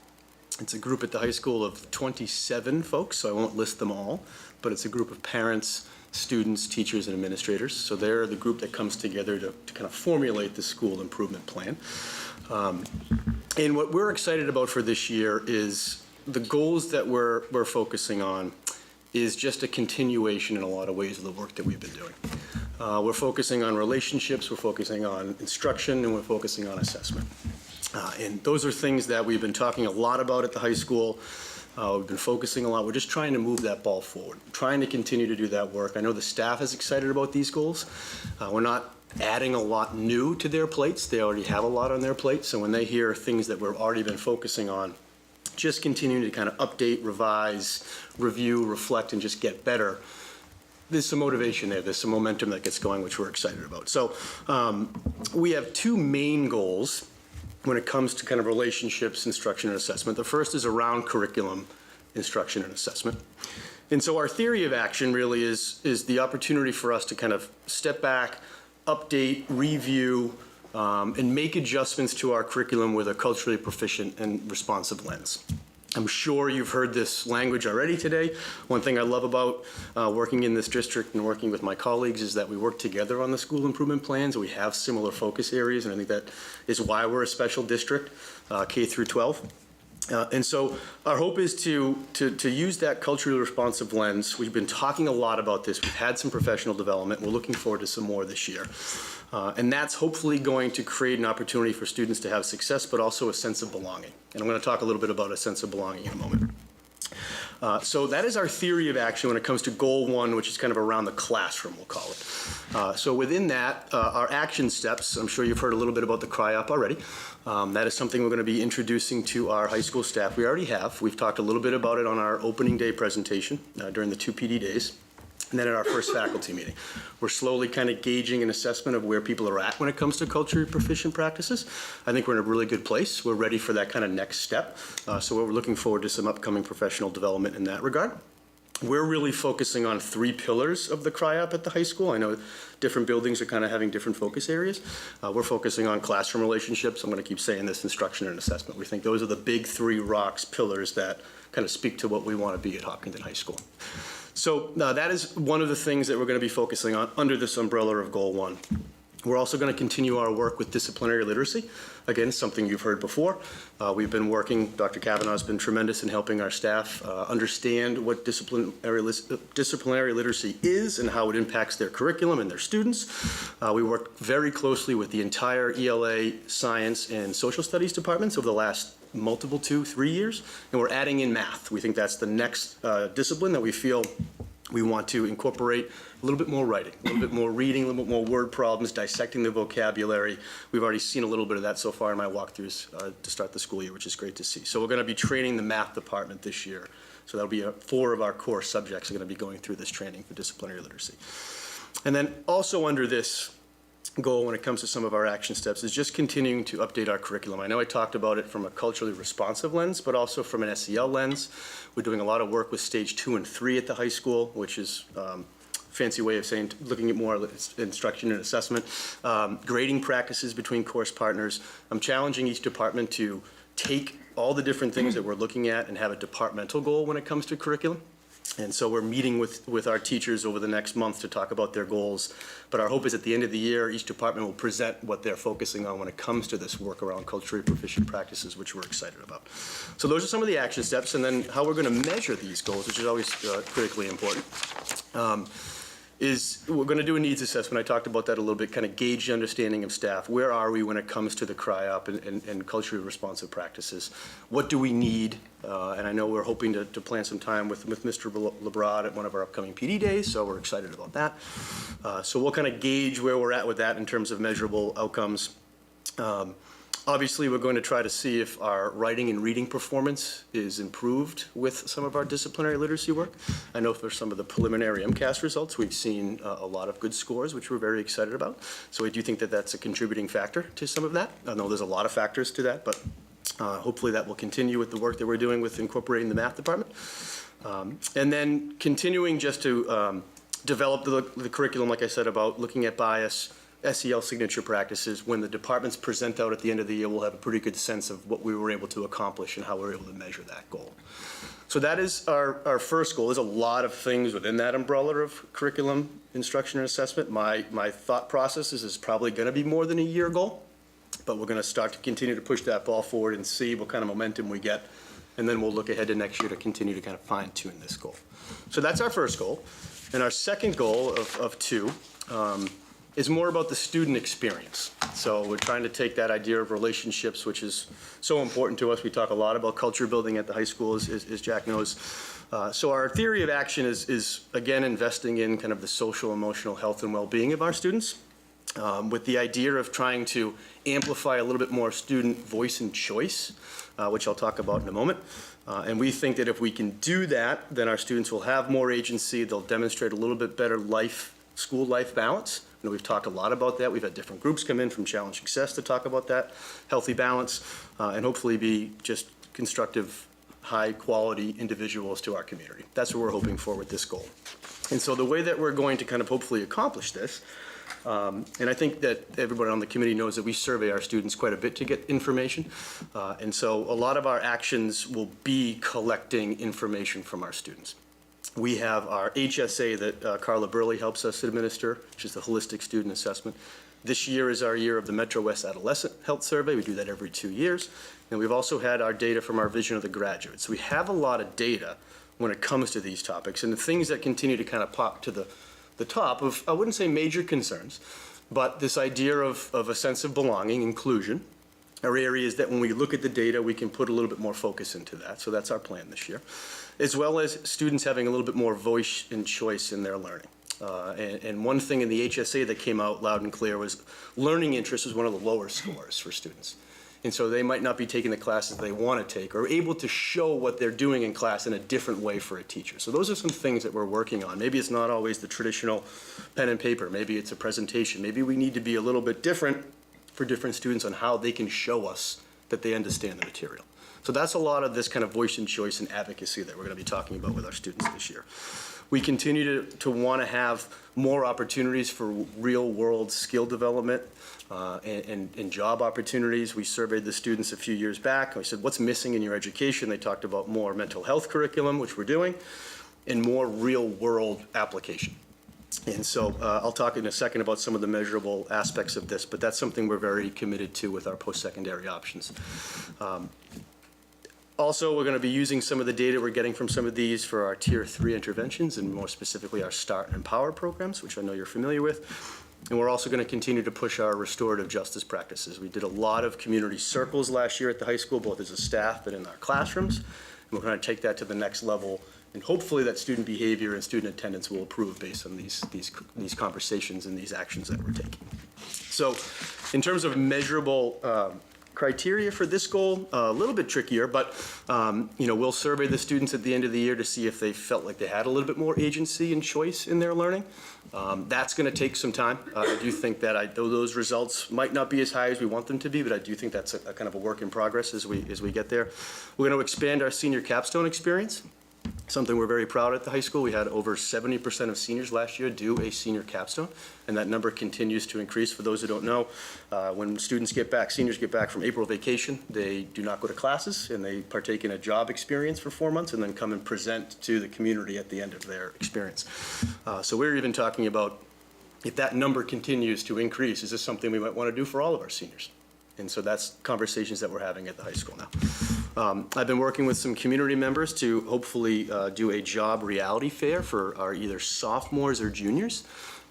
It's a group at the high school of 27 folks, so I won't list them all, but it's a group of parents, students, teachers, and administrators. So they're the group that comes together to kind of formulate the school improvement plan. And what we're excited about for this year is the goals that we're focusing on is just a continuation in a lot of ways of the work that we've been doing. We're focusing on relationships, we're focusing on instruction, and we're focusing on assessment. And those are things that we've been talking a lot about at the high school. We've been focusing a lot. We're just trying to move that ball forward, trying to continue to do that work. I know the staff is excited about these goals. We're not adding a lot new to their plates. They already have a lot on their plates. So when they hear things that we've already been focusing on, just continuing to kind of update, revise, review, reflect, and just get better, there's some motivation there. There's some momentum that gets going, which we're excited about. So we have two main goals when it comes to kind of relationships, instruction, and assessment. The first is around curriculum, instruction, and assessment. And so our theory of action really is the opportunity for us to kind of step back, update, review, and make adjustments to our curriculum with a culturally proficient and responsive lens. I'm sure you've heard this language already today. One thing I love about working in this district and working with my colleagues is that we work together on the school improvement plans. We have similar focus areas, and I think that is why we're a special district, K through 12. And so our hope is to use that culturally responsive lens. We've been talking a lot about this. We've had some professional development. We're looking forward to some more this year. And that's hopefully going to create an opportunity for students to have success, but also a sense of belonging. And I'm going to talk a little bit about a sense of belonging in a moment. So that is our theory of action when it comes to goal one, which is kind of around the classroom, we'll call it. So within that, our action steps, I'm sure you've heard a little bit about the CRI-OP already. That is something we're going to be introducing to our high school staff. We already have. We've talked a little bit about it on our opening day presentation during the 2 PD days. And then at our first faculty meeting. We're slowly kind of gauging an assessment of where people are at when it comes to culturally proficient practices. I think we're in a really good place. We're ready for that kind of next step. So we're looking forward to some upcoming professional development in that regard. We're really focusing on 3 pillars of the CRI-OP at the high school. I know different buildings are kind of having different focus areas. We're focusing on classroom relationships. I'm going to keep saying this, instruction and assessment. We think those are the big 3 rocks, pillars that kind of speak to what we want to be at Hopkinton High School. So that is one of the things that we're going to be focusing on under this umbrella of Goal 1. We're also going to continue our work with disciplinary literacy. Again, something you've heard before. We've been working, Dr. Kavanaugh's been tremendous in helping our staff understand what disciplinary literacy is and how it impacts their curriculum and their students. We worked very closely with the entire ELA science and social studies departments over the last multiple 2-3 years, and we're adding in math. We think that's the next discipline that we feel we want to incorporate a little bit more writing, a little bit more reading, a little bit more word problems, dissecting the vocabulary. We've already seen a little bit of that so far in my walkthroughs to start the school year, which is great to see. So we're going to be training the math department this year. So that'll be 4 of our core subjects are going to be going through this training for disciplinary literacy. And then also under this goal when it comes to some of our action steps is just continuing to update our curriculum. I know I talked about it from a culturally responsive lens, but also from an SEL lens. We're doing a lot of work with stage 2 and 3 at the high school, which is fancy way of saying looking at more instruction and assessment, grading practices between course partners. I'm challenging each department to take all the different things that we're looking at and have a departmental goal when it comes to curriculum. And so we're meeting with our teachers over the next month to talk about their goals. But our hope is at the end of the year, each department will present what they're focusing on when it comes to this work around culturally proficient practices, which we're excited about. So those are some of the action steps, and then how we're going to measure these goals, which is always critically important. Is we're going to do a needs assessment. I talked about that a little bit, kind of gauge the understanding of staff. Where are we when it comes to the CRI-OP and culturally responsive practices? What do we need? And I know we're hoping to plan some time with Mr. Lebrad at one of our upcoming PD days, so we're excited about that. So we'll kind of gauge where we're at with that in terms of measurable outcomes. Obviously, we're going to try to see if our writing and reading performance is improved with some of our disciplinary literacy work. I know for some of the preliminary MCAS results, we've seen a lot of good scores, which we're very excited about. So I do think that that's a contributing factor to some of that. I know there's a lot of factors to that, but hopefully that will continue with the work that we're doing with incorporating the math department. And then continuing just to develop the curriculum, like I said, about looking at bias, SEL signature practices. When the departments present out at the end of the year, we'll have a pretty good sense of what we were able to accomplish and how we were able to measure that goal. So that is our first goal. There's a lot of things within that umbrella of curriculum, instruction, and assessment. My thought process is it's probably going to be more than a year goal, but we're going to start to continue to push that ball forward and see what kind of momentum we get, and then we'll look ahead to next year to continue to kind of fine-tune this goal. So that's our first goal. And our second goal of two is more about the student experience. So we're trying to take that idea of relationships, which is so important to us. We talk a lot about culture building at the high school, as Jack knows. So our theory of action is again, investing in kind of the social, emotional health and well-being of our students, with the idea of trying to amplify a little bit more student voice and choice, which I'll talk about in a moment. And we think that if we can do that, then our students will have more agency. They'll demonstrate a little bit better school life balance. You know, we've talked a lot about that. We've had different groups come in from Challenge Success to talk about that, healthy balance, and hopefully be just constructive, high-quality individuals to our community. That's what we're hoping for with this goal. And so the way that we're going to kind of hopefully accomplish this, and I think that everybody on the committee knows that we survey our students quite a bit to get information. And so a lot of our actions will be collecting information from our students. We have our HSA that Carla Burley helps us administer, which is the Holistic Student Assessment. This year is our year of the Metro West Adolescent Health Survey. We do that every 2 years. And we've also had our data from our Vision of the Graduate. So we have a lot of data when it comes to these topics. And the things that continue to kind of pop to the top of, I wouldn't say major concerns, but this idea of a sense of belonging, inclusion, are areas that when we look at the data, we can put a little bit more focus into that. So that's our plan this year, as well as students having a little bit more voice and choice in their learning. And one thing in the HSA that came out loud and clear was learning interest was one of the lower scores for students. And so they might not be taking the classes they want to take or able to show what they're doing in class in a different way for a teacher. So those are some things that we're working on. Maybe it's not always the traditional pen and paper. Maybe it's a presentation. Maybe we need to be a little bit different for different students on how they can show us that they understand the material. So that's a lot of this kind of voice and choice and advocacy that we're going to be talking about with our students this year. We continue to want to have more opportunities for real world skill development and job opportunities. We surveyed the students a few years back. And we said, what's missing in your education? They talked about more mental health curriculum, which we're doing, and more real world application. And so I'll talk in a second about some of the measurable aspects of this, but that's something we're very committed to with our post-secondary options. Also, we're going to be using some of the data we're getting from some of these for our Tier 3 interventions, and more specifically our START and Empower programs, which I know you're familiar with. And we're also going to continue to push our restorative justice practices. We did a lot of community circles last year at the high school, both as a staff and in our classrooms. And we're going to take that to the next level, and hopefully that student behavior and student attendance will improve based on these conversations and these actions that we're taking. So in terms of measurable criteria for this goal, a little bit trickier, but we'll survey the students at the end of the year to see if they felt like they had a little bit more agency and choice in their learning. That's going to take some time. I do think that those results might not be as high as we want them to be, but I do think that's a kind of a work in progress as we get there. We're going to expand our senior capstone experience. Something we're very proud at the high school. We had over 70% of seniors last year do a senior capstone, and that number continues to increase. For those who don't know, when students get back, seniors get back from April vacation, they do not go to classes, and they partake in a job experience for 4 months and then come and present to the community at the end of their experience. So we're even talking about, if that number continues to increase, is this something we might want to do for all of our seniors? And so that's conversations that we're having at the high school now. I've been working with some community members to hopefully do a job reality fair for our either sophomores or juniors.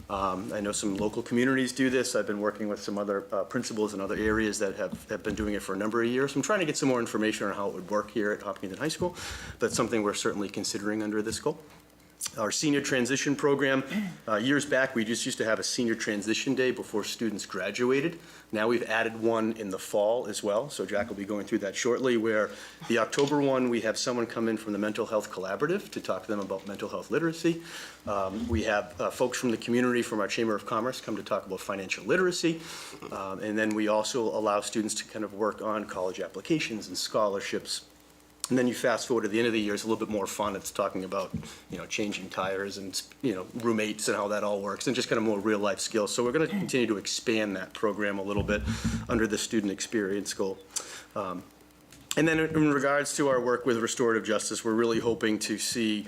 I know some local communities do this. I've been working with some other principals in other areas that have been doing it for a number of years. I'm trying to get some more information on how it would work here at Hopkinton High School. That's something we're certainly considering under this goal. Our senior transition program, years back, we just used to have a senior transition day before students graduated. Now we've added one in the fall as well, so Jack will be going through that shortly, where the October one, we have someone come in from the Mental Health Collaborative to talk to them about mental health literacy. We have folks from the community from our Chamber of Commerce come to talk about financial literacy. And then we also allow students to kind of work on college applications and scholarships. And then you fast forward to the end of the year, it's a little bit more fun. It's talking about, changing tires and, roommates and how that all works, and just kind of more real life skills. So we're going to continue to expand that program a little bit under the student experience goal. And then in regards to our work with restorative justice, we're really hoping to see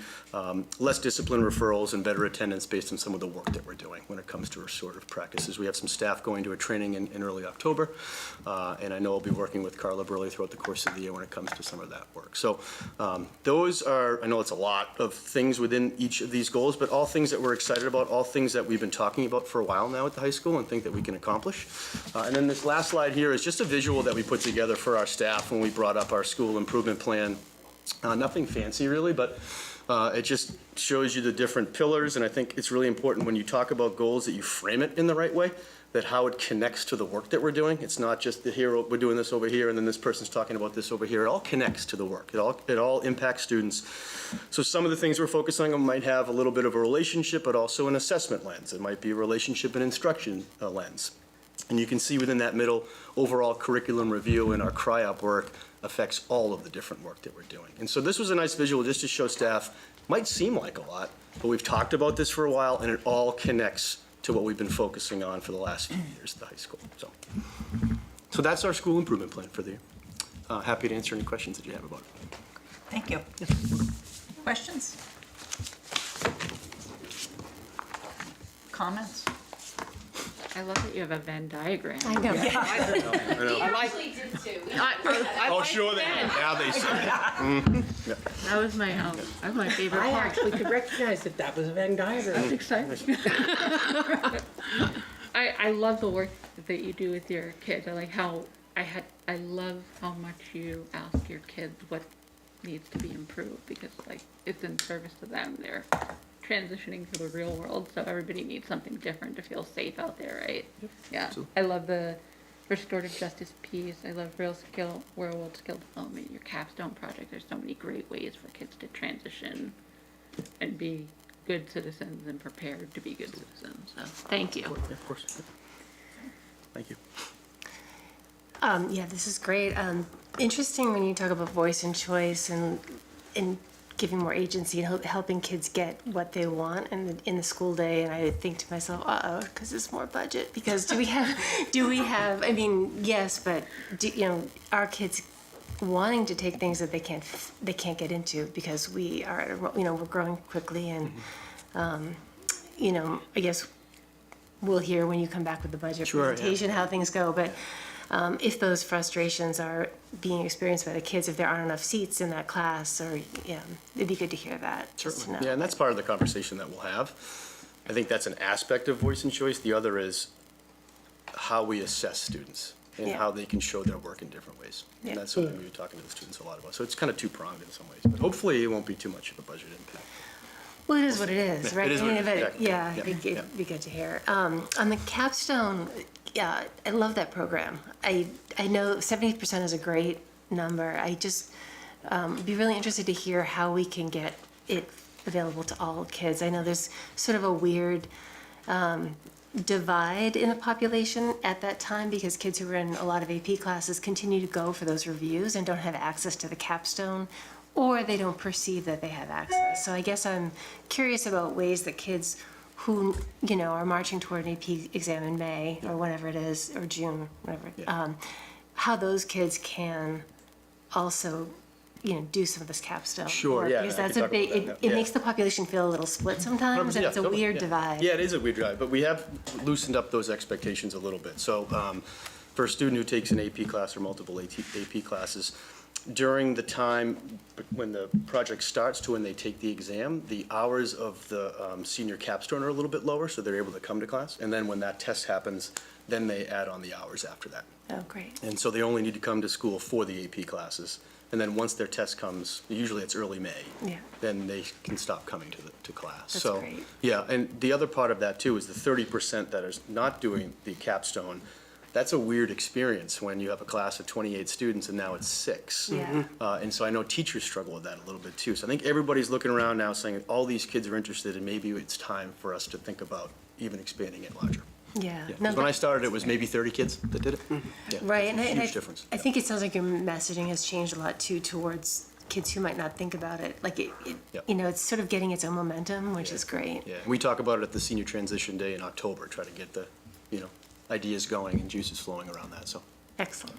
less discipline referrals and better attendance based on some of the work that we're doing when it comes to restorative practices. We have some staff going to a training in early October, and I know I'll be working with Carla Burley throughout the course of the year when it comes to some of that work. So those are, I know it's a lot of things within each of these goals, but all things that we're excited about, all things that we've been talking about for a while now at the high school and think that we can accomplish. And then this last slide here is just a visual that we put together for our staff when we brought up our school improvement plan. Nothing fancy really, but it just shows you the different pillars, and I think it's really important when you talk about goals that you frame it in the right way, that how it connects to the work that we're doing. It's not just the here, we're doing this over here, and then this person's talking about this over here. It all connects to the work. It all impacts students. So some of the things we're focusing on might have a little bit of a relationship, but also an assessment lens. It might be a relationship and instruction lens. And you can see within that middle, overall curriculum review and our CRI-OP work affects all of the different work that we're doing. And so this was a nice visual just to show staff, might seem like a lot, but we've talked about this for a while, and it all connects to what we've been focusing on for the last few years at the high school. So that's our school improvement plan for the year. Happy to answer any questions that you have about it. Thank you. Questions? Comments? I love that you have a Venn diagram. I know. Yeah. I know. We actually did too. Oh, sure they have. Now they say it. That was my favorite I part. actually could recognize that was a Venn diagram. That's exciting. I love the work that you do with your kids. I like how I love how much you ask your kids what needs to be improved, because it's in service to them. They're transitioning to the real world, so everybody needs something different to feel safe out there, right? Yep, Yeah. absolutely. I love the restorative justice piece. I love real world skill development, your capstone project. There's so many great ways for kids to transition and be good citizens and prepared to be good citizens. So thank you. Yeah, of course. Thank you. Yeah, this is great. Interesting when you talk about voice and choice and giving more agency and helping kids get what they want in the school day. And I think to myself, because it's more budget. Because do we have? I mean, yes, but are kids wanting to take things that they can't get into because we are we're growing quickly, and I guess we'll hear when you come back with the budget presentation how things go, but. If those frustrations are being experienced by the kids, if there aren't enough seats in that class, or it'd be good to hear that. Certainly. Yeah, and that's part of the conversation that we'll have. I think that's an aspect of voice and choice. The other is how we assess students and how they can show their work in different ways. And that's something we're talking to the students a lot about. So it's kind of two-pronged in some ways, but hopefully it won't be too much of a budget impact. Well, it is what it is, right? It is what it is. Yeah, it'd be good to hear. On the capstone, yeah, I love that program. I know 70% is a great number. I just be really interested to hear how we can get it available to all kids. I know there's sort of a weird divide in the population at that time, because kids who are in a lot of AP classes continue to go for those reviews and don't have access to the capstone or they don't perceive that they have access. So I guess I'm curious about ways that kids who, you know, are marching toward an AP exam in May or whatever it is, or June, whatever, how those kids can also, you know, do some of this capstone Sure, work. yeah, Because I that's can a talk big, about it, that, it yeah. makes the population feel a little split sometimes, and it's a totally, weird yeah. divide. Yeah, it is a weird divide, but we have loosened up those expectations a little bit. So for a student who takes an AP class or multiple AP classes, during the time when the project starts to when they take the exam, the hours of the senior capstone are a little bit lower, so they're able to come to class. And then when that test happens, then they add on the hours after that. Oh, great. And so they only need to come to school for the AP classes. And then once their test comes, usually it's early May, Yeah. then they can stop coming to class. That's So, great. yeah, and the other part of that too is the 30% that is not doing the capstone. That's a weird experience when you have a class of 28 students and now it's 6. Yeah. And so I know teachers struggle with that a little bit too. So I think everybody's looking around now saying all these kids are interested and maybe it's time for us to think about even expanding it larger. Yeah. Yeah. No, 'Cause when I started, it was maybe 30 kids that did it. Yeah, Right, it's a and huge difference. I think it sounds like your messaging has changed a lot too towards kids who might not think about it. Like Yep. you know, it's sort of getting its own momentum, which is great. Yeah, and we talk about it at the senior transition day in October, try to get the, you know, ideas going and juices flowing around that, so. Excellent.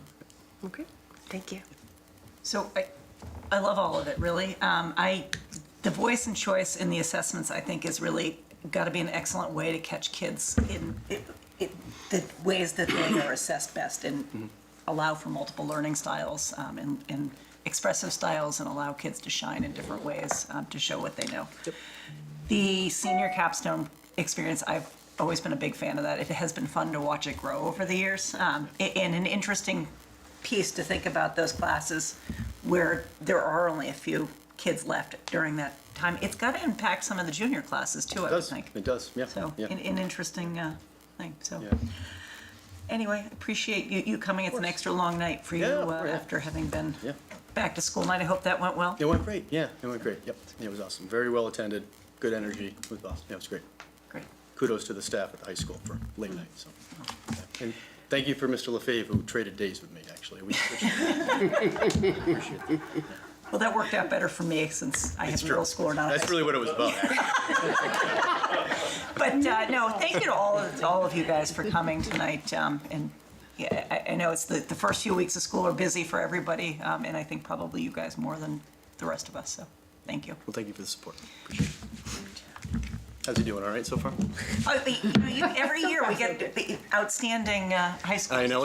Okay, thank you. So I love all of it, really. The voice and choice in the assessments, I think, is really got to be an excellent way to catch kids in the ways that they are assessed best and allow for multiple learning styles and expressive styles and allow kids to shine in different ways to show what they know. The senior capstone experience, I've always been a big fan of that. It has been fun to watch it grow over the years, and an interesting piece to think about those classes where there are only a few kids left during that time. It's got to impact some of the junior classes too, I would think. It does, yeah. So, yeah. an interesting thing, so. Yeah. Anyway, appreciate you coming. It's an extra long night for you after having been Yeah. back to school night. I hope that went well. It went great, yeah, it went great, yep. It was awesome, very well attended, good energy, it was awesome, yeah, it was great. Great. Kudos to the staff at the high school for late night, so. And thank you for Mr. LaFave, who traded days with me, actually. We appreciate it. Well, that worked out better for me since I have middle school or not. That's really what it was about, But no, thank you to all of you guys for coming tonight. And yeah, I know it's the first few weeks of school are busy for everybody, and I think probably you guys more than the rest of us. So, thank you. Well, thank you for the support, appreciate it. How's he doing, all right so far? Every year we get the outstanding high school. I know.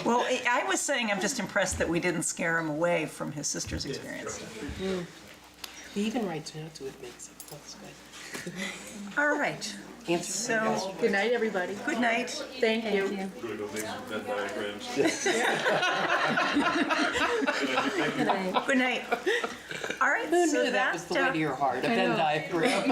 Well, I was saying I'm just impressed that we didn't scare him away from his sister's experience. He even writes notes with me, so that's good. All right. So, Good night, everybody. good night. Thank you. Gonna go make some Venn diagrams. Good night. All right. Who so knew that was the way to your heart, a Venn diagram?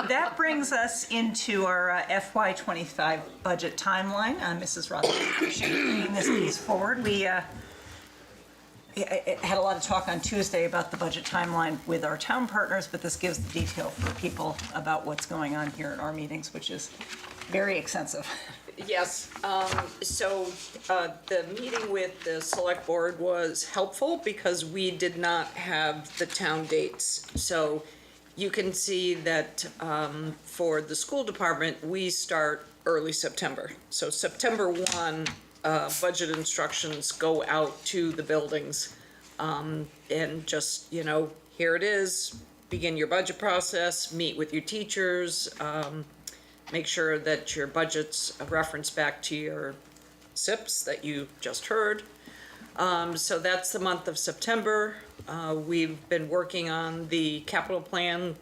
That brings us into our FY25 budget timeline. Mrs. Ross, I appreciate you bringing this piece forward. We had a lot of talk on Tuesday about the budget timeline with our town partners, but this gives the detail for people about what's going on here at our meetings, which is very extensive. Yes, so the meeting with the select board was helpful because we did not have the town dates. So you can see that for the school department, we start early September. So September 1, budget instructions go out to the buildings and just, you know, here it is, begin your budget process, meet with your teachers, make sure that your budget's reference back to your SIPs that you just heard. So that's the month of September. We've been working on the capital plan,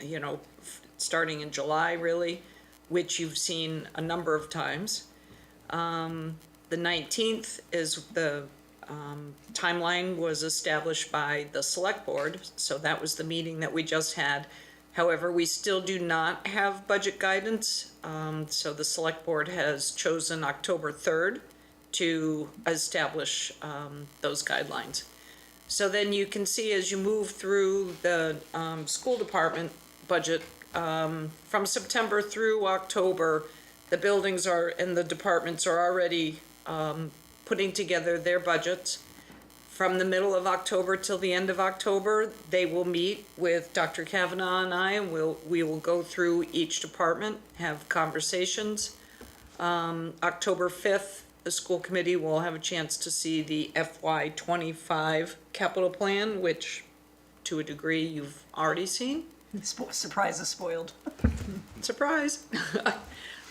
you know, starting in July really, which you've seen a number of times. The 19th is the timeline was established by the select board, so that was the meeting that we just had. However, we still do not have budget guidance, so the select board has chosen October 3rd to establish those guidelines. So then you can see as you move through the school department budget, from September through October, the buildings are and the departments are already putting together their budgets. From the middle of October till the end of October, they will meet with Dr. Kavanaugh and I, and we will go through each department, have conversations. October 5th, the school committee will have a chance to see the FY25 capital plan, which to a degree you've already seen. Surprise is spoiled. Surprise.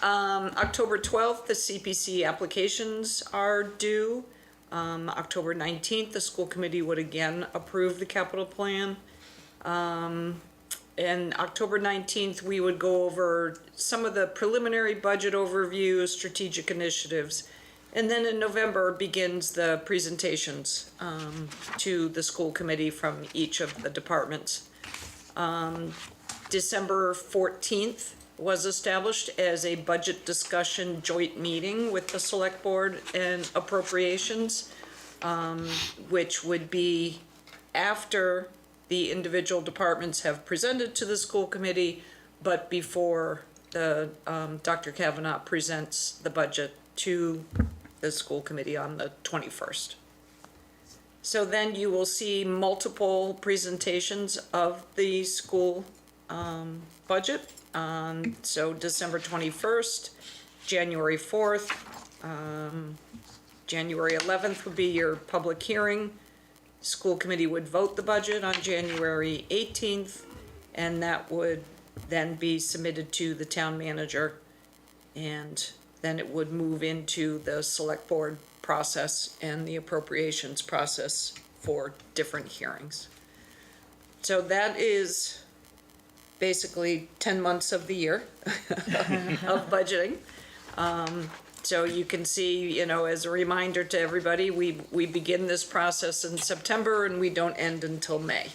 October 12th, the CPC applications are due. October 19th, the school committee would again approve the capital plan. And October 19th, we would go over some of the preliminary budget overviews, strategic initiatives. And then in November begins the presentations to the school committee from each of the departments. December 14th was established as a budget discussion joint meeting with the select board and appropriations, which would be after the individual departments have presented to the school committee, but before the Dr. Kavanaugh presents the budget to the school committee on the 21st. So then you will see multiple presentations of the school budget. So December 21st, January 4th, January 11th would be your public hearing. School committee would vote the budget on January 18th, and that would then be submitted to the town manager, and then it would move into the select board process and the appropriations process for different hearings. So that is basically 10 months of the year of budgeting. So you can see, you know, as a reminder to everybody, we begin this process in September and we don't end until May.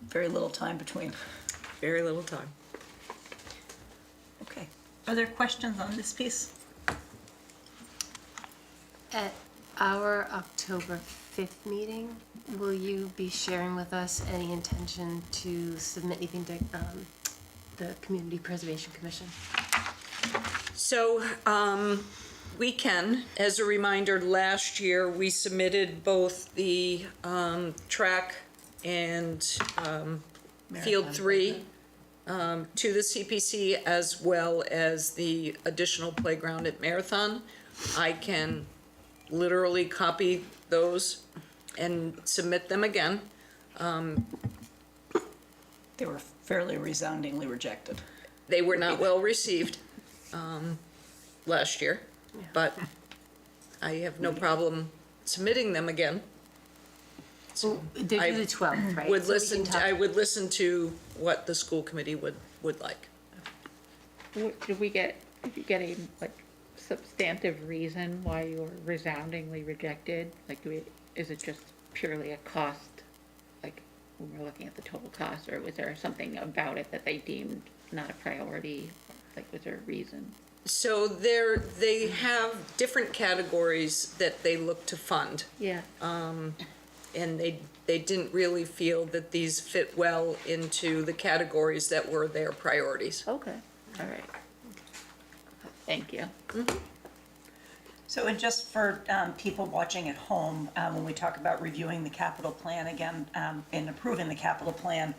Very little time between. Very little time. Okay. Are there questions on this piece? At our October 5th meeting, will you be sharing with us any intention to submit anything to the Community Preservation Commission? So we can, as a reminder, last year we submitted both the track and Field 3 to the CPC, as well as the additional playground at Marathon. I can literally copy those and submit them again. They were fairly resoundingly rejected. They were not well received last year, but I have no problem submitting them again. So They're I due the 12th, right? would So we listen. can talk- I would listen to what the school committee would like. Did you get a, like, substantive reason why you were resoundingly rejected? Like, is it just purely a cost, like, when we're looking at the total cost, or was there something about it that they deemed not a priority? Like, was there a reason? So they have different categories that they look to fund. Yeah. And they didn't really feel that these fit well into the categories that were their priorities. Okay, all right. Thank you. So, and just for people watching at home, when we talk about reviewing the capital plan again, and approving the capital plan,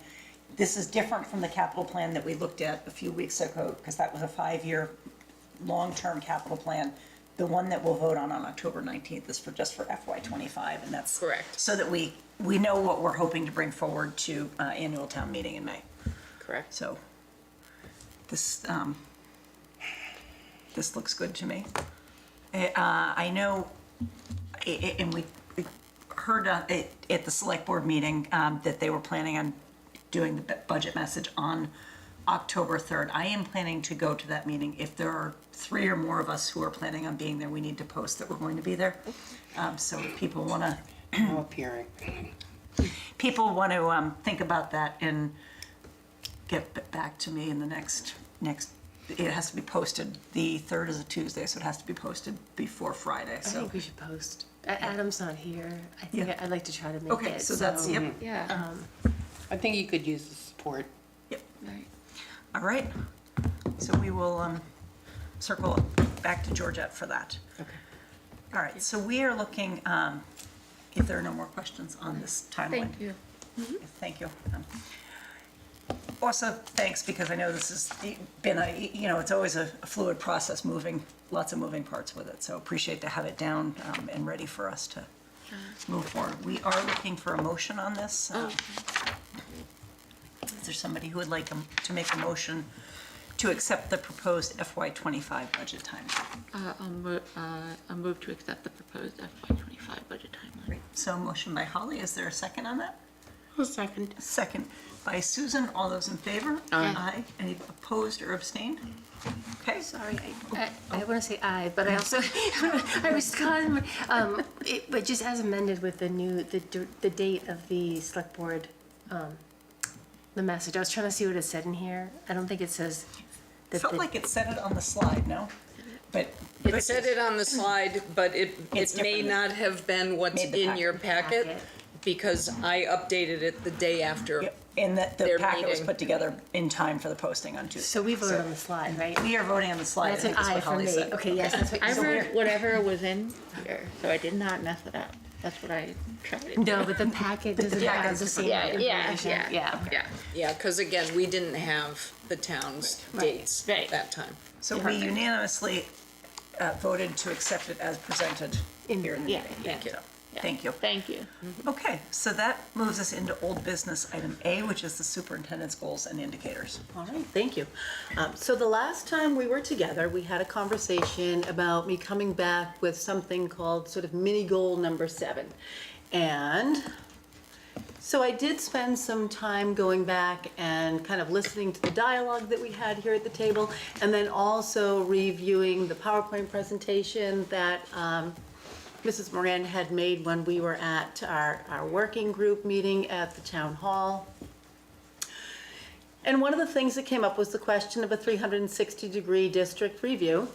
this is different from the capital plan that we looked at a few weeks ago, because that was a 5-year long-term capital plan. The one that we'll vote on October 19th is just for FY25, and that's correct. So that we know what we're hoping to bring forward to annual town meeting in May. Correct. So this looks good to me. I know, and we heard at the select board meeting that they were planning on doing the budget message on October 3rd. I am planning to go to that meeting. If there are 3 or more of us who are planning on being there, we need to post that we're going to be there. So if people want to, No appearing. people want to think about that and get back to me in the next. It has to be posted. The 3rd is a Tuesday, so it has to be posted before Friday. I So think we should post. Adam's not here. I think Yeah. I'd like to try to make Okay, it. so that's yep. Yeah. I think you could use the support. Yep. All right. So we will circle back to Georgette for that. Okay. All right, so we are looking, if there are no more questions on this timeline. Thank you. Thank you. Also, thanks, because I know this has been it's always a fluid process, lots of moving parts with it, so appreciate to have it down and ready for us to move forward. We are looking for a motion on this. Is there somebody who would like to make a motion to accept the proposed FY25 budget timeline? I'll move to accept the proposed FY25 budget timeline. Great. So motion by Holly, is there a second on that? A second. Second by Susan, all those in favor? Aye. Any opposed or abstained? Okay. Sorry, I want to say aye, but I also, I was calling, but just as amended with the date of the select board, the message. I was trying to see what it said in here. I don't think it says. Felt like it said it on the slide, no? But It said it on the slide, but it may not have been what's in your packet, because I updated it the day after. And that the their packet was meeting. put together in time for the posting on Tuesday. So we voted on the slide, right? We are voting on the slide. That's an I think is aye what for Holly me. said. Okay, yes, that's what I so read we're- whatever was in here, so I did not mess it up. That's what I tried to do. No, but the packet doesn't have the same information. Yeah, because again, we didn't have the town's dates that time. So we unanimously voted to accept it as presented here in the Yeah, meeting. thank you. So, Thank you. Thank you. Okay, so that moves us into old business item A, which is the superintendent's goals and indicators. All right, thank you. So the last time we were together, we had a conversation about me coming back with something called sort of mini goal number 7. And so I did spend some time going back and kind of listening to the dialogue that we had here at the table, and then also reviewing the PowerPoint presentation that Mrs. Moran had made when we were at our working group meeting at the town hall. And one of the things that came up was the question of a 360-degree district review.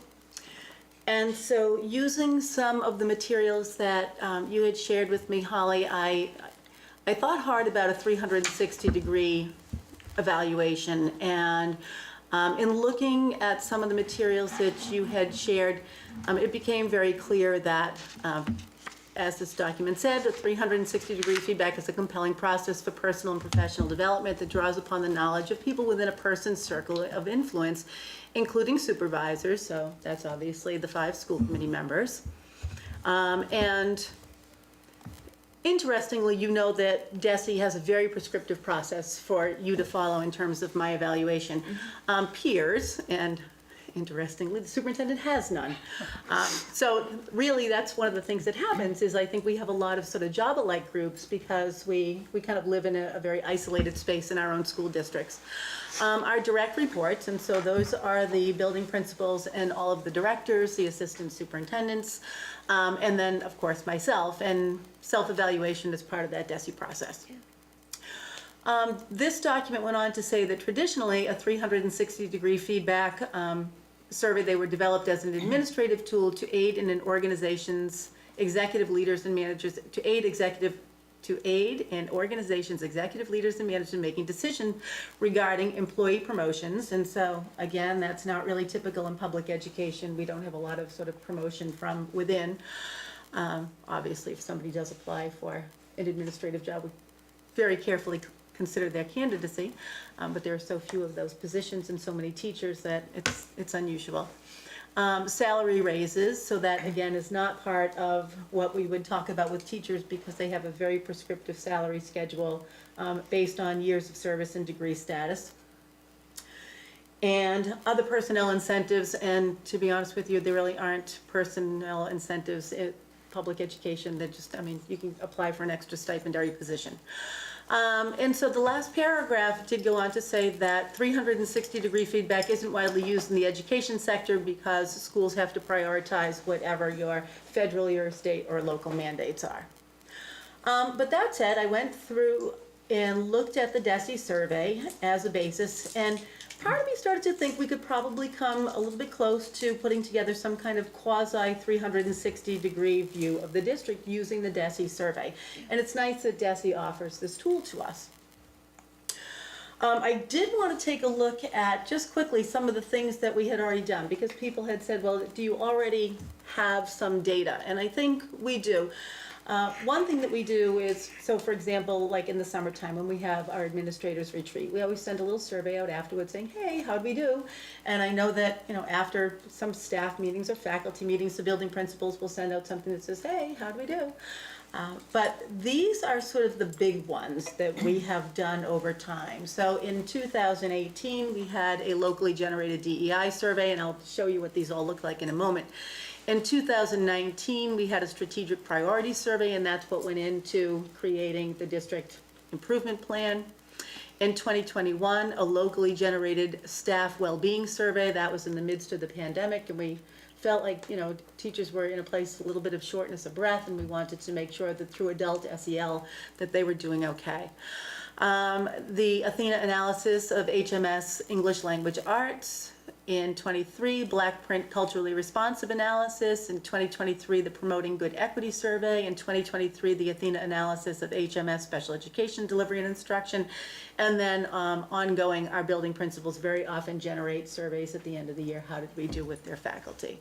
And so using some of the materials that you had shared with me, Holly, I thought hard about a 360-degree evaluation. And in looking at some of the materials that you had shared, it became very clear that, as this document said, a 360-degree feedback is a compelling process for personal and professional development that draws upon the knowledge of people within a person's circle of influence, including supervisors, so that's obviously the 5 school committee members. And interestingly, you know that DESE has a very prescriptive process for you to follow in terms of my evaluation. Peers, and interestingly, the superintendent has none. So really, that's one of the things that happens is I think we have a lot of sort of job-alike groups because we kind of live in a very isolated space in our own school districts. Our direct reports, and so those are the building principals and all of the directors, the assistant superintendents, and then, of course, myself, and self-evaluation is part of that DESE process. This document went on to say that traditionally, a 360-degree feedback survey, they were developed as an administrative tool to aid in an organization's executive leaders and managers, to aid in organizations, executive leaders and managers in making decisions regarding employee promotions. And so, again, that's not really typical in public education. We don't have a lot of sort of promotion from within. Obviously, if somebody does apply for an administrative job, we very carefully consider their candidacy, but there are so few of those positions and so many teachers that it's unusual. Salary raises, so that again is not part of what we would talk about with teachers because they have a very prescriptive salary schedule based on years of service and degree status. And other personnel incentives, and to be honest with you, there really aren't personnel incentives in public education that just, I mean, you can apply for an extra stipendary position. And so the last paragraph did go on to say that 360-degree feedback isn't widely used in the education sector because schools have to prioritize whatever your federal or state or local mandates are. But that said, I went through and looked at the DESE survey as a basis, and part of me started to think we could probably come a little bit close to putting together some kind of quasi 360-degree view of the district using the DESE survey. And it's nice that DESE offers this tool to us. I did want to take a look at, just quickly, some of the things that we had already done, because people had said, well, do you already have some data? And I think we do. One thing that we do is, so for example, like in the summertime when we have our administrators retreat, we always send a little survey out afterwards saying, hey, how'd we do? And I know that, you know, after some staff meetings or faculty meetings, the building principals will send out something that says, hey, how'd we do? But these are sort of the big ones that we have done over time. So in 2018, we had a locally generated DEI survey, and I'll show you what these all look like in a moment. In 2019, we had a strategic priority survey, and that's what went into creating the district improvement plan. In 2021, a locally generated staff well-being survey. That was in the midst of the pandemic, and we felt like, you know, teachers were in a place, a little bit of shortness of breath, and we wanted to make sure that through adult SEL that they were doing okay. The Athena analysis of HMS English Language Arts. In 23, Black Print Culturally Responsive Analysis. In 2023, the Promoting Good Equity Survey. In 2023, the Athena analysis of HMS Special Education Delivery and Instruction. And then ongoing, our building principals very often generate surveys at the end of the year. How did we do with their faculty?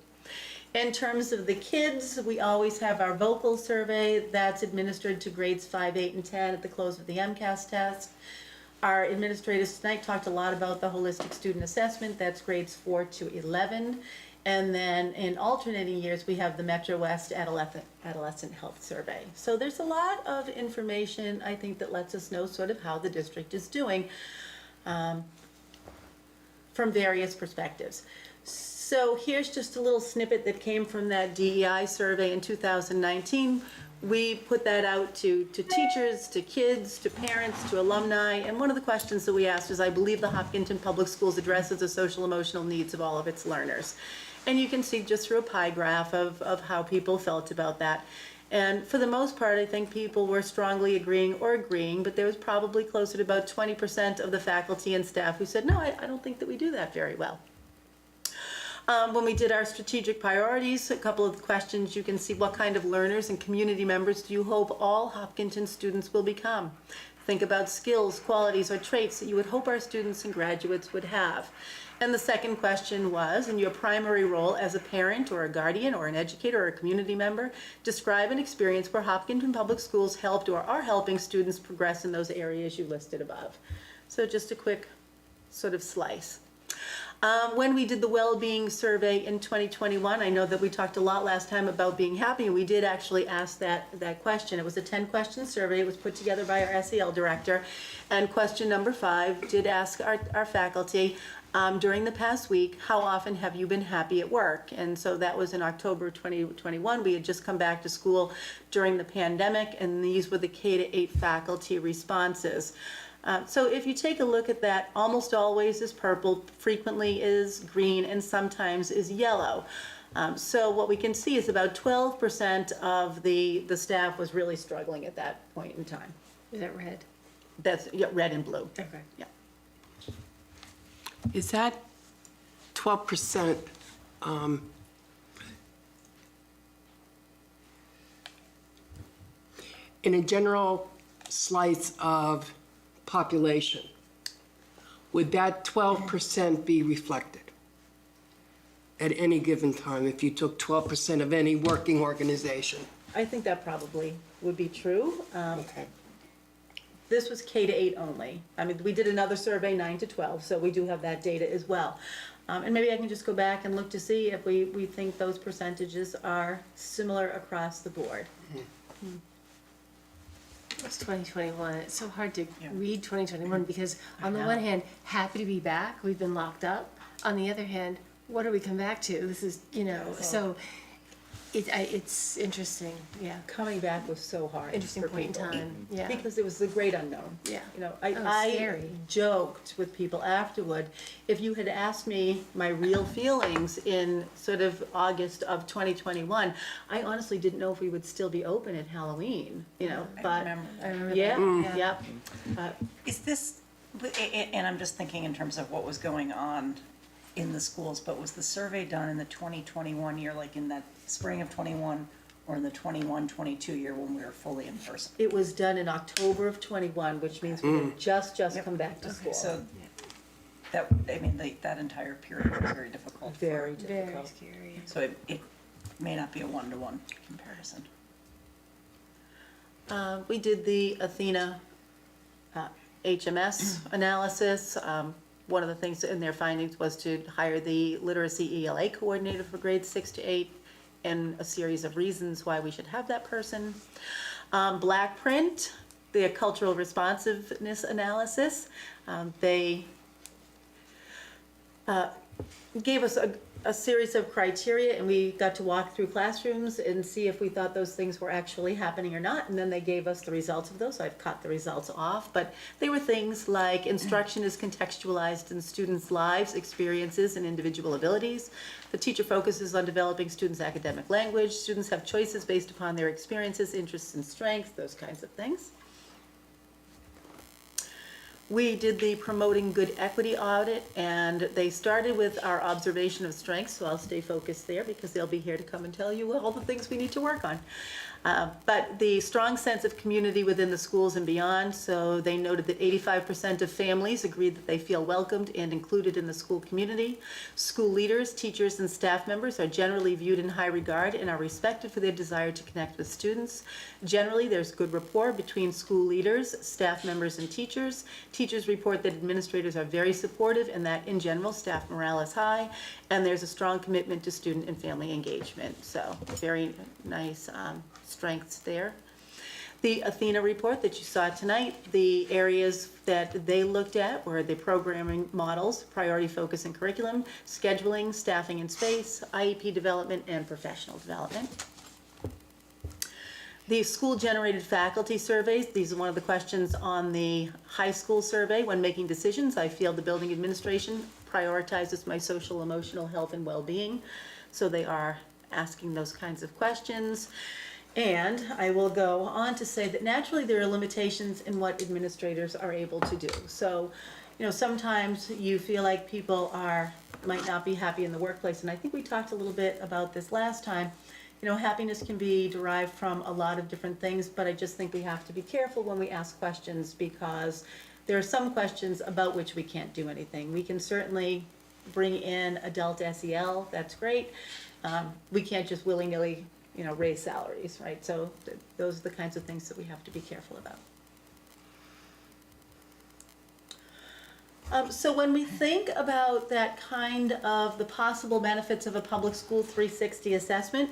In terms of the kids, we always have our vocal survey that's administered to grades 5, 8, and 10 at the close of the MCAS test. Our administrators tonight talked a lot about the holistic student assessment. That's grades 4 to 11. And then in alternating years, we have the Metro West Adolescent Health Survey. So there's a lot of information, I think, that lets us know sort of how the district is doing from various perspectives. So here's just a little snippet that came from that DEI survey in 2019. We put that out to teachers, to kids, to parents, to alumni, and one of the questions that we asked is, I believe the Hopkinton Public Schools addresses the social emotional needs of all of its learners. And you can see just through a pie graph of how people felt about that. And for the most part, I think people were strongly agreeing, but there was probably closer to about 20% of the faculty and staff who said, no, I don't think that we do that very well. When we did our strategic priorities, a couple of questions, you can see what kind of learners and community members do you hope all Hopkinton students will become? Think about skills, qualities, or traits that you would hope our students and graduates would have. And the second question was, in your primary role as a parent or a guardian or an educator or a community member, describe an experience where Hopkinton Public Schools helped or are helping students progress in those areas you listed above. So just a quick sort of slice. When we did the well-being survey in 2021, I know that we talked a lot last time about being happy, and we did actually ask that question. It was a 10-question survey. It was put together by our SEL director, and question number 5 did ask our faculty, during the past week, how often have you been happy at work? And so that was in October 2021. We had just come back to school during the pandemic, and these were the K-8 faculty responses. So if you take a look at that, almost always is purple, frequently is green, and sometimes is yellow. So what we can see is about 12% of the staff was really struggling at that point in time. Is that red? That's red and blue. Okay. Yeah. Is that 12% in a general slice of population? Would that 12% be reflected at any given time if you took 12% of any working organization? I think that probably would be true. Okay. This was K-8 only. I mean, we did another survey, 9 to 12, so we do have that data as well. And maybe I can just go back and look to see if we think those percentages are similar across the board. Mm-hmm. It's 2021. It's so hard to read 2021 because on the one hand, happy to be back. We've been locked up. On the other hand, what do we come back to? This is, so it's interesting. Yeah. Coming back was so hard. Interesting for point in people. time. Yeah. Because it was the great unknown. Yeah. I scary. joked with people afterward, if you had asked me my real feelings in sort of August of 2021, I honestly didn't know if we would still be open at Halloween, but. I remember Yeah. Is this, and I'm just thinking in terms of what was going on in the schools, but was the survey done in the 2021 year, like in that spring of 21, or in the 21-22 year when we were fully in person? It was done in October of '21, which means we had just come back to school. So that, I mean, that entire period was very difficult. Very Very difficult. scary. So it may not be a one-to-one comparison. We did the Athena HMS analysis. One of the things in their findings was to hire the literacy ELA coordinator for grades 6 to 8, and a series of reasons why we should have that person. Black Print, the cultural responsiveness analysis, they gave us a series of criteria, and we got to walk through classrooms and see if we thought those things were actually happening or not, and then they gave us the results of those. I've cut the results off, but they were things like instruction is contextualized in students' lives, experiences, and individual abilities. The teacher focuses on developing students' academic language. Students have choices based upon their experiences, interests, and strengths, those kinds of things. We did the promoting good equity audit, and they started with our observation of strengths, so I'll stay focused there because they'll be here to come and tell you all the things we need to work on. But the strong sense of community within the schools and beyond, so they noted that 85% of families agreed that they feel welcomed and included in the school community. School leaders, teachers, and staff members are generally viewed in high regard and are respected for their desire to connect with students. Generally, there's good rapport between school leaders, staff members, and teachers. Teachers report that administrators are very supportive and that, in general, staff morale is high, and there's a strong commitment to student and family engagement. So, very nice strengths there. The Athena report that you saw tonight, the areas that they looked at were the programming models, priority focus and curriculum, scheduling, staffing and space, IEP development, and professional development. The school-generated faculty surveys, these are one of the questions on the high school survey. When making decisions, I feel the building administration prioritizes my social, emotional health, and well-being. So they are asking those kinds of questions. And I will go on to say that naturally there are limitations in what administrators are able to do. So, you know, sometimes you feel like people might not be happy in the workplace. And I think we talked a little bit about this last time. You know, happiness can be derived from a lot of different things, but I just think we have to be careful when we ask questions because there are some questions about which we can't do anything. We can certainly bring in adult SEL, that's great. We can't just willy-nilly, you know, raise salaries, right? So those are the kinds of things that we have to be careful about. So when we think about that kind of the possible benefits of a public school 360 assessment,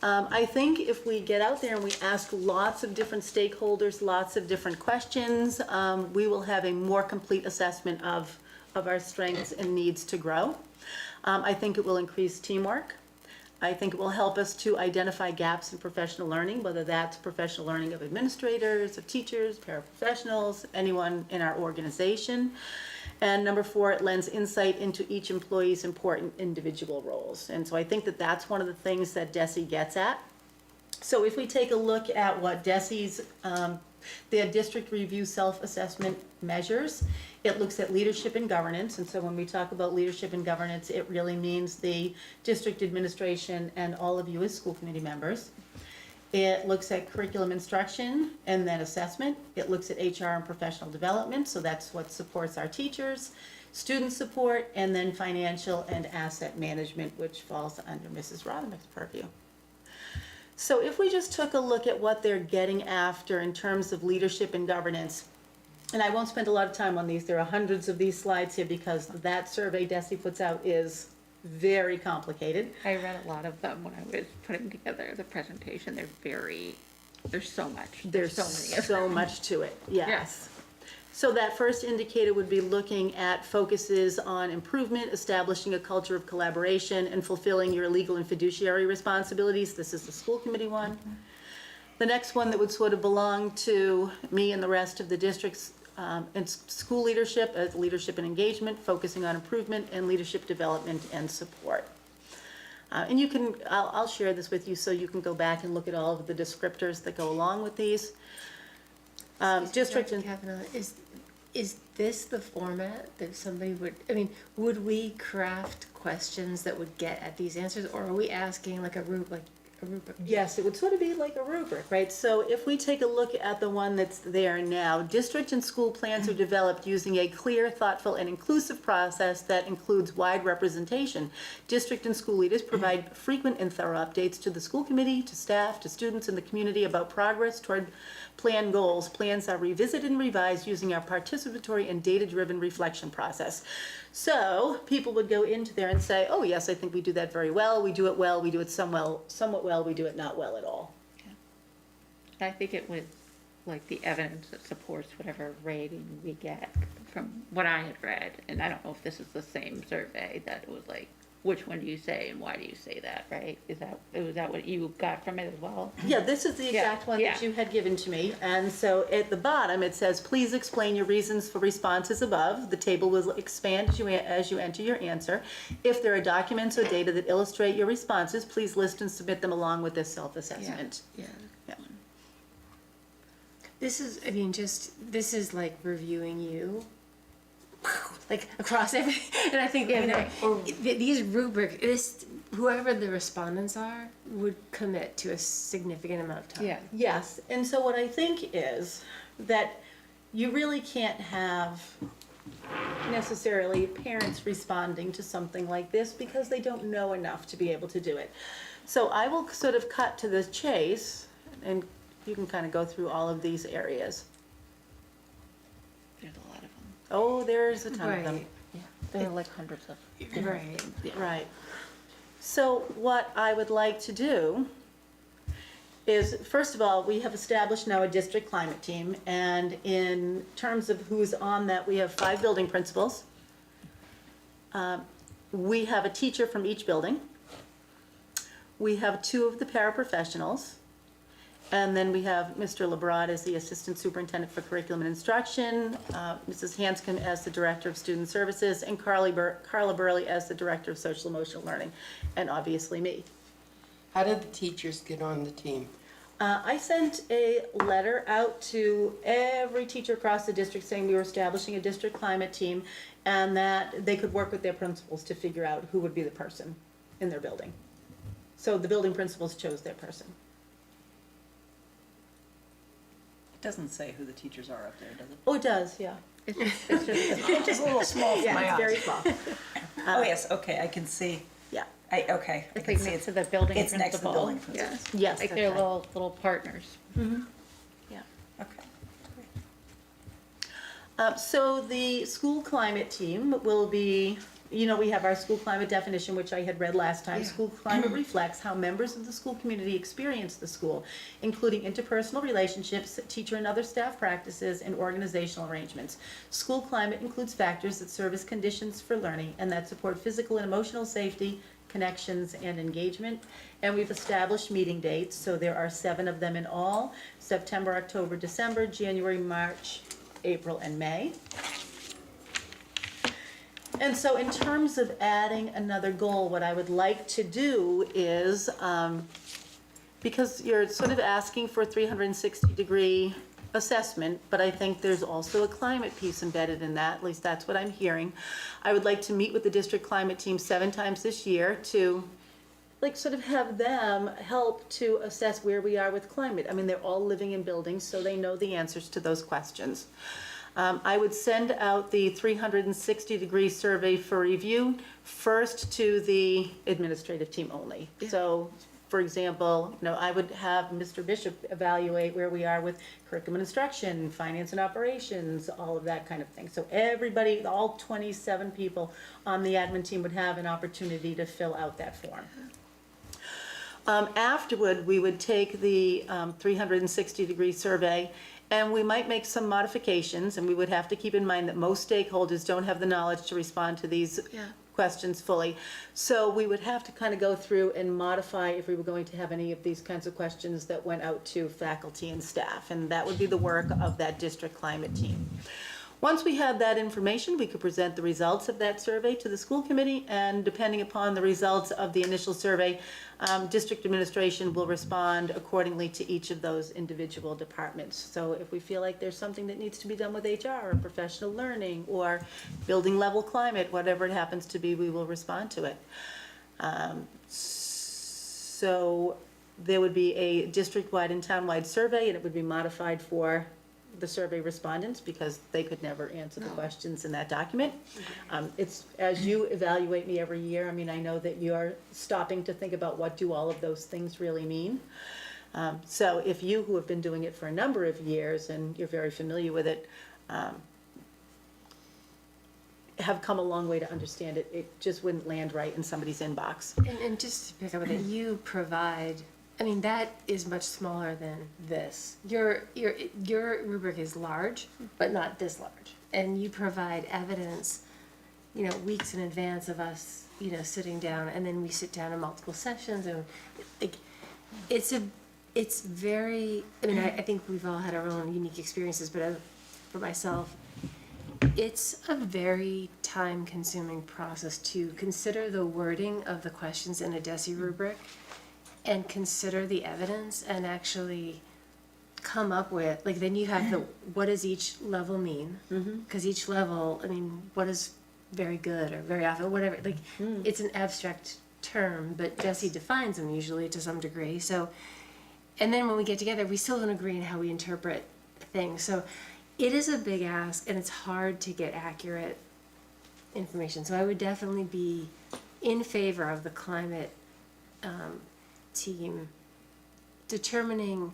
I think if we get out there and we ask lots of different stakeholders, lots of different questions, we will have a more complete assessment of our strengths and needs to grow. I think it will increase teamwork. I think it will help us to identify gaps in professional learning, whether that's professional learning of administrators, of teachers, paraprofessionals, anyone in our organization. And number 4, it lends insight into each employee's important individual roles. And so I think that that's one of the things that DESE gets at. So if we take a look at what DESE's, the district review self-assessment measures, it looks at leadership and governance. And so when we talk about leadership and governance, it really means the district administration and all of you as school committee members. It looks at curriculum instruction and then assessment. It looks at HR and professional development, so that's what supports our teachers, student support, and then financial and asset management, which falls under Mrs. Rothermith's purview. So if we just took a look at what they're getting after in terms of leadership and governance, and I won't spend a lot of time on these, there are hundreds of these slides here because that survey DESE puts out is very complicated. I read a lot of them when I was putting together the presentation. There's so much. There's so many of so them. much to it, yes. Yes. So that first indicator would be looking at focuses on improvement, establishing a culture of collaboration, and fulfilling your legal and fiduciary responsibilities. This is the school committee one. The next one that would sort of belong to me and the rest of the district's and school leadership as leadership and engagement, focusing on improvement and leadership development and support. And you can, I'll share this with you so you can go back and look at all of the descriptors that go along with these. District and Kavanaugh, is this the format that somebody would, I mean, would we craft questions that would get at these answers, or are we asking like Yes, it would sort of be like a rubric, right? So if we take a look at the one that's there now, district and school plans are developed using a clear, thoughtful, and inclusive process that includes wide representation. District and school leaders provide frequent and thorough updates to the school committee, to staff, to students in the community about progress toward plan goals. Plans are revisited and revised using our participatory and data-driven reflection process. So people would go into there and say, oh yes, I think we do that very well, we do it somewhat well, we do it not well at all. I think it was like the evidence that supports whatever rating we get from what I had read, and I don't know if this is the same survey, that it was like, which one do you say and why do you say that, right? Was that what you got from it as well? Yeah, this is the exact one that you had given to me. And so at the bottom, it says, please explain your reasons for responses above. The table will expand as you enter your answer. If there are documents or data that illustrate your responses, please list and submit them along with this self-assessment. Yeah. Yeah. This is, I mean, this is like reviewing you, like across everything. And I think, these rubrics, whoever the respondents are, would commit to a significant amount of time. Yeah. Yes, and so what I think is that you really can't have necessarily parents responding to something like this because they don't know enough to be able to do it. So I will sort of cut to the chase, and you can kind of go through all of these areas. There's a lot of them. Oh, there's a ton of them. Right. Yeah, there are like hundreds of them. Right, right. So what I would like to do is, first of all, we have established now a district climate team, and in terms of who's on that, we have 5 building principals. We have a teacher from each building. We have 2 of the paraprofessionals. And then we have Mr. Lebrad as the Assistant Superintendent for Curriculum and Instruction, Mrs. Hanscom as the Director of Student Services, and Carla Burley as the Director of Social Emotional Learning, and obviously me. How did the teachers get on the team? I sent a letter out to every teacher across the district saying we were establishing a district climate team and that they could work with their principals to figure out who would be the person in their building. So the building principals chose their person. It doesn't say who the teachers are up there, does it? Oh, it does, yeah. It's just a little small for my Yeah, eyes. it's very small. Oh, yes, okay, I can see. Yeah. Okay, I can see Next it's, to the building it's next to the principal. building principals. Yes, Like that's they're right. little partners. Yeah. Okay. So the school climate team will be, we have our school climate definition, which I had read last time. School climate reflects how members of the school community experience the school, including interpersonal relationships, teacher and other staff practices, and organizational arrangements. School climate includes factors that serve as conditions for learning and that support physical and emotional safety, connections, and engagement. And we've established meeting dates, so there are 7 of them in all: September, October, December, January, March, April, and May. And so in terms of adding another goal, what I would like to do is, because you're sort of asking for a 360-degree assessment, but I think there's also a climate piece embedded in that, at least that's what I'm hearing. I would like to meet with the district climate team 7 times this year to sort of have them help to assess where we are with climate. I mean, they're all living in buildings, so they know the answers to those questions. I would send out the 360-degree survey for review first to the administrative team only. So, for example, I would have Mr. Bishop evaluate where we are with curriculum and instruction, finance and operations, all of that kind of thing. So everybody, all 27 people on the admin team would have an opportunity to fill out that form. Afterward, we would take the 360-degree survey and we might make some modifications, and we would have to keep in mind that most stakeholders don't have the knowledge to respond to these questions fully. So we would have to kind of go through and modify if we were going to have any of these kinds of questions that went out to faculty and staff, and that would be the work of that district climate team. Once we had that information, we could present the results of that survey to the school committee, and depending upon the results of the initial survey, district administration will respond accordingly to each of those individual departments. So if we feel like there's something that needs to be done with HR or professional learning or building level climate, whatever it happens to be, we will respond to it. So there would be a district-wide and town-wide survey, and it would be modified for the survey respondents because they could never answer the questions in that document. It's, as you evaluate me every year, I mean, I know that you're stopping to think about what do all of those things really mean. So if you, who have been doing it for a number of years and you're very familiar with it, have come a long way to understand it, it just wouldn't land right in somebody's inbox. And just to pick up with it, you provide, I mean, that is much smaller than this. Your rubric is large, but not this large. And you provide evidence, you know, weeks in advance of us, you know, sitting down, and then we sit down in multiple sessions, and like, it's very, I mean, I think we've all had our own unique experiences, but for myself, it's a very time-consuming process to consider the wording of the questions in a DESI rubric and consider the evidence and actually come up with, like, then you have the, what does each level mean? Because each level, I mean, what is very good or very often, whatever, like, it's an abstract term, but DESI defines them usually to some degree. So, and then when we get together, we still don't agree on how we interpret things. So it is a big ask, and it's hard to get accurate information. So I would definitely be in favor of the climate team determining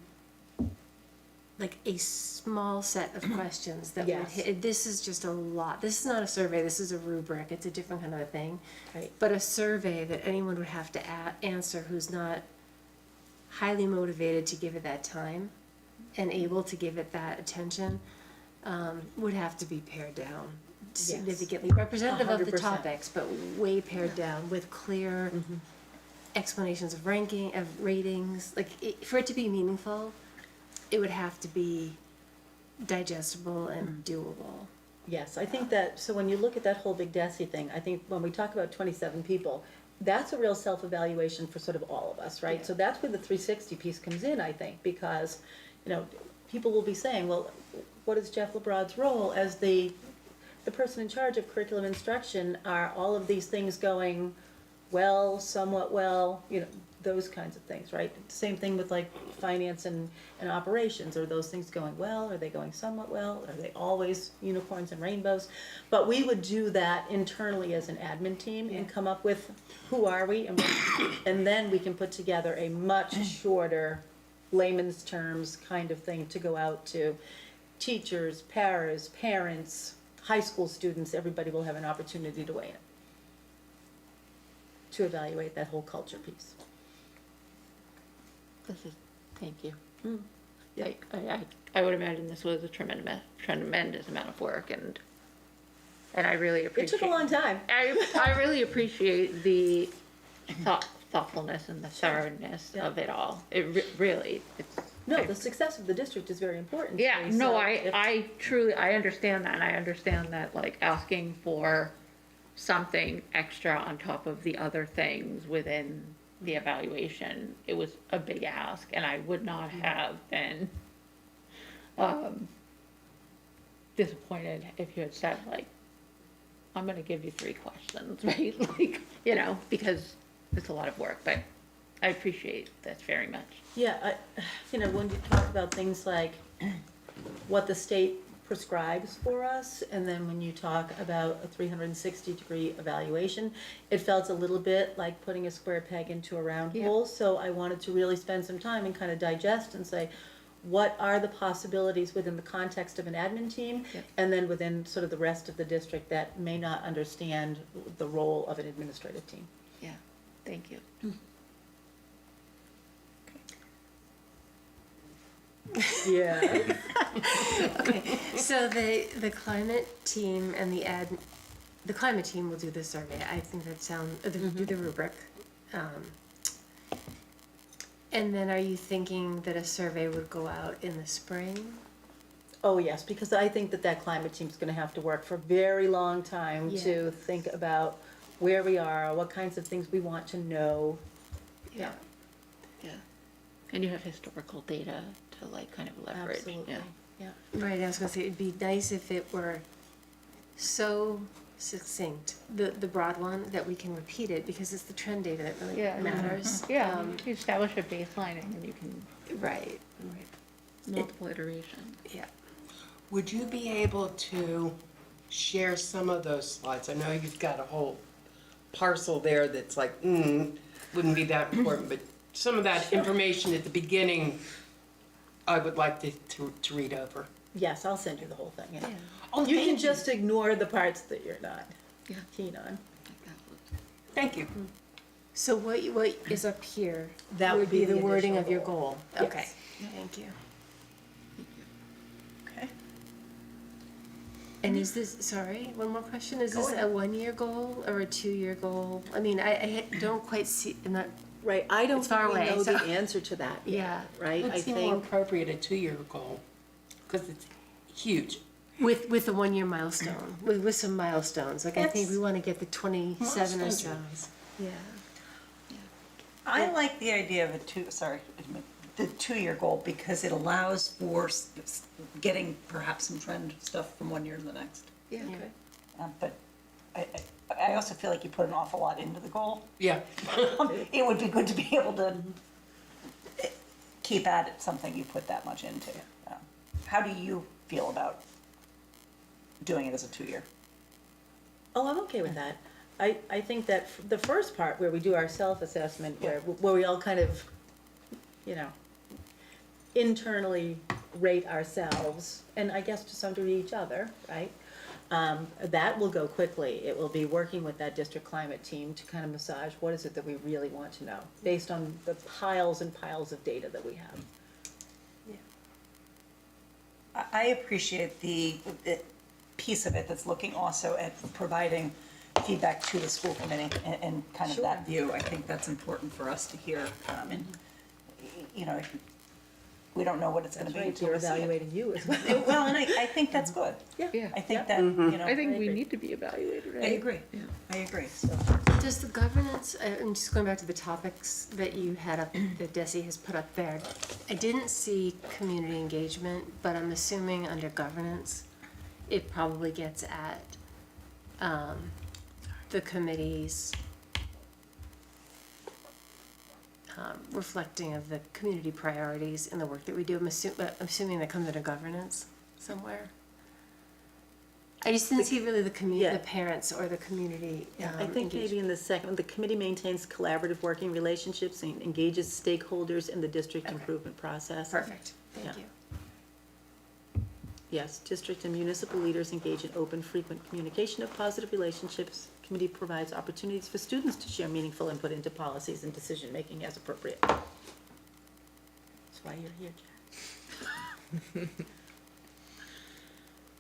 like a small set of questions that would hit. This is just a lot. This is not a survey. This is a rubric. It's a different kind of a thing. Right. But a survey that anyone would have to answer who's not highly motivated to give it that time and able to give it that attention would have to be pared down significantly, representative of the 100%. topics, but way pared down with clear explanations of ranking, of ratings. Like, for it to be meaningful, it would have to be digestible and doable. Yes, I think that, so when you look at that whole big DESI thing, I think when we talk about 27 people, that's a real self-evaluation for sort of all of us, right? So that's where the 360 piece comes in, I think, because, you know, people will be saying, well, what is Jeff LeBrod's role as the person in charge of curriculum instruction? Are all of these things going well, somewhat well, you know, those kinds of things, right? Same thing with like finance and operations. Are those things going well? Are they going somewhat well? Are they always unicorns and rainbows? But we would do that internally as an admin team and come up with who are we, and then we can put together a much shorter layman's terms kind of thing to go out to teachers, paras, parents, high school students. Everybody will have an opportunity to weigh in, to evaluate that whole culture piece. Thank you. Yeah, I would imagine this was a tremendous amount of work, and I really appreciate. It took a long time. I really appreciate the thoughtfulness and the thoroughness of it all. It really. No, the success of the district is very important. Yeah, to me, no, so I truly, I understand that, and I understand that, like, asking for something extra on top of the other things within the evaluation, it was a big ask, and I would not have been disappointed if you had said, like, I'm gonna give you 3 questions, right? Like, you know, because it's a lot of work, but I appreciate this very much. Yeah, you know, when you talk about things like what the state prescribes for us, and then when you talk about a 360-degree evaluation, it felt a little bit like putting a square peg into a round hole. So I wanted to really spend some time and kind of digest and say, what are the possibilities within the context of an admin team, and then within sort of the rest of the district that may not understand the role of an administrative team. Yeah, thank you. Yeah. Okay, so the climate team and the climate team will do the survey. I think that do the rubric. And then are you thinking that a survey would go out in the spring? Oh, yes, because I think that climate team's gonna have to work for a very long time to think about where we are, what kinds of things we want to know. Yeah. And you have historical data to, like, kind of leverage. Absolutely. Yeah. Right, I was gonna say, it'd be nice if it were so succinct, the broad one, that we can repeat it, because it's the trend data that really matters. Yeah, you establish a baseline and you can. Right. Multiple iterations. Yeah. Would you be able to share some of those slides? I know you've got a whole parcel there that's like, wouldn't be that important, but some of that information at the beginning, I would like to read over. Yes, I'll send you the whole thing, yeah. Oh, You thank can you. just ignore the parts that you're not keen on. Thank you. So what is up here? That would be the the wording initial of your goal. goal. Yes. Okay, thank you. Okay. And is this, sorry, one more question, is this Go a ahead. 1-year goal or a 2-year goal? I mean, I don't quite see, I'm not, Right, I don't It's far really away, know the so- answer to that yet, Yeah. right? I It'd seem more think, appropriate a 2-year goal, because it's huge. with a 1-year milestone, with some milestones, like I think we want to get the 27 or so. Milestones. Yeah. I like the idea of the 2-year goal, because it allows for getting perhaps some trend stuff from 1 year to the next. Yeah. But I also feel like you put an awful lot into the goal. Yeah. It would be good to be able to keep at it something you put that much into. How do you feel about doing it as a 2-year? oh, I'm okay with that. I think that the first part where we do our self-assessment, where we all kind of, internally rate ourselves, and I guess to some degree each other, right? That will go quickly. It will be working with that district climate team to kind of massage what is it that we really want to know, based on the piles and piles of data that we have. I appreciate the piece of it that's looking also at providing feedback to the school committee and kind of that view. I think that's important for us to hear. And, we don't know what it's going to be Right, until we're we see it. evaluating you as well. Well, and I think that's good. Yeah. I think that, I think we need to be evaluated, right? I agree. I agree, so. Does the governance, I'm just going back to the topics that you had up, that Desi has put up there. I didn't see community engagement, but I'm assuming under governance, it probably gets at the committee's reflecting of the community priorities in the work that we do. I'm assuming that comes under governance somewhere. I just didn't see really the the parents or the community. I think maybe in the second, the committee maintains collaborative working relationships and engages stakeholders in the district improvement process. Perfect, thank you. Yes, district and municipal leaders engage in open, frequent communication of positive relationships. Committee provides opportunities for students to share meaningful input into policies and decision-making as appropriate. That's why you're here, Jack.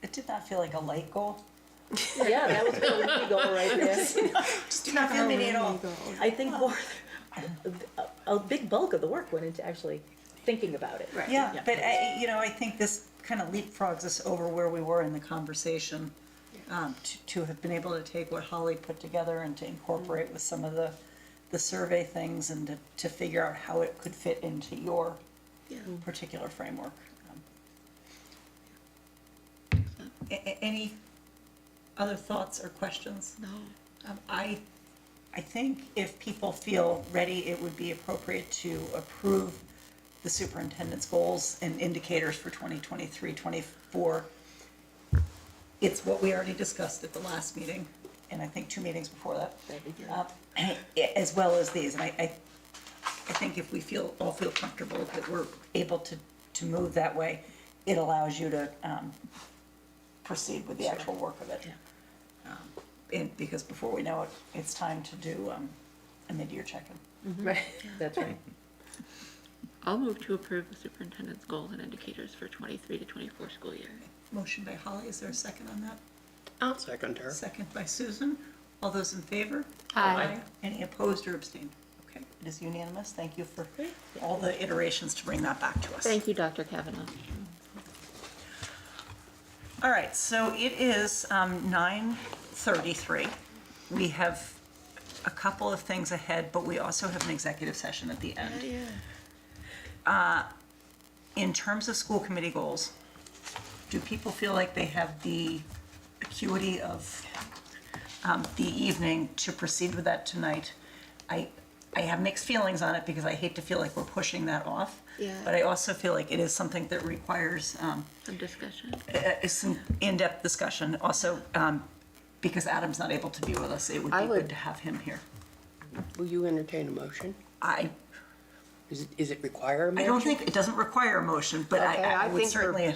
It did not feel like a light goal. Yeah, that was a really goal right there. Just did not feel me at all. I think more, a big bulk of the work went into actually thinking about it. Yeah, but I think this kind of leapfrogs us over where we were in the conversation. To have been able to take what Holly put together and to incorporate with some of the survey things and to figure out how it could fit into your particular framework. Any other thoughts or questions? No. I think if people feel ready, it would be appropriate to approve the superintendent's goals and indicators for 2023, 24. It's what we already discussed at the last meeting, and I think 2 meetings before that. As well as these, and I think if we all feel comfortable that we're able to move that way, it allows you to proceed with the actual work of it. And because before we know it, it's time to do a mid-year check-in. Right. That's right. I'll move to approve the superintendent's goals and indicators for 23 to 24 school year. Motion by Holly, is there a second on that? I'll second her. Second by Susan. All those in favor? Aye. Any opposed or abstained? Okay, it is unanimous. Thank you for all the iterations to bring that back to us. Thank you, Dr. Kavanaugh. All right, so it is 9:33. We have a couple of things ahead, but we also have an executive session at the end. In terms of school committee goals, do people feel like they have the acuity of the evening to proceed with that tonight. I have mixed feelings on it because I hate to feel like we're pushing that off. Yeah. But I also feel like it is something that requires Some discussion. some in-depth discussion. Also, because Adam's not able to be with us, it would be good to have him here. Will you entertain a motion? Is it require a I motion? don't think, it doesn't require a motion, but Okay, I would think certainly.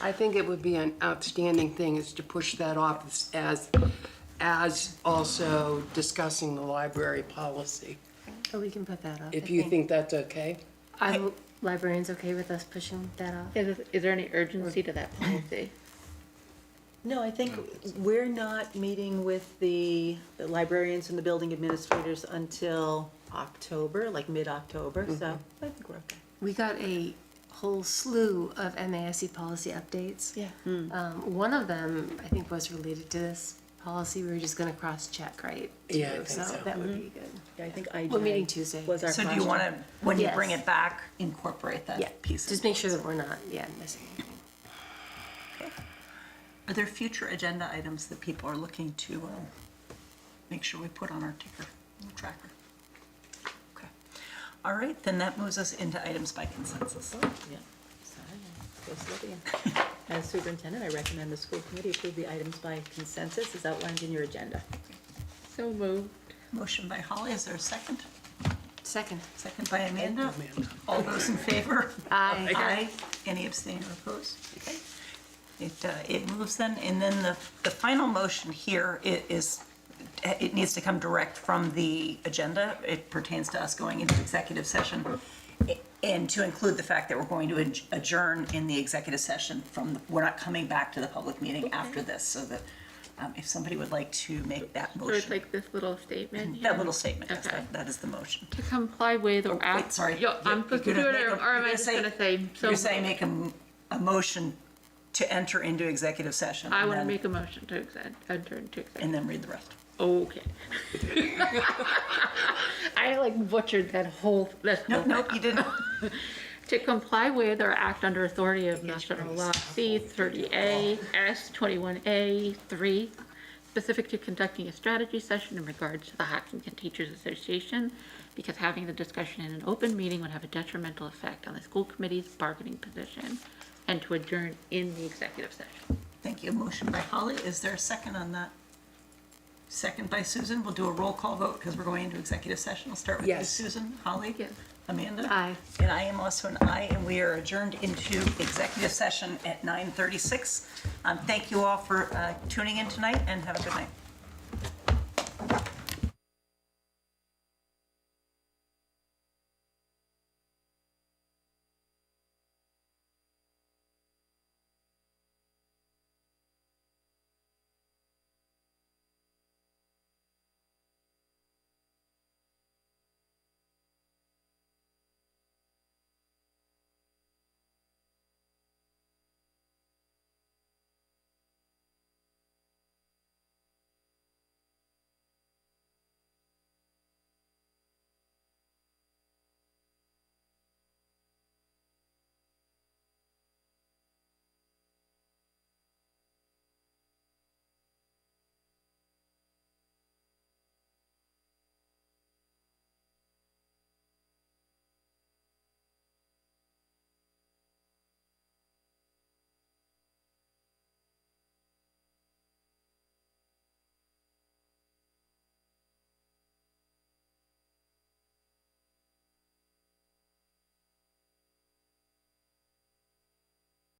I think it would be an outstanding thing is to push that off as also discussing the library policy. Oh, we can put that up. If you think that's okay. Librarians okay with us pushing that off? Is there any urgency to that policy? No, I think we're not meeting with the librarians and the building administrators until October, like mid-October, so I think we're okay. We got a whole slew of MASC policy updates. Yeah. One of them, I think, was related to this policy. We were just gonna cross-check, right? Yeah, I too, think so. that would be good. Yeah, I think We're meeting Tuesday. was our So do you want to, when you Yes. bring it back, incorporate Yeah, that piece? just make sure that we're not, missing anything. Are there future agenda items that people are looking to make sure we put on our ticker tracker? Okay. All right, then that moves us into items by consensus. Yeah, sorry, I was looking. As superintendent, I recommend the school committee approve the items by consensus as outlined in your agenda. So moved. Motion by Holly, is there a second? Second. Second by Amanda. All those in favor? Aye. Aye. Any abstain or opposed? Okay. It moves then, and then the final motion here is, it needs to come direct from the agenda. It pertains to us going into executive session, and to include the fact that we're going to adjourn in the executive session we're not coming back to the public meeting after this, so that if somebody would like to make that So it's motion. like this little statement here? That little statement, yes, Okay. that is the motion. To comply with or act. Wait, sorry. Yo, I'm supposed to You're do gonna it, make or am I just gonna say? so You're saying make a motion to enter into executive session. I and want to then- make a motion to enter into executive. And then read the rest. Okay. I like butchered that whole. Nope, you didn't. To comply with or act under authority of Mass General Law C 30A, S 21A 3, specific to conducting a strategy session in regards to the Hopkinton Teachers Association, because having the discussion in an open meeting would have a detrimental effect on the school committee's bargaining position, and to adjourn in the executive session. Thank you. Motion by Holly. Is there a second on that? Second by Susan. We'll do a roll call vote because we're going into executive session. We'll start with you, Yes. Susan. Holly? Yes. Amanda? Aye. And I am also an aye, and we are adjourned into executive session at 9:36. Thank you all for tuning in tonight, and have a good night.